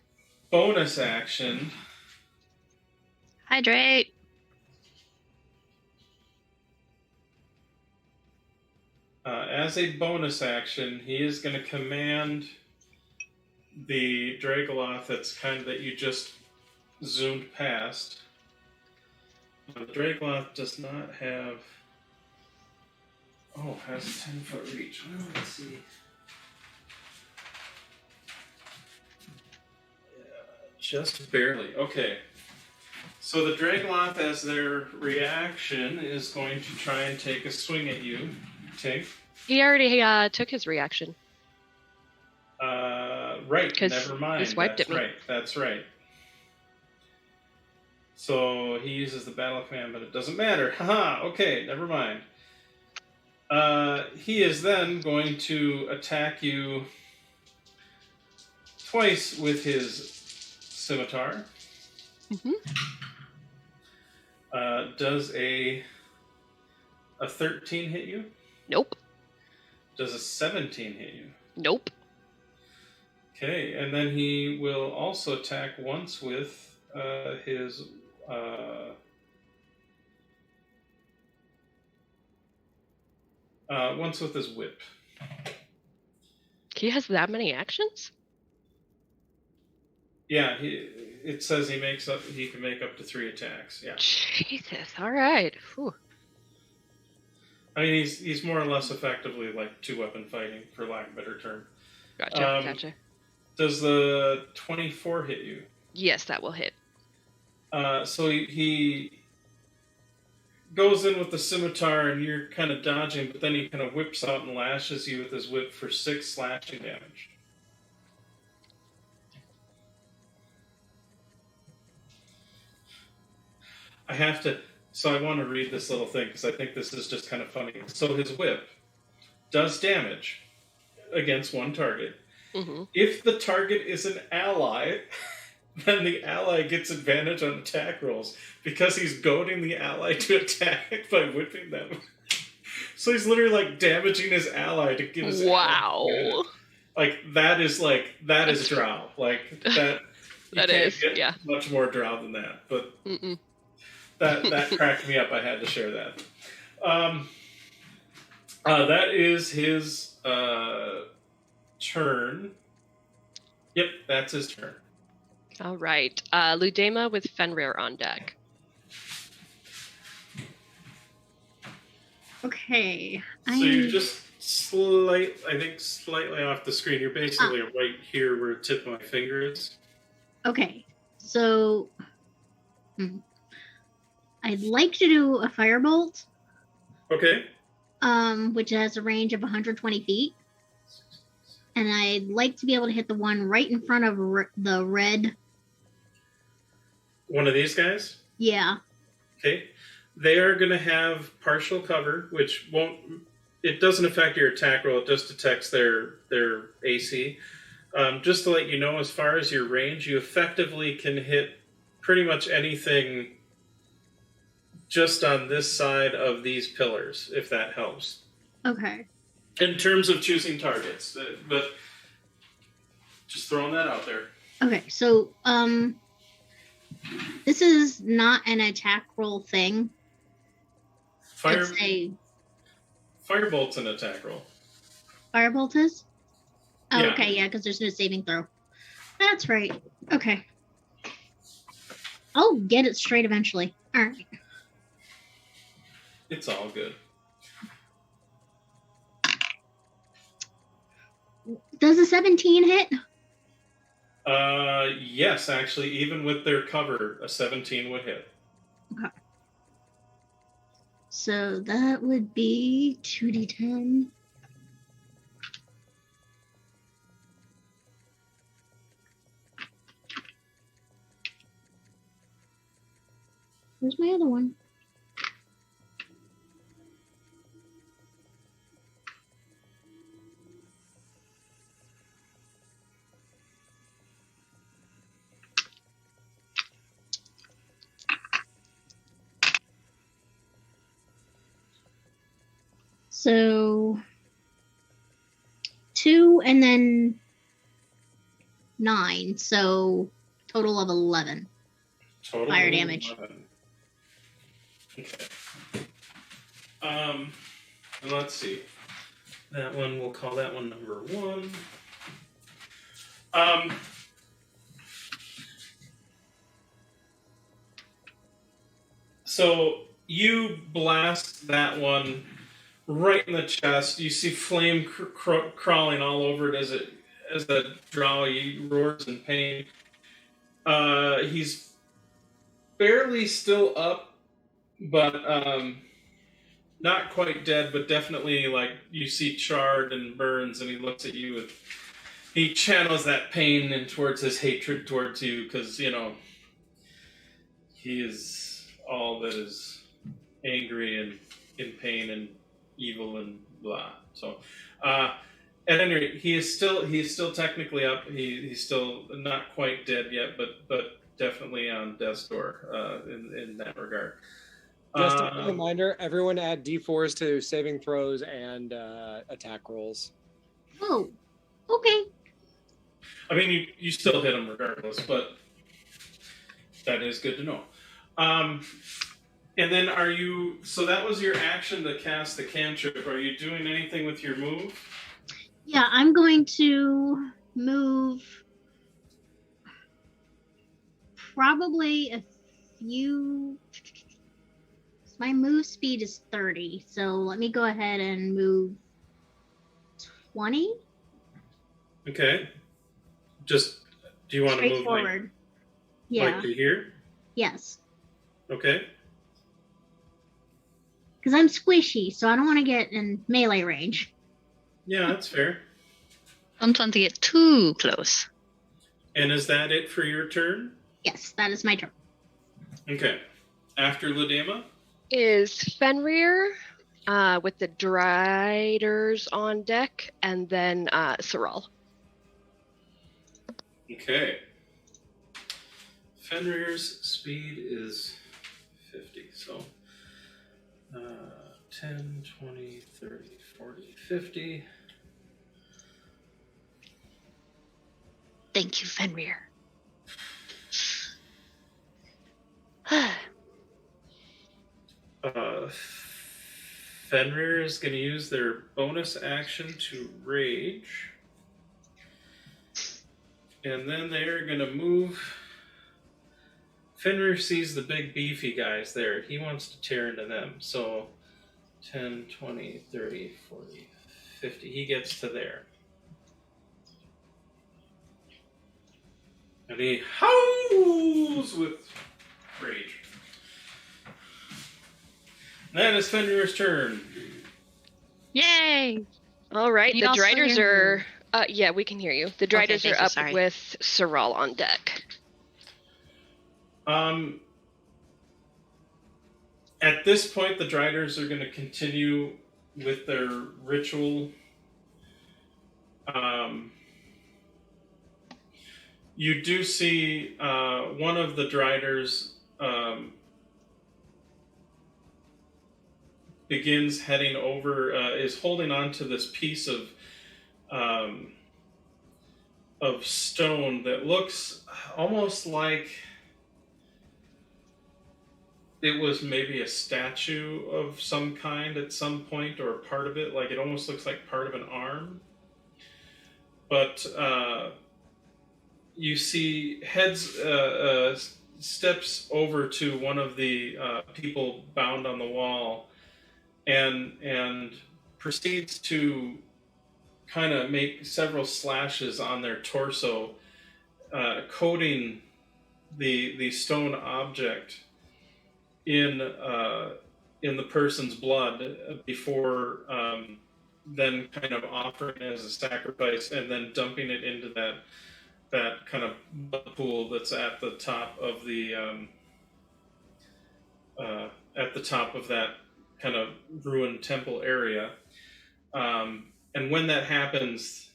Bonus action. Hydrate. As a bonus action, he is going to command the Dragoloth that you just zoomed past. The Dragoloth does not have. Oh, has a 10-foot reach. Well, let's see. Just barely. Okay. So the Dragoloth, as their reaction, is going to try and take a swing at you, Tink. He already took his reaction. Right. Never mind. He swiped That's at me. right. That's right. So he uses the battle command, but it doesn't matter. Haha. Okay. Never mind. He is then going to attack you twice with his scimitar. Mm-hmm. Does a 13 hit you? Nope. Does a 17 hit you? Nope. Okay, and then he will also attack once with his whip. He has that many actions? Yeah, it says he can make up to 3 attacks. Yeah. Jesus. All right. Whew. I mean, he's more or less effectively like 2-weapon fighting, for lack of a better term. Gotcha. Does the 24 hit you? Yes, that will hit. So he goes in with the scimitar, and you're kind of dodging, but then he kind of whips out and lashes you with his whip for 6 slashing damage. So I want to read this little thing because I think this is just kind of funny. So his whip does damage against one target. Mm-hmm. If the target is an ally, then the ally gets advantage on attack rolls because he's goading the ally to attack by whipping them. So he's literally like damaging his ally to give his ally that is drow. Like that. That is, yeah. Much more drow than that, but that cracked me up. I had to share that. That is his turn. Yep, that's his turn. All right. Ludema with Fenrir on deck. Okay. So you're just slightly off the screen. You're basically right here where the tip of my finger is. Okay. So I'd like to do a firebolt. Okay. Which has a range of 120 feet. And I'd like to be able to hit the one right in front of the red. One of these guys? Yeah. Okay. They are going to have partial cover, which won't... It doesn't affect your attack roll. It just detects their AC. Just to let you know, as far as your range, you effectively can hit pretty much anything just on this side of these pillars, if that helps. Okay. In terms of choosing targets, but just throwing that out there. Okay, so this is not an attack roll thing. Firebolt's an attack roll. Firebolt is? Oh, Yeah. okay, yeah, because there's no saving throw. That's right. Okay. I'll get it straight eventually. All right. It's all good. Does a 17 hit? Yes, actually, even with their cover, a 17 would hit. Okay. So that would be 2d10. Where's my other one? So 2 and then 9. So total of 11. Total fire damage. 11. Okay. And let's see. That one, we'll call that one number 1. So you blast that one right in the chest. You see flame crawling all over it as the drow roars in pain. He's barely still up, but not quite dead, but definitely like you see charred and burns, and he looks at you and he channels that pain and towards his hatred towards you because, you know, he is all that is angry and in pain and evil and blah. So, at any rate, he is still technically up. He's still not quite dead yet, but definitely on death's door in that regard. Just a reminder, everyone add D4s to saving throws and attack rolls. Oh, okay. I mean, you still hit him regardless, but that is good to know. And then so that was your action to cast the cantrip. Are you doing anything with your move? Yeah, I'm going to move probably a few. My move speed is 30, so let me go ahead and move 20. Okay. Just, do you want to move forward? Yeah. Like to here? Yes. Okay. Because I'm squishy, so I don't want to get in melee range. Yeah, that's fair. Don't want to get too close. And is that it for your turn? Yes, that is my turn. Okay. After Ludema? Is Fenrir with the Driders on deck, and then Sorrel. Okay. Fenrir's speed is 50, so 10, 20, 30, 40, 50. Thank you, Fenrir. Fenrir is going to use their bonus action to rage. And then they're going to move. Fenrir sees the big beefy guys there. He wants to tear into them. So 10, 20, 30, 40, 50. He gets to there. And he howls with rage. That is Fenrir's turn. Yay! All right, Can the you also Driders hear me? are. Yeah, we can hear you. The Driders thank are you, up sorry. with Saral on deck. At this point, the Driders are going to continue with their ritual. You do see one of the Driders begins heading over, is holding on to this piece of stone that looks almost like it was maybe a statue of some kind at some point, or a part of it. Like, it almost looks like part of an arm. But you see steps over to one of the people bound on the wall, and proceeds to kind of make several slashes on their torso, coating the stone object in the person's blood before then kind of offering it as a sacrifice, and then dumping it into that kind of blood pool that's at the top of the that kind of ruined temple area. And when that happens,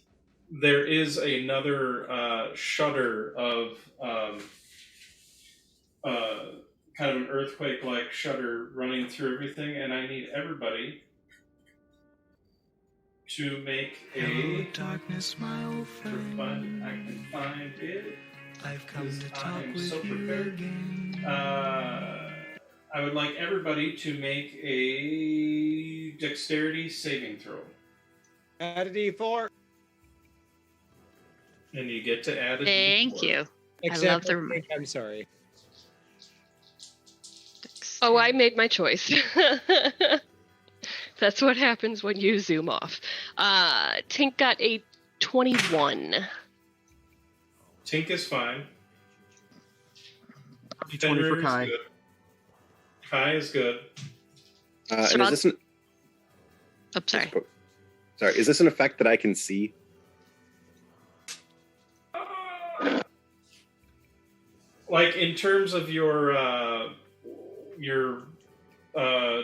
there is another shudder of kind of an earthquake-like shudder running through everything, and I need everybody to make Hello, darkness, my old friend. I can find it. I've come to talk with so you prepared. again. I would like everybody to make a dexterity saving throw. Add a D4. And you get to add a Thank D4. you. Except love the for- reminder. I'm sorry. Oh, I made my choice. That's what happens when you zoom off. Tink got a 21. Tink is fine. D20 Fenrir for is Kai. good. Kai is good. And is this an, Oh, sorry. sorry, is this an effect that I can see? Like, in terms of your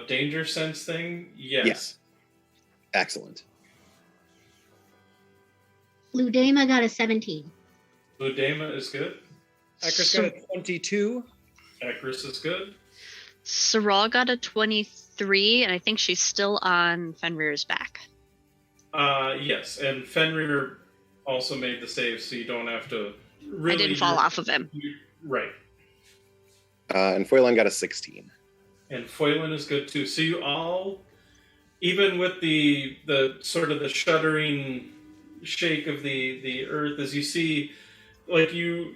danger sense thing, yes. Yes. Excellent. Ludema got a 17. Ludema is good. Akris got a 22. Akris is good. Saral got a 23, and I think she's still on Fenrir's back. Yes, and Fenrir also made the save, so you don't have to really... I didn't fall off of him. Right. And Foylan got a 16. And Foylan is good too. So you all, even with the sort of the shuddering shake of the earth, as you see, like, you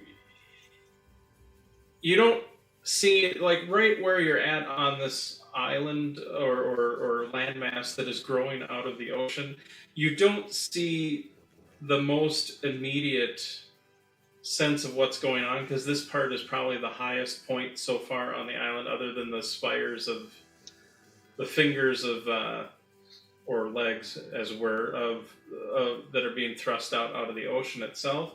don't see it, like, right where you're at on this island or landmass that is growing out of the ocean, you don't see the most immediate sense of what's going on, because this part is probably the highest point so far on the island, other than the spires of the fingers of or legs, as it were, of that are being thrust out of the ocean itself.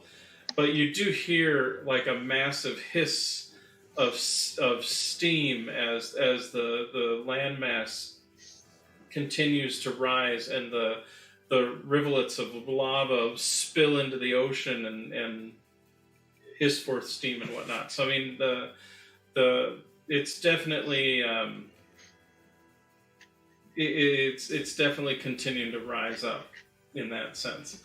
But you do hear like a massive hiss of steam as the landmass continues to rise, and the rivulets of lava spill into the ocean and hiss forth steam and whatnot. So I mean, it's definitely it's definitely continuing to rise up in that sense.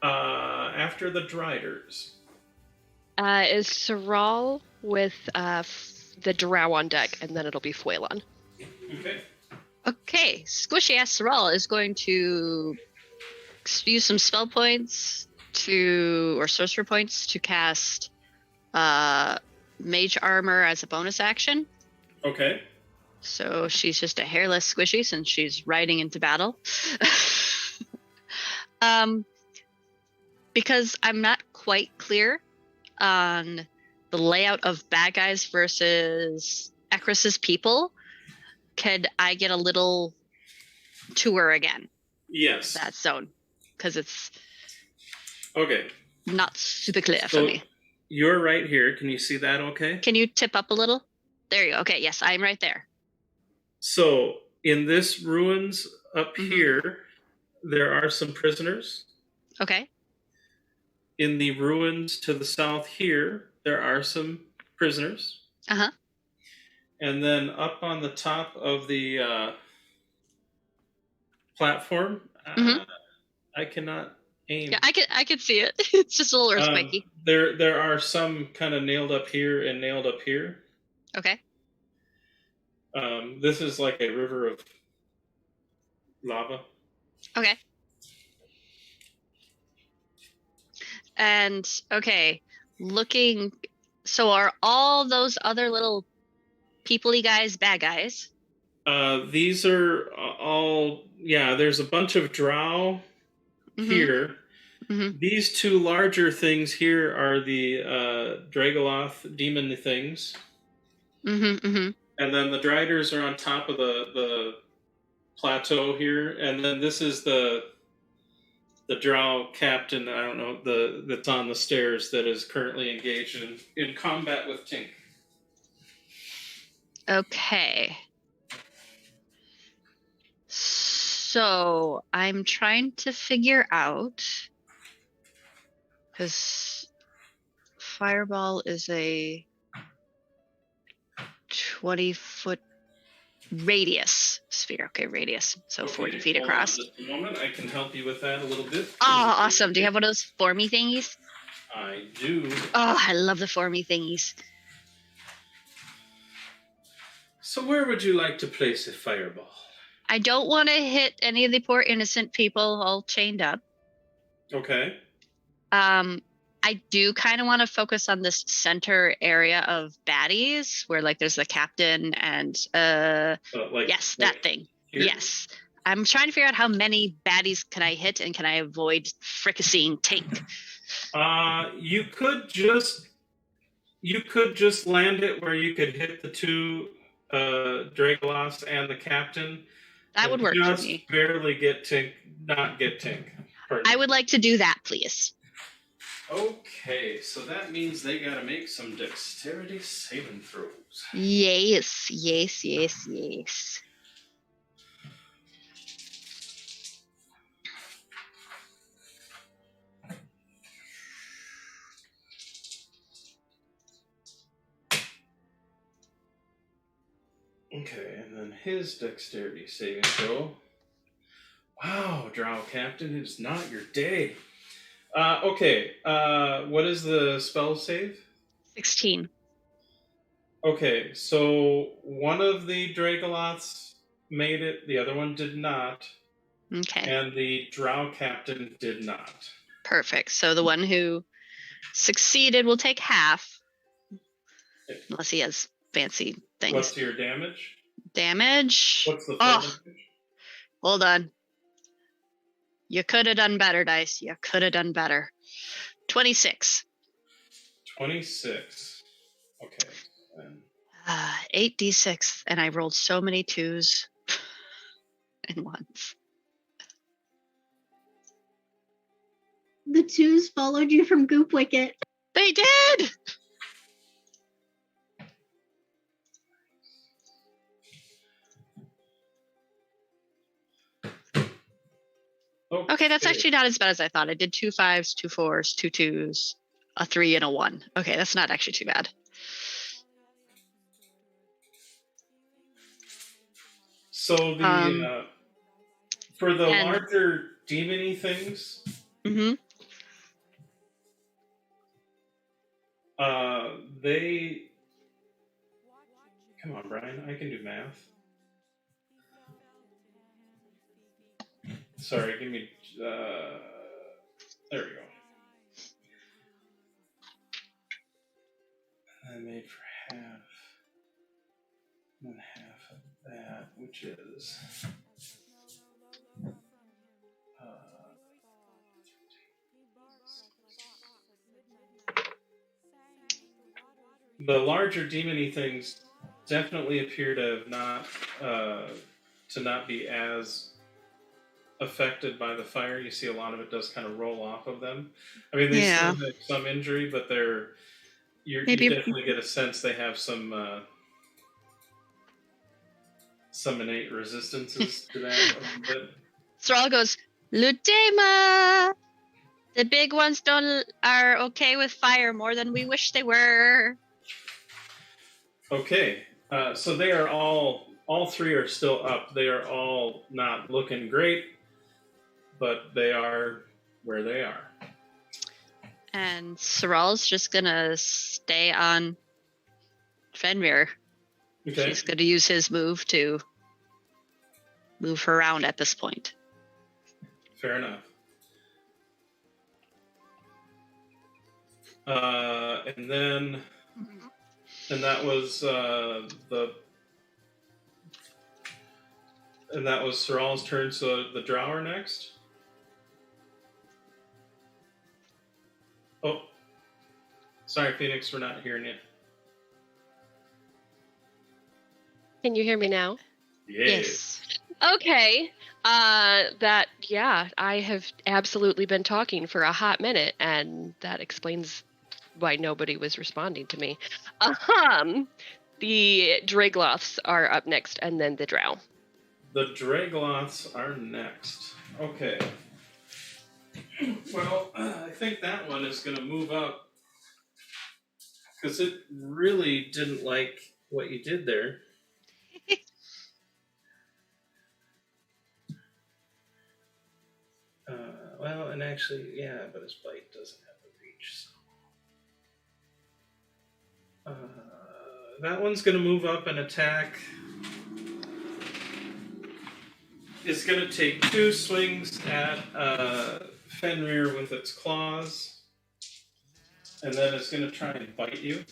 After the Driders, Is Saral with the Drow on deck, and then it'll be Foylan. okay. Okay, Squishy Ass Saral is going to use some spell points or sorcerer points to cast Mage Armor as a bonus action. Okay. So she's just a hairless squishy since she's riding into battle. Because I'm not quite clear on the layout of bad guys versus Akris's people, could I get a little tour again. Yes. That zone, because it's Okay. not super clear for So me. you're right here. Can you see that okay? Can you tip up a little? There you go. Okay, yes, I'm right there. So in this ruins up Mhm. here, there are some prisoners. Okay. In the ruins to the south here, there are some prisoners. Uh-huh. And then up on the top of the platform, Mhm. I cannot aim. Yeah, I could see it. It's just a little earthquakey. There are some kind of nailed up here and nailed up here. Okay. This is like a river of lava. Okay. And okay, looking. So are all those other little people-y guys bad guys? These are all, yeah, there's a bunch of drow Mhm. here. Mhm. These two larger things here are the Dragoloth demon things. Mhm. Mhm. And then the Driders are on top of the plateau here. And then this is the drow captain, I don't know, that's on the stairs that is currently engaged in combat with Tink. Okay. So I'm trying to figure out, because fireball is a 20-foot radius sphere. Okay, radius. So Okay, 40 feet hold on across. just a moment. I can help you with that a little bit. Oh, awesome. Do you have one of those formy thingies? I do. Oh, I love the formy thingies. So where would you like to place a fireball? I don't want to hit any of the poor innocent people all chained up. Okay. I do kind of want to focus on this center area of baddies where like there's the captain and yes, that thing. Here? Yes. I'm trying to figure out how many baddies can I hit and can I avoid fricasseeing Tink. You could just land it where you could hit the two Dragoloths and the captain. That would work for just me. Barely get Tink, not get Tink. I would like to do that, please. Okay, so that means they gotta make some dexterity saving throws. Yes, yes, yes, yes. Okay, and then his dexterity saving throw. Wow, Drow Captain, it is not your day. Okay, what is the spell save? 16. Okay, so one of the Dragoloths made it, the other one did not. Okay. And the Drow Captain did not. Perfect. So the one who succeeded will take half. Unless he has fancy things. What's your damage? Damage? What's the full damage? Hold on. You could have done better, Dice. You could have done better. 26. 26. Okay. 8d6, and I rolled so many 2s and 1s. The 2s followed you from Goop Wicket. They did! Okay, that's actually not as bad as I thought. I did 2 5s, 2 4s, 2 2s, a 3, and a 1. Okay, that's not actually too bad. So the for the larger demon-y things, they come on, Brian, I can do math. Sorry, give me there we go. I made for half. And half of that, which is the larger demon-y things definitely appear to have not be as affected by the fire. You see a lot of it does kind of roll off of them. I mean, they still have some injury, but you definitely get a sense they have some innate resistances to that a little bit. Thrall goes, Ludema! The big ones are okay with fire more than we wish they were. Okay, so they are all three are still up. They are all not looking great, but they are where they are. And Thrall's just gonna stay on Fenrir. Okay. He's gonna use his move to move her around at this point. Fair enough. And that was Thrall's turn. So the Drow are next. Oh, sorry, Phoenix, we're not hearing you. Can you hear me now? Yes. Okay. I have absolutely been talking for a hot minute, and that explains why nobody was responding to me. The Dragloths are up next, and then the Drow. The Dragloths are next. Okay. Well, I think that one is going to move up because it really didn't like what you did there. Well, and actually, yeah, but his bite doesn't have the reach. So. That one's going to move up and attack. It's going to take 2 swings at Fenrir with its claws, and then it's going to try and bite you.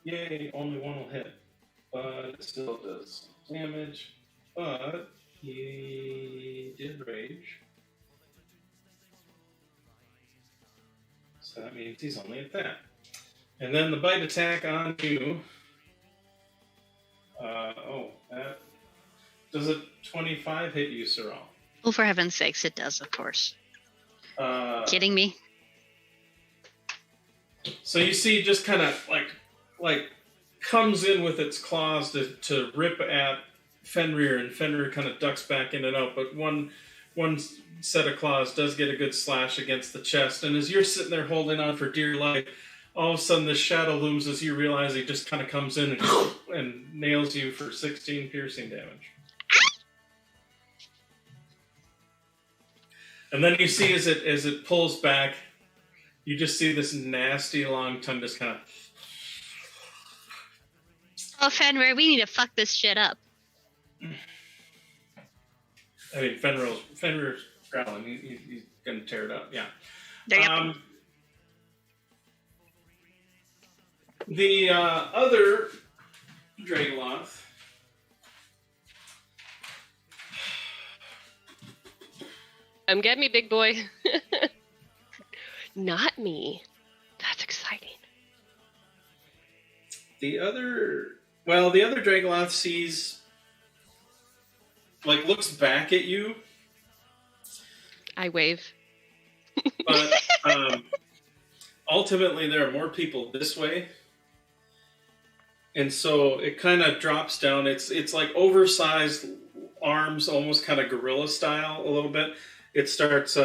Yay, only one will hit. But it still does damage. But he did rage. So that means he's only at that. And then the bite attack on you. That does a 25 hit you, Sorrel? Oh, for heaven's sakes, it does, of course. Kidding me? So you see, just kind of like comes in with its claws to rip at Fenrir, and Fenrir kind of ducks back in and out. But one set of claws does get a good slash against the chest, and as you're sitting there holding on for dear life, all of a sudden this shadow looms as you realize he just kind of comes in and nails you for 16 piercing damage. And then you see as it pulls back, you just see this nasty long tongue just kind of... Oh, Fenrir, we need to fuck this shit up. I mean, Fenrir's growling. He's going to tear it up, yeah. The other Dragloth Get me, big boy. Not me. That's exciting. The other Dragloth sees, looks back at you. I wave. But ultimately, there are more people this way. And so it kind of drops down. It's like oversized arms, almost kind of gorilla style a little bit. It starts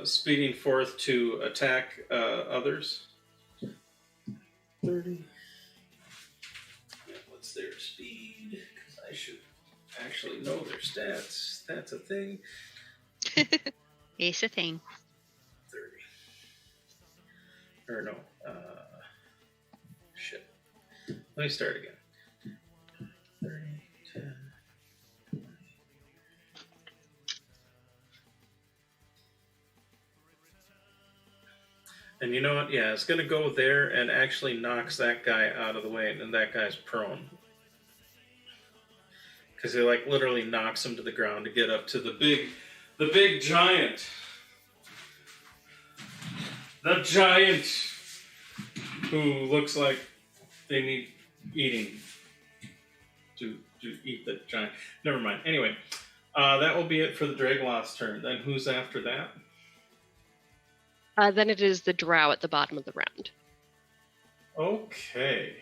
speeding forth to attack others. 30. What's their speed? Because I should actually know their stats. That's a thing. It's a thing. 30. Or no. Shit. Let me start again. 30, 10. And you know what? Yeah, it's going to go there and actually knocks that guy out of the way, and then that guy's prone. Because it literally knocks him to the ground to get up to the big giant. The giant, who looks like they need eating to eat the giant. Never mind. Anyway, that will be it for the Dragloth's turn. Then who's after that? Then it is the drow at the bottom of the round. Okay.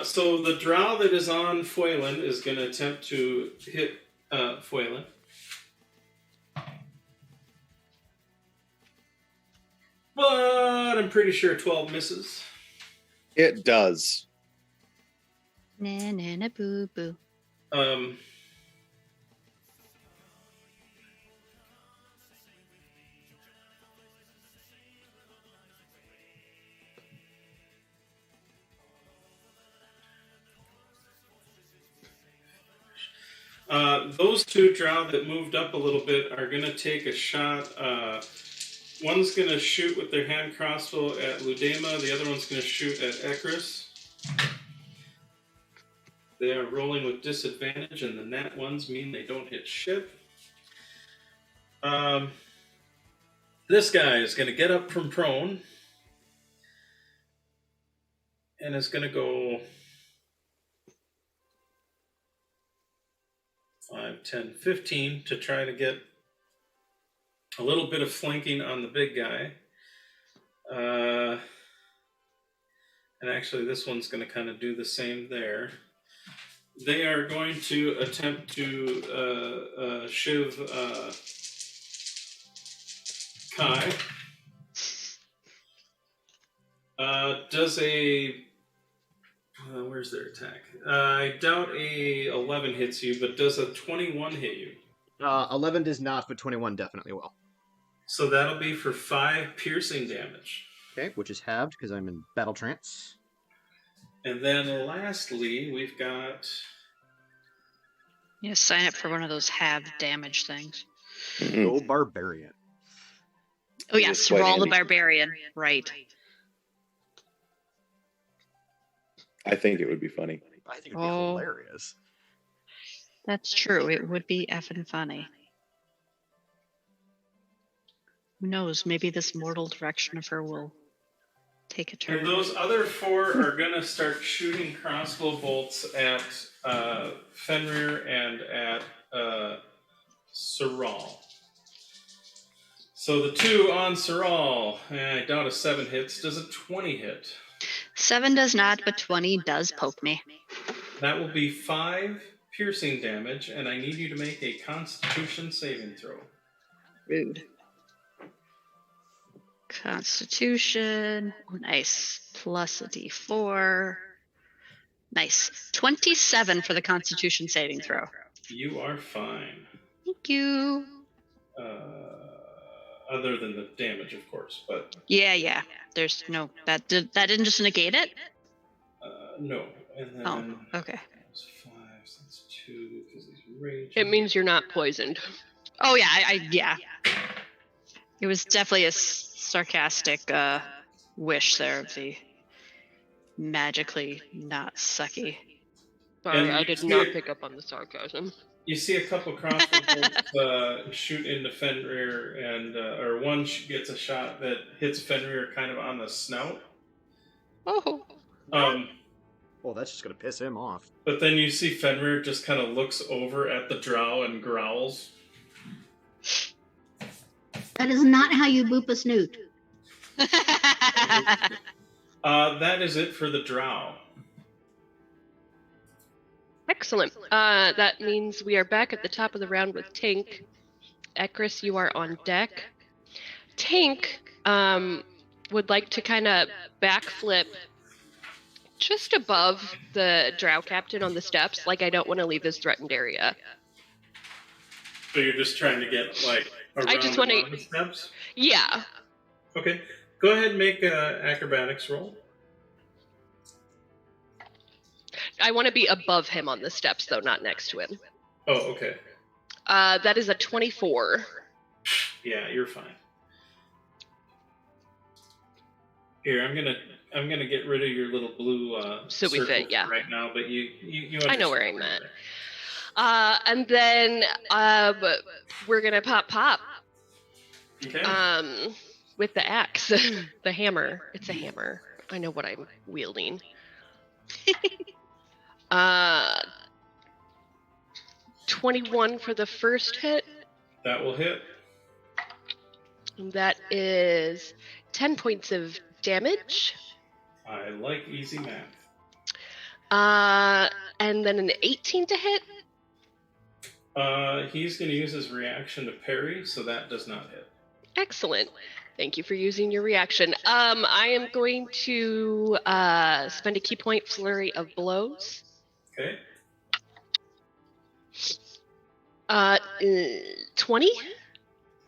So the drow that is on Foylan is going to attempt to hit Foylan. But I'm pretty sure 12 misses. It does. Na na na boo boo. Those two drow that moved up a little bit are going to take a shot. One's going to shoot with their hand crossbow at Ludema. The other one's going to shoot at Ekris. They are rolling with disadvantage, and the nat ones mean they don't hit shit. This guy is going to get up from prone and is going to go 5, 10, 15 to try to get a little bit of flanking on the big guy. And actually, this one's going to kind of do the same there. They are going to attempt to shiv Kai. Does a... where's their attack? I doubt a 11 hits you, but does a 21 hit you? 11 does not, but 21 definitely will. So that'll be for 5 piercing damage. Okay, which is halved because I'm in battle trance. And then lastly, we've got... Yeah, sign up for one of those halved damage things. Go Barbarian. Oh yes, roll the Barbarian. Right. I think it would be funny. I think it would be hilarious. That's true. It would be effing funny. Who knows? Maybe this mortal direction of her will take a turn. And those other 4 are going to start shooting crossbow bolts at Fenrir and at Saral. So the 2 on Saral, I doubt a 7 hits. Does a 20 hit? 7 does not, but 20 does poke me. That will be 5 piercing damage, and I need you to make a Constitution saving throw. Rude. Constitution. Oh, nice. Plus a d4. Nice. 27 for the Constitution saving throw. You are fine. Thank you. Other than the damage, of course, but... Yeah. There's no... That didn't just negate it? No. And then... Oh, okay. That's 5, so that's 2, because he's raging. It means you're not poisoned. Oh, yeah, yeah. It was definitely a sarcastic wish there of the magically not sucky. Sorry, And I did not pick up on the sarcasm. You see a couple crossbow bolts shoot into Fenrir, and or one gets a shot that hits Fenrir kind of on the snout. Oh. Well, that's just going to piss him off. But then you see Fenrir just kind of looks over at the drow and growls. That is not how you boop a snoot. That is it for the drow. Excellent. That means we are back at the top of the round with Tink. Ekris, you are on deck. Tink would like to kind of backflip just above the drow captain on the steps. Like, I don't want to leave this threatened area. So you're just trying to get, like, around I just want the steps? Yeah. Okay. Go ahead and make an acrobatics roll. I want to be above him on the steps, though, not next to him. Oh, okay. That is a 24. Yeah, you're fine. Here, I'm gonna get rid of your little blue So we circle fit, yeah. right now, but you I know where understand I'm at. And then we're gonna pop Okay. with the axe, the hammer. It's a hammer. I know what I'm wielding. 21 for the first hit. That will hit. That is 10 points of damage. I like easy math. And then an 18 to hit. He's going to use his reaction to parry, so that does not hit. Excellent. Thank you for using your reaction. I am going to spend a key point flurry of blows. Okay. 20.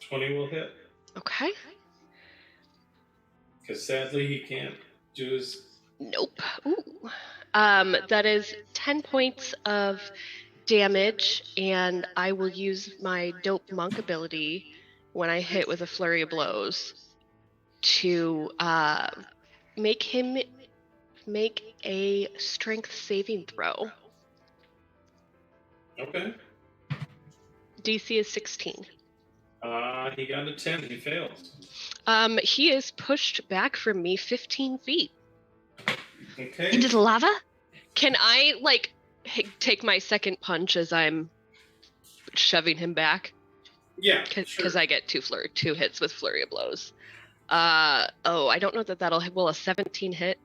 20 will hit. Okay. Because sadly he can't do his... Nope. Ooh. That is 10 points of damage, and I will use my dope monk ability when I hit with a flurry of blows to make him make a strength saving throw. Okay. DC is 16. He got a 10. He fails. He is pushed back from me 15 feet. Okay. Into the lava? Can I, like, take my second punch as I'm shoving him back? Yeah, Because sure. I get two hits with flurry of blows. I don't know that will a 17 hit?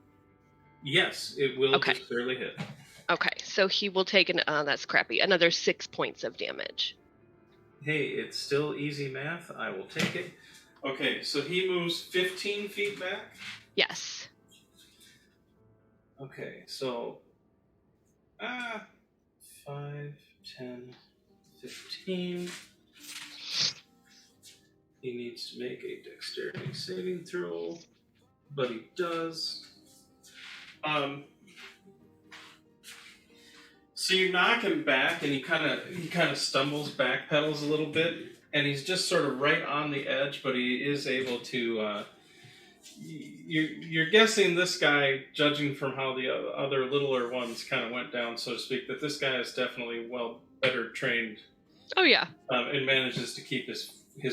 Yes, it will Okay. just barely hit. Okay, so he will take that's crappy, another 6 points of damage. Hey, it's still easy math. I will take it. Okay, so he moves 15 feet back. Yes. Okay, so 5, 10, 15. He needs to make a dexterity saving throw, but he does. So you knock him back, and he kind of stumbles, backpedals a little bit, and he's just sort of right on the edge, but he is able to. You're guessing this guy, judging from how the other littler ones kind of went down, so to speak, that this guy is definitely better trained. Oh yeah. And manages to keep his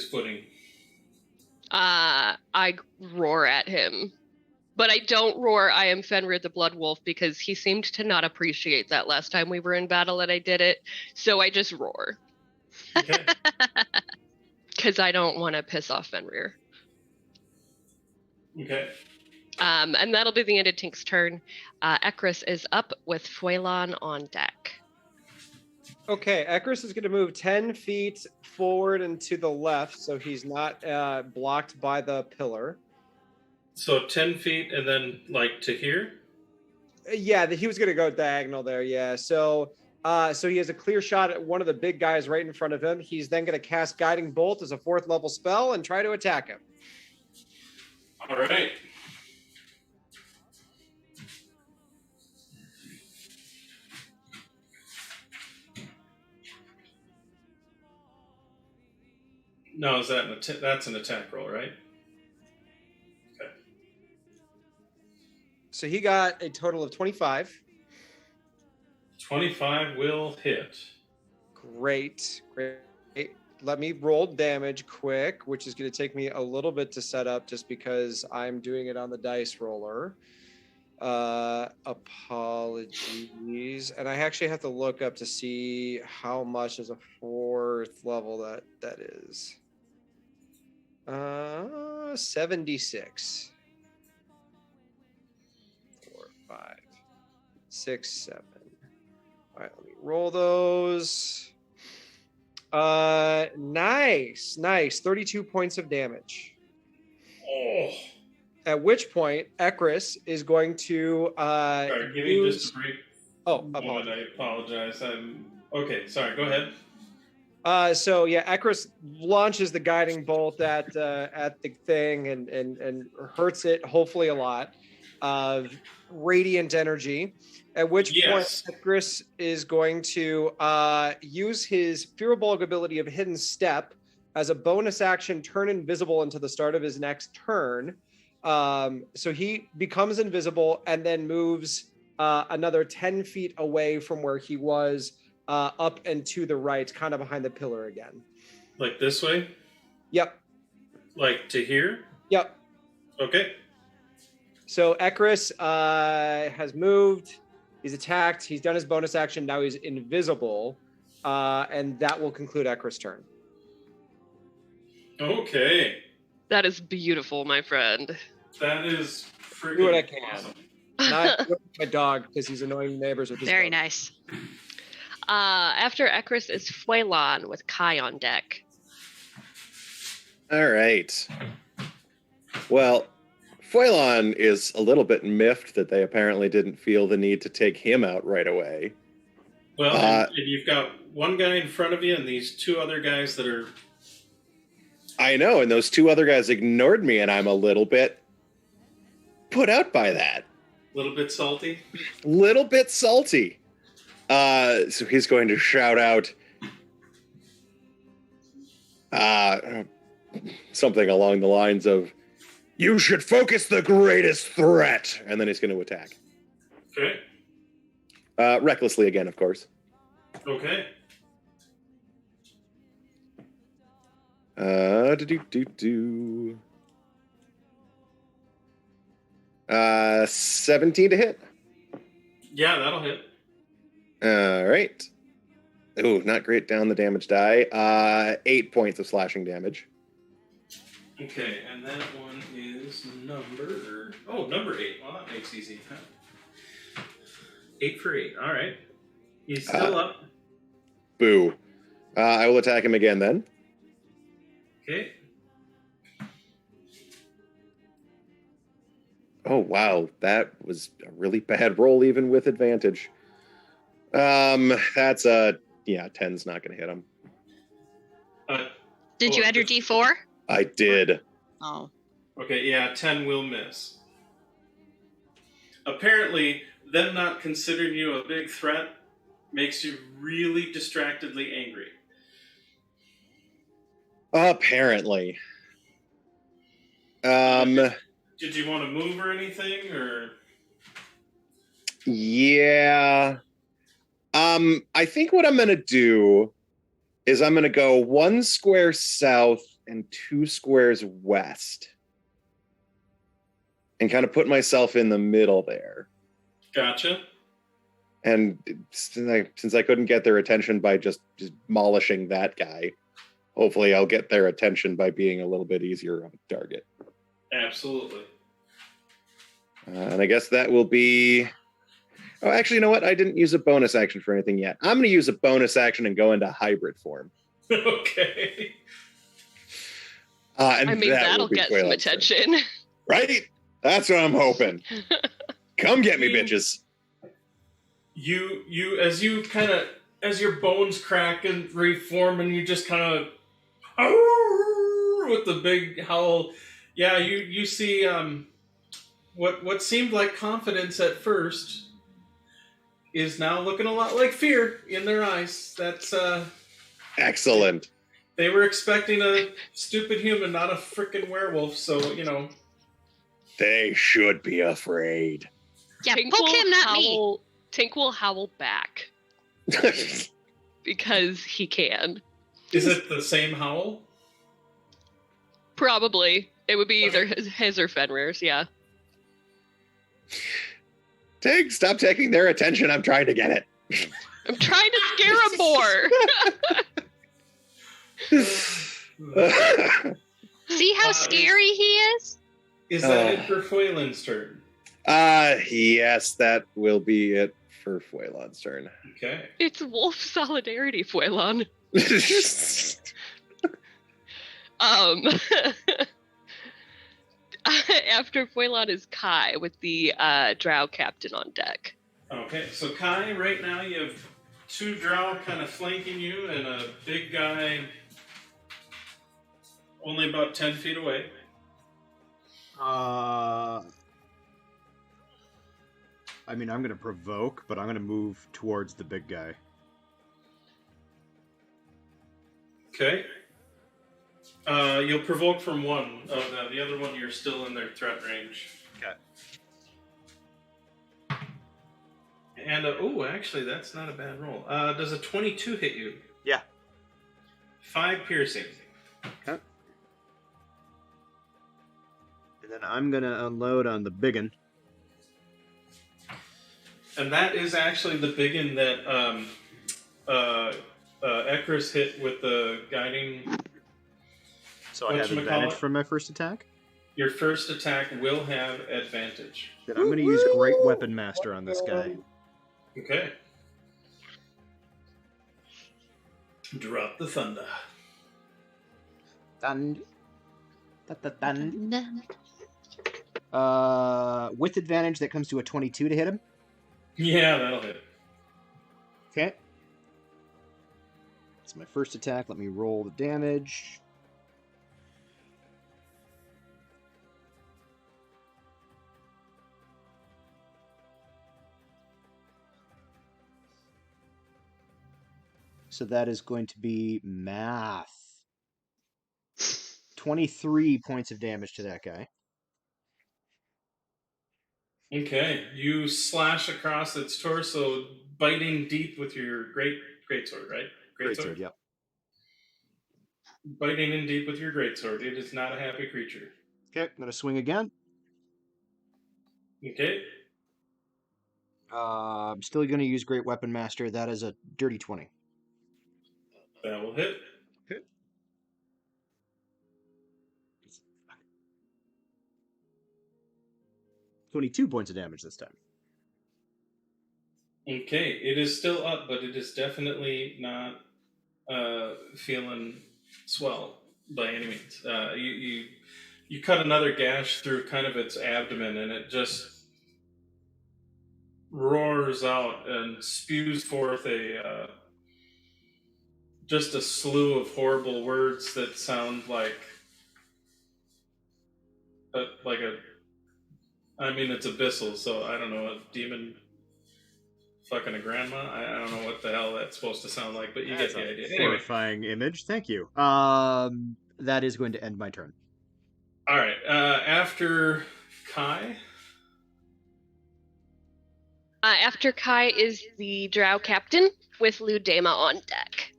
footing. I roar at him. But I don't roar, I am Fenrir the Blood Wolf, because he seemed to not appreciate that last time we were in battle and I did it. So I just roar. Okay. Because I don't want to piss off Fenrir. Okay. And that'll be the end of Tink's turn. Ekris is up with Fuelon on deck. Okay, Ekris is going to move 10 feet forward and to the left, so he's not blocked by the pillar. So 10 feet and then, like, to here? Yeah, he was going to go diagonal there, yeah. So he has a clear shot at one of the big guys right in front of him. He's then going to cast Guiding Bolt as a 4th level spell and try to attack him. All right. No, is that that's an attack roll, right? Okay. So he got a total of 25. 25 will hit. Great. Let me roll damage quick, which is going to take me a little bit to set up just because I'm doing it on the dice roller. Apologies. And I actually have to look up to see how much is a 4th level that is. 76. 4, 5, 6, 7. All right, let me roll those. Nice. 32 points of damage. Oh. At which point, Ekris is going to Sorry, give me just a brief moment. apologize. I apologize. Okay, sorry, go ahead. So yeah, Ekris launches the guiding bolt at the thing and hurts it, hopefully a lot of radiant energy. At which point, Ekris is going to use his Firbolg ability of Hidden Step as a bonus action, turn invisible until the start of his next turn. So he becomes invisible and then moves another 10 feet away from where he was up and to the right, kind of behind the pillar again. Like this way? Yep. Like to here? Yep. Okay. So Ekris has moved. He's attacked. He's done his bonus action. Now he's invisible. And that will conclude Ekris' turn. Okay. That is beautiful, my friend. That is freaking Do what I can. awesome. Not my dog, because he's annoying neighbors with his Very dog. nice. After Ekris is Fuelon with Kai on deck. All right. Well, Fuelon is a little bit miffed that they apparently didn't feel the need to take him out right away. Well, and you've got one guy in front of you and these two other guys that are... I know, and those two other guys ignored me, and I'm a little bit put out by that. A little bit salty? Little bit salty. So he's going to shout out something along the lines of, "You should focus the greatest threat," and then he's going to attack. Okay. Recklessly again, of course. Okay. 17 to hit. Yeah, that'll hit. All right. Ooh, not great down the damage die. 8 points of slashing damage. Okay, and that one is number 8. Well, that makes easy. Huh? 8 for 8. All right. He's still up. Boo. I will attack him again then. Okay. Oh, wow. That was a really bad roll, even with advantage. That's 10's not going to hit him. Did you add your D4? I did. Oh. Okay, yeah, 10 will miss. Apparently, them not considering you a big threat makes you really distractedly angry. Apparently. Did you want to move or anything, or? Yeah. I think what I'm going to do is I'm going to go 1 square south and 2 squares west. And kind of put myself in the middle there. Gotcha. And since I couldn't get their attention by just demolishing that guy, hopefully I'll get their attention by being a little bit easier on target. Absolutely. And I guess that will be... Oh, actually, you know what? I didn't use a bonus action for anything yet. I'm going to use a bonus action and go into hybrid form. Okay. And I mean, that'll get some attention. Right? That's what I'm hoping. Come get me, bitches. You as your bones crack and reform, and you just kind of with the big howl. Yeah, you see what seemed like confidence at first is now looking a lot like fear in their eyes. That's excellent. They were expecting a stupid human, not a freaking werewolf. So they should be afraid. Yeah, poke him, not me. Tink will howl back because he can. Is it the same howl? Probably. It would be either his or Fenrir's, yeah. Tig, stop taking their attention. I'm trying to get it. I'm trying to scare him more. See how scary he is? Is that it for Fuelin's turn? Yes, that will be it for Fuelon's turn. Okay. It's wolf solidarity, Fuelon. After Fuelon is Kai with the drow captain on deck. Okay, so Kai, right now you have 2 drow kind of flanking you and a big guy only about 10 feet away. I mean, I'm going to provoke, but I'm going to move towards the big guy. Okay. You'll provoke from one. The other one, you're still in their threat range. Okay. And actually, that's not a bad roll. Does a 22 hit you? Yeah. 5 piercing. Okay. And then I'm gonna unload on the biggin. And that is actually the biggin that Ekris hit with the guiding. So I have advantage from my first attack? Your first attack will have advantage. Then I'm gonna use Great Weapon Master on this guy. Okay. Drop the thunder. Thund. With advantage, that comes to a 22 to hit him. Yeah, that'll hit. Okay. It's my first attack. Let me roll the damage. So that is going to be math. 23 points of damage to that guy. Okay, you slash across its torso, biting deep with your greatsword, right? Greatsword, yep. Biting in deep with your greatsword. It is not a happy creature. Okay, I'm gonna swing again. Okay. I'm still gonna use Great Weapon Master. That is a dirty 20. That will hit. Okay. 22 points of damage this time. Okay, it is still up, but it is definitely not feeling swell by any means. You cut another gash through kind of its abdomen, and it just roars out and spews forth just a slew of horrible words that sound like it's abyssal, so I don't know, a demon fucking a grandma. I don't know what the hell that's supposed to sound like, but you get the idea. Anyway. Horrifying image. Thank you. That is going to end my turn. All right. After Kai. After Kai is the Drow captain with Ludema on deck.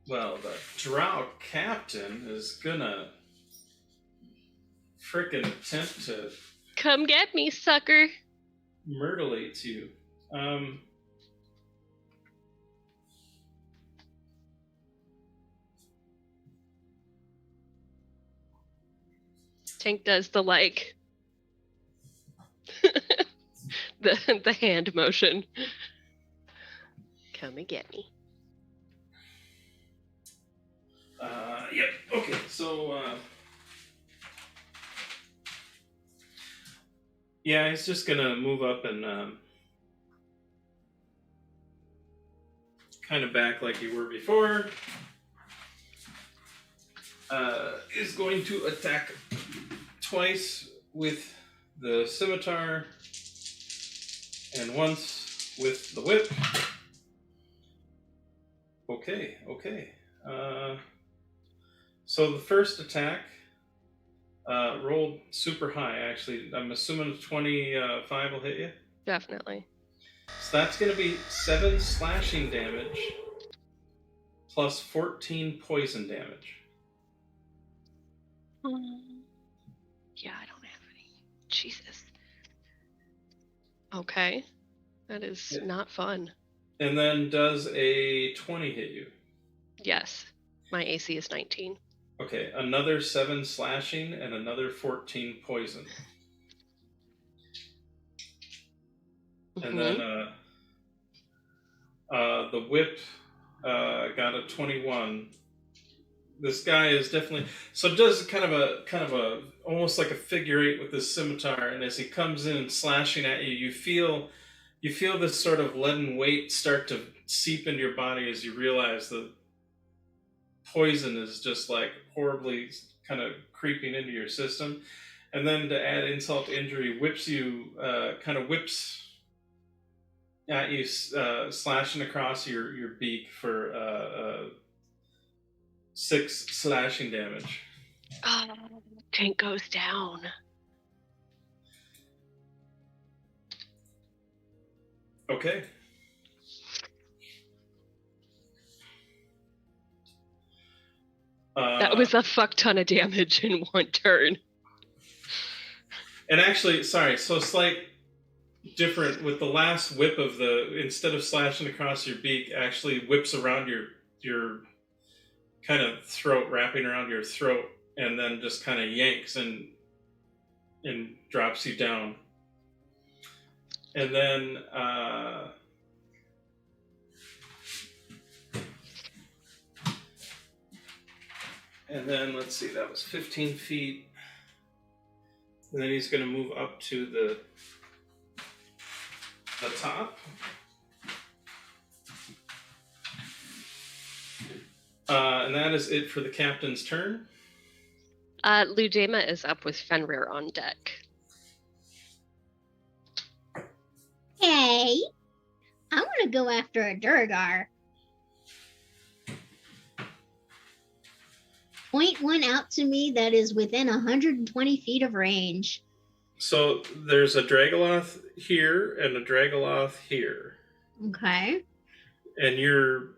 Well, the Drow captain is gonna frickin' attempt to come get me, sucker. Myrtleate you. Tank does the the hand motion. Come and get me. Yep. Okay. So, yeah, he's just gonna move up and kind of back like you were before. Is going to attack twice with the scimitar and once with the whip. Okay. So the first attack rolled super high, actually. I'm assuming 25 will hit you? Definitely. So that's going to be 7 slashing damage plus 14 poison damage. Yeah, I don't have any. Jesus. Okay. That is not fun. And then does a 20 hit you? Yes. My AC is 19. Okay, another 7 slashing and another 14 poison. And then the whip got a 21. This guy is definitely does kind of a almost like a figure 8 with this scimitar, and as he comes in and slashing at you, you feel this sort of leaden weight start to seep into your body as you realize the poison is just like horribly kind of creeping into your system. And then to add insult to injury, whips at you, slashing across your beak for 6 slashing damage. Oh, Tank goes down. Okay. That was a fuck ton of damage in one turn. And actually, sorry, so slight different with the last whip of instead of slashing across your beak, actually whips around your kind of throat, wrapping around your throat, and then just kind of yanks and drops you down. And then let's see, that was 15 feet. And then he's going to move up to the top. And that is it for the captain's turn. Ludema is up with Fenrir on deck. Hey, I want to go after a Durgar. Point one out to me that is within 120 feet of range. So there's a Dragoloth here and a Dragoloth here. Okay. And you're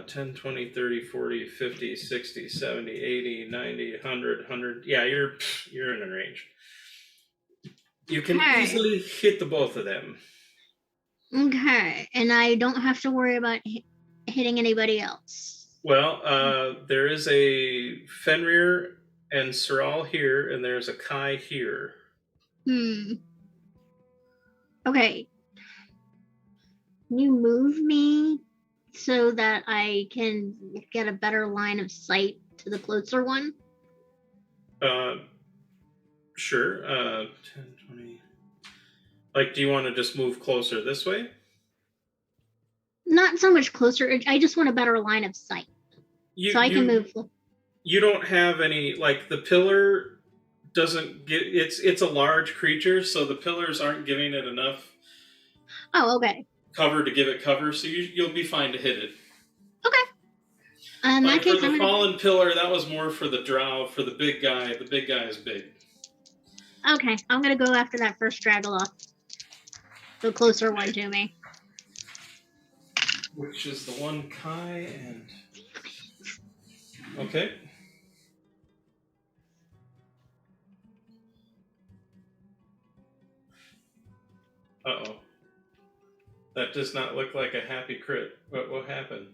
10, 20, 30, 40, 50, 60, 70, 80, 90, 100, 100. Yeah, you're in a range. You can easily hit the both of them. Okay. And I don't have to worry about hitting anybody else. Well, there is a Fenrir and Siral here, and there's a Kai here. Okay. Can you move me so that I can get a better line of sight to the closer one? Sure. 10, 20. Like, do you want to just move closer this way? Not so much closer. I just want a better line of sight. So I can move. You don't have any, like, the pillar doesn't get, it's a large creature, so the pillars aren't giving it enough cover to give it cover, so you'll be fine to hit it. Okay. Like for the fallen pillar, that was more for the drow. For the big guy is big. Okay, I'm gonna go after that first Dragoloth. The closer one to me. Which is the one Kai and... Okay. Uh-oh. That does not look like a happy crit. What happened?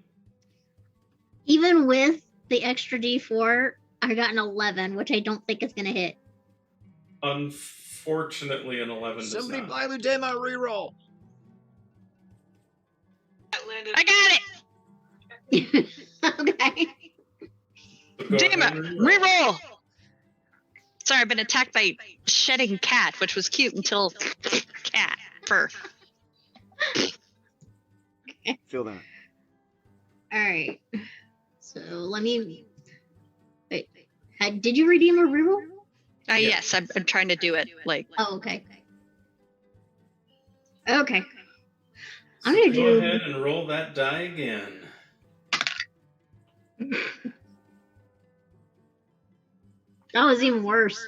Even with the extra D4, I got an 11, which I don't think is going to hit. Unfortunately, an 11 does Somebody not. buy Ludema reroll. I got it! Okay. Damn it! Reroll! Sorry, I've been attacked by shedding cat, which was cute until cat fur. Feel that. All right. So let me. Wait. Did you redeem a reroll? Yes, I'm trying to do it. Like. Oh, okay. Okay. I'm gonna Go ahead and roll that die again. That was even worse.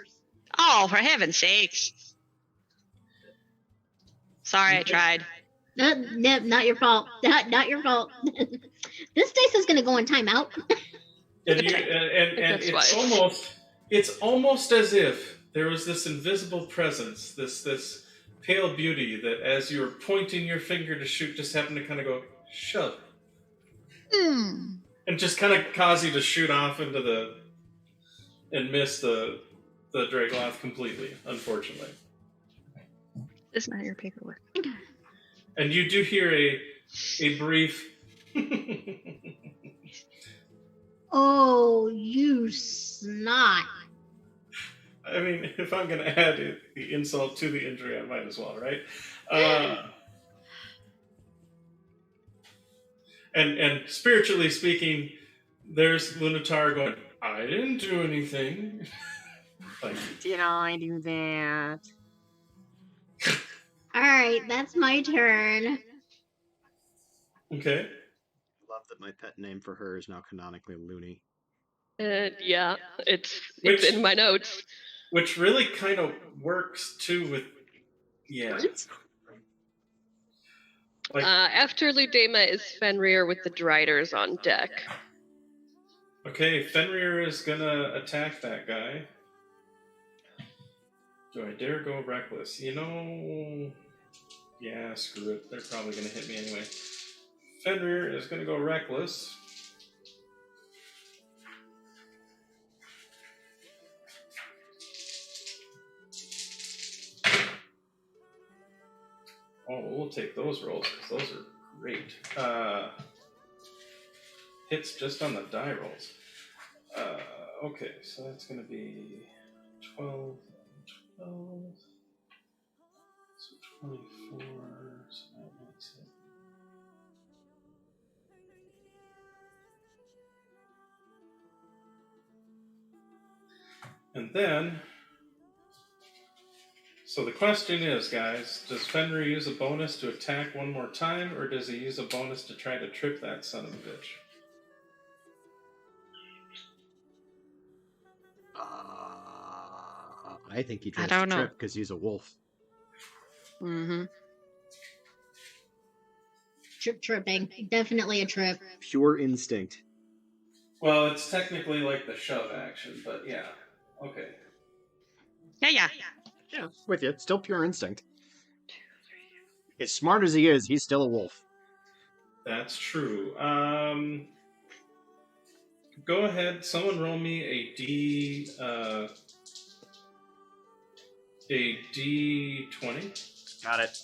Oh, for heaven's sakes! Sorry, I tried. No, not your fault. Not your fault. This dice is gonna go on timeout. And it's almost as if there was this invisible presence, this pale beauty that, as you were pointing your finger to shoot, just happened to kind of go shove, and just kind of cause you to shoot off into and miss the Dragoloth completely, unfortunately. It's not your paperwork. And you do hear a brief. Oh, you snot. I mean, if I'm going to add the insult to the injury, I might as well, right? And spiritually speaking, there's Lunatar going, I didn't do anything. Like, did I do that? All right, that's my turn. Okay. I love that my pet name for her is now canonically Looney. Yeah, it's in my notes. Which really kind of works too with, yeah. After Ludema is Fenrir with the Driders on deck. Okay, Fenrir is gonna attack that guy. Do I dare go reckless? Yeah, screw it. They're probably gonna hit me anyway. Fenrir is gonna go reckless. Oh, we'll take those rolls because those are great. Hits just on the die rolls. Okay, so that's going to be 12, 12, so 24, so that makes it. And then, so the question is, guys, does Fenrir use a bonus to attack one more time, or does he use a bonus to try to trip that son of a bitch? I think he tries I to don't know. trip because he's a wolf. Mm-hmm. Tripping. Definitely a trip. Pure instinct. Well, it's technically like the shove action, but yeah. Okay. Yeah. Yeah, with you. It's still pure instinct. As smart as he is, he's still a wolf. That's true. Go ahead. Someone roll me a D20. Got it.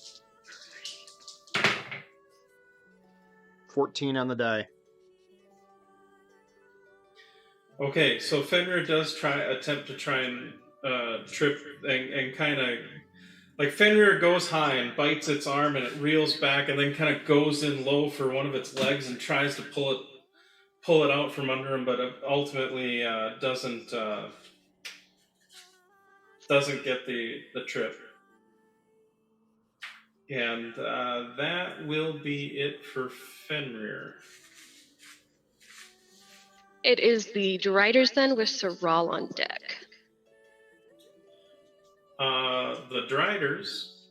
14 on the die. Okay, so Fenrir does attempt to try and trip and kind of like Fenrir goes high and bites its arm and it reels back and then kind of goes in low for one of its legs and tries to pull it out from under him, but it ultimately doesn't get the trip. And that will be it for Fenrir. It is the Driders then with Saral on deck. The Driders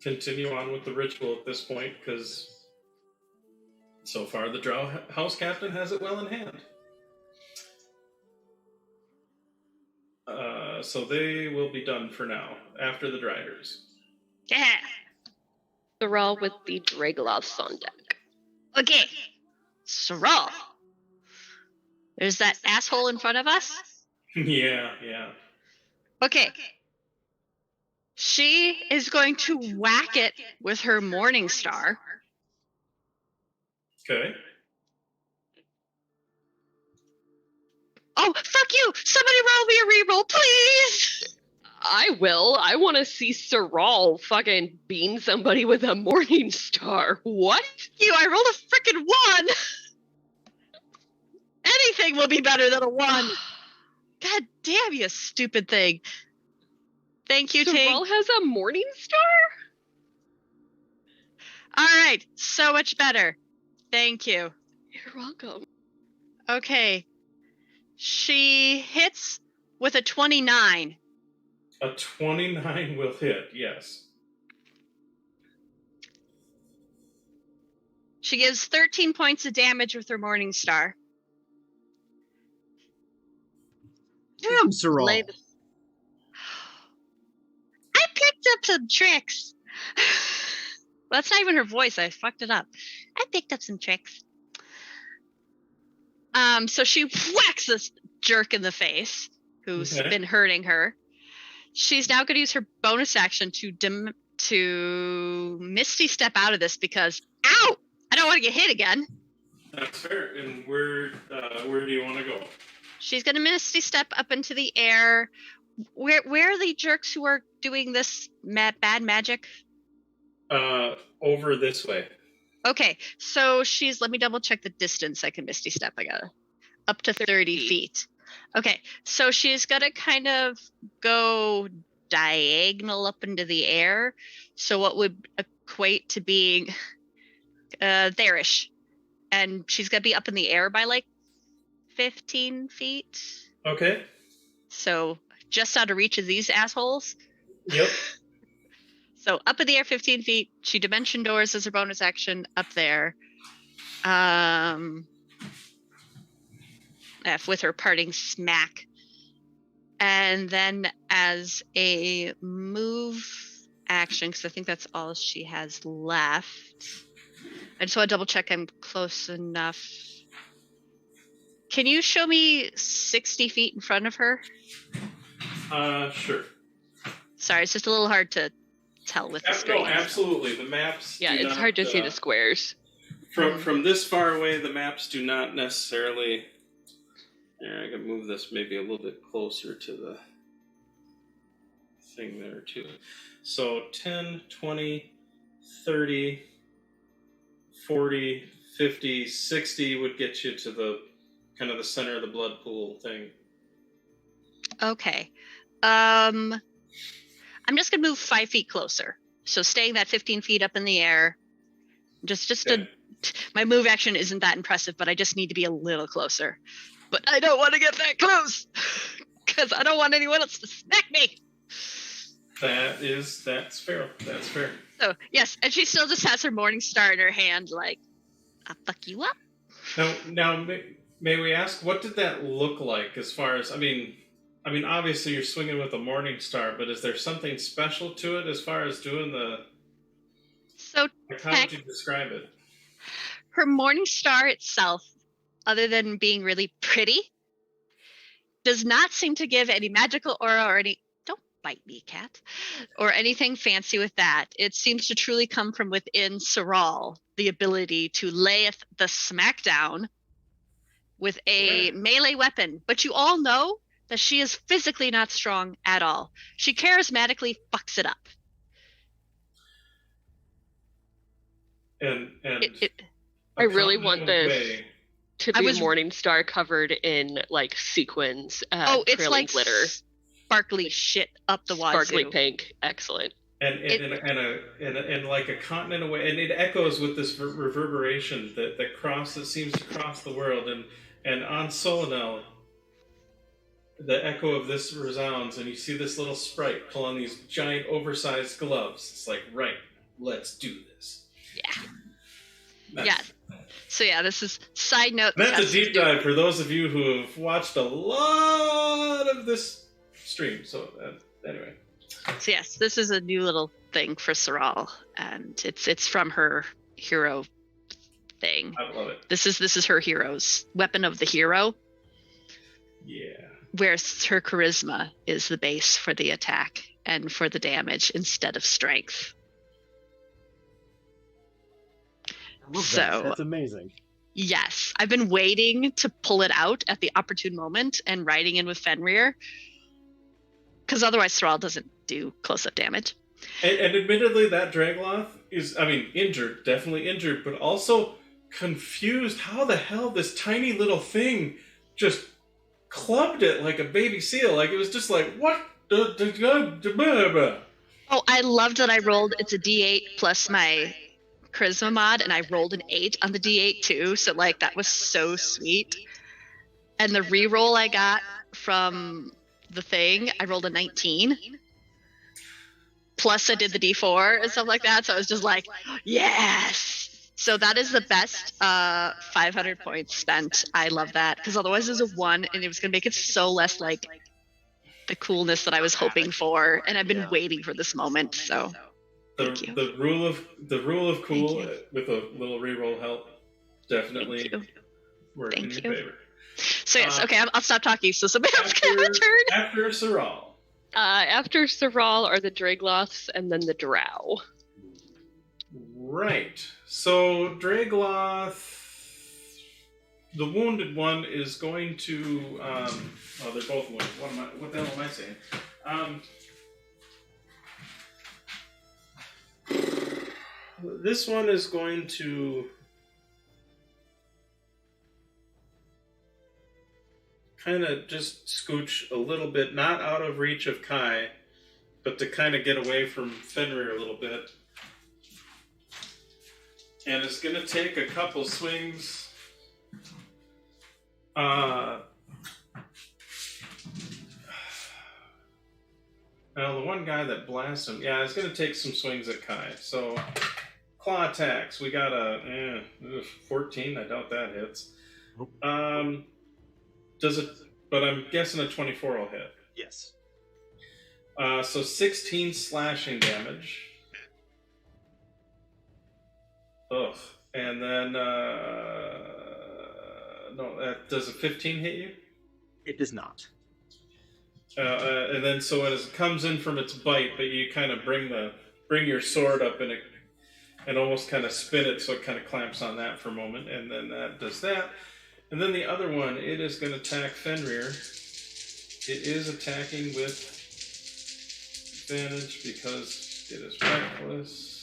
continue on with the ritual at this point because so far the Drow House Captain has it well in hand. So they will be done for now after the Driders. Yeah. Saral with the Dragloths on deck. Okay. Saral. There's that asshole in front of us. Yeah. Okay. She is going to whack it with her Morning Star. Okay. Oh, fuck you! Somebody roll me a reroll, please! I will. I want to see Saral fucking bean somebody with a Morning Star. What? I rolled a frickin' 1! Anything will be better than a 1! God damn, you stupid thing. Thank you, Tig. Saral has a Morning Star? Alright, so much better. Thank you. You're welcome. Okay. She hits with a 29. A 29 will hit, yes. She gives 13 points of damage with her Morning Star. Damn, Saral. I picked up some tricks. Well, that's not even her voice. I fucked it up. I picked up some tricks. So she whacks this jerk in the face who's been hurting her. She's now going to use her bonus action to Misty Step out of this because, ow! I don't want to get hit again. That's fair. And where do you want to go? She's going to Misty Step up into the air. Where are the jerks who are doing this bad magic? Over this way. Okay, so let me double check the distance I can Misty Step. I gotta up to 30 feet. Okay, so she's gonna kind of go diagonal up into the air. So what would equate to being there-ish. And she's gonna be up in the air by like 15 feet. Okay. So just out of reach of these assholes. Yep. So up in the air 15 feet. She dimension doors as her bonus action up there. With her parting smack. And then as a move action, because I think that's all she has left. I just want to double check I'm close enough. Can you show me 60 feet in front of her? Sure. Sorry, it's just a little hard to tell with the screen. No, absolutely. The maps. Yeah, it's hard to see the squares. From this far away, the maps do not necessarily. Yeah, I can move this maybe a little bit closer to the thing there too. So 10, 20, 30, 40, 50, 60 would get you to the kind of the center of the blood pool thing. Okay. I'm just gonna move 5 feet closer. So staying that 15 feet up in the air. My move action isn't that impressive, but I just need to be a little closer. But I don't want to get that close because I don't want anyone else to smack me. That's fair. That's fair. So yes, and she still just has her morning star in her hand, like, I'll fuck you up. Now, may we ask, what did that look like? As far as I mean, obviously you're swinging with a morning star, but is there something special to it as far as doing the? So how would you describe it? Her morning star itself, other than being really pretty, does not seem to give any magical aura or any. Don't bite me, cat. Or anything fancy with that. It seems to truly come from within Saral, the ability to lay the smackdown with a melee weapon. But you all know that she is physically not strong at all. She charismatically fucks it up. And I really want this way. to be a morning star covered in like sequins, it's trailing like glitter, sparkly shit up the wazoo. Sparkly pink, excellent. And like a continent away, and it echoes with this reverberation that seems to cross the world, and on Solanel, the echo of this resounds, and you see this little sprite pull on these giant oversized gloves. It's like, right, let's do this. Yeah. So yeah, this is side note. That's a deep dive for those of you who have watched a lot of this stream. So anyway. So yes, this is a new little thing for Saral, and it's from her hero thing. I love it. This is her hero's weapon of the hero. Yeah. Whereas her charisma is the base for the attack and for the damage instead of strength. I love that. That's amazing. Yes, I've been waiting to pull it out at the opportune moment and riding in with Fenrir, because otherwise Thrall doesn't do close-up damage. And admittedly, that Dragloth is, injured, definitely injured, but also confused. How the hell this tiny little thing just clubbed it like a baby seal? Like, it was just like, what? Oh, I loved that I rolled, it's a D8 plus my charisma mod, and I rolled an 8 on the D8 too, so like that was so sweet. And the reroll I got from the thing, I rolled a 19. Plus I did the D4 and stuff like that, so I was just like, yes! So that is the best 500 points spent. I love that, because otherwise there's a 1, and it was going to make it so less like the coolness that I was hoping for, and I've been waiting for this moment, so... The rule of cool with a little reroll help definitely worked in your favor. So yes, okay, I'll stop talking. So somebody else can have a turn. After Saral. After Saral are the Dragloths and then the Drow. Right. So Dragloth, the wounded one, is going to. They're both wounded. What the hell am I saying? This one is going to kind of just scooch a little bit, not out of reach of Kai, but to kind of get away from Fenrir a little bit. And it's going to take a couple swings. Now, the one guy that blasts him, yeah, is going to take some swings at Kai. So, claw attacks. We got a 14. I doubt that hits. Nope. Does it? But I'm guessing a 24 will hit. Yes. So 16 slashing damage. Ugh. And then, no, does a 15 hit you? It does not. And then so it comes in from its bite, but you kind of bring your sword up and almost kind of spin it so it kind of clamps on that for a moment, and then that does that. And then the other one, it is going to attack Fenrir. It is attacking with advantage because it is reckless.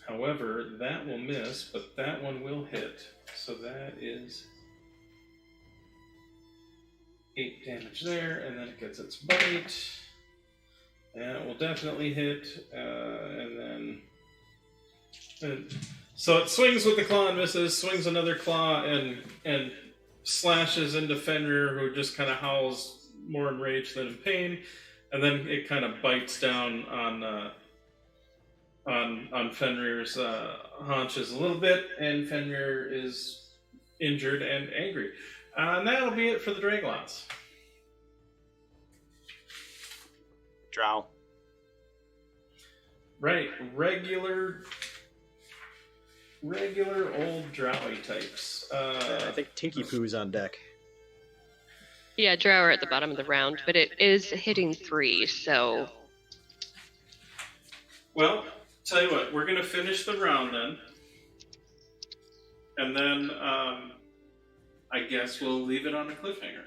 However, that will miss, but that one will hit. So that is 8 damage there, and then it gets its bite. And it will definitely hit, so it swings with the claw and misses, swings another claw and slashes into Fenrir, who just kind of howls more in rage than in pain, and then it kind of bites down on Fenrir's haunches a little bit, and Fenrir is injured and angry. And that'll be it for the Draglots. Drow. Right, regular old drowy types. I think Tinky Poo's on deck. Yeah, drow are at the bottom of the round, but it is hitting 3, so... Well, tell you what, we're going to finish the round then. And then, I guess we'll leave it on a cliffhanger.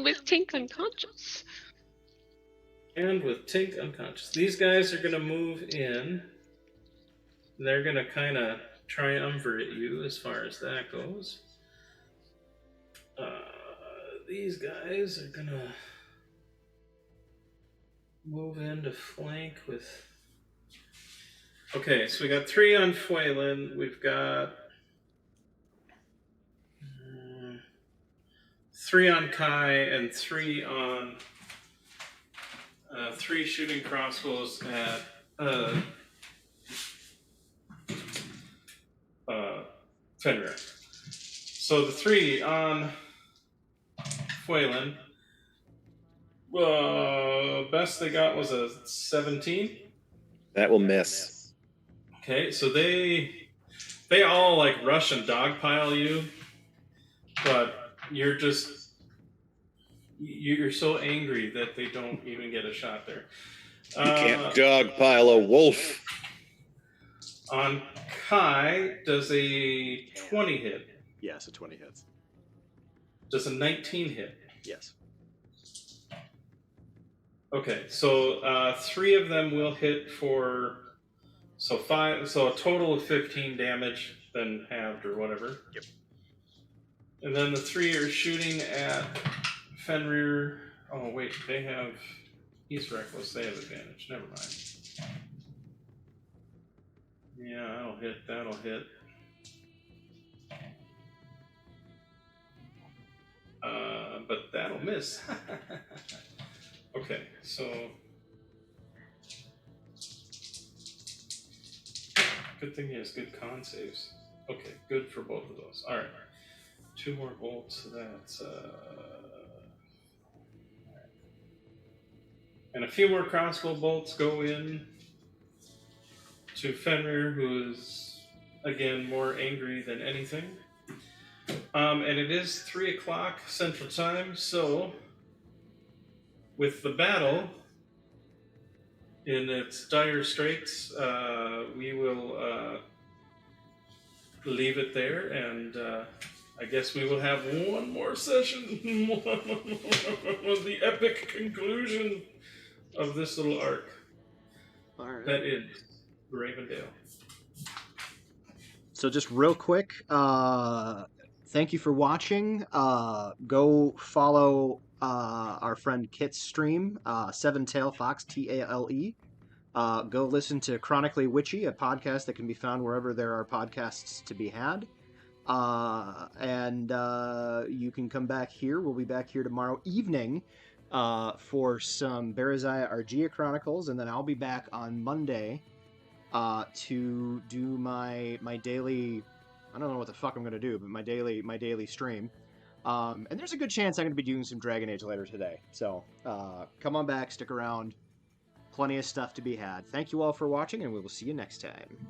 With Tink unconscious. And with Tink unconscious. These guys are going to move in. They're going to kind of triumvirate you as far as that goes. These guys are going to move in to flank with... Okay, so we got 3 on Fuelin. We've got 3 on Kai and 3 on... 3 shooting crossbows at Fenrir. So the 3 on Fuelin, best they got was a 17. That will miss. Okay, so they all like rush and dogpile you, but you're so angry that they don't even get a shot there. You can't dogpile a wolf. On Kai, does a 20 hit? Yes, a 20 hits. Does a 19 hit? Yes. Okay, so 3 of them will hit for so a total of 15 damage, then halved or whatever. Yep. And then the 3 are shooting at Fenrir. Oh wait, he's reckless. They have advantage. Never mind. Yeah, that'll hit. But that'll miss. Okay, so good thing he has good con saves. Okay, good for both of those. All right, 2 more bolts. That's and a few more crossbow bolts go in to Fenrir, who is again more angry than anything. And it is 3 o'clock Central Time, so with the battle in its dire straits, we will leave it there, and I guess we will have one more session. The epic conclusion of this little arc. All right. That is Gravendale. So just real quick, thank you for watching. Go follow our friend Kit's stream, Seven Tail Fox, Tale. Go listen to Chronically Witchy, a podcast that can be found wherever there are podcasts to be had. And you can come back here. We'll be back here tomorrow evening for some Berazaya Argia Chronicles, and then I'll be back on Monday to do my daily. I don't know what the fuck I'm gonna do, but my daily stream. And there's a good chance I'm gonna be doing some Dragon Age later today. So come on back, stick around. Plenty of stuff to be had. Thank you all for watching, and we will see you next time.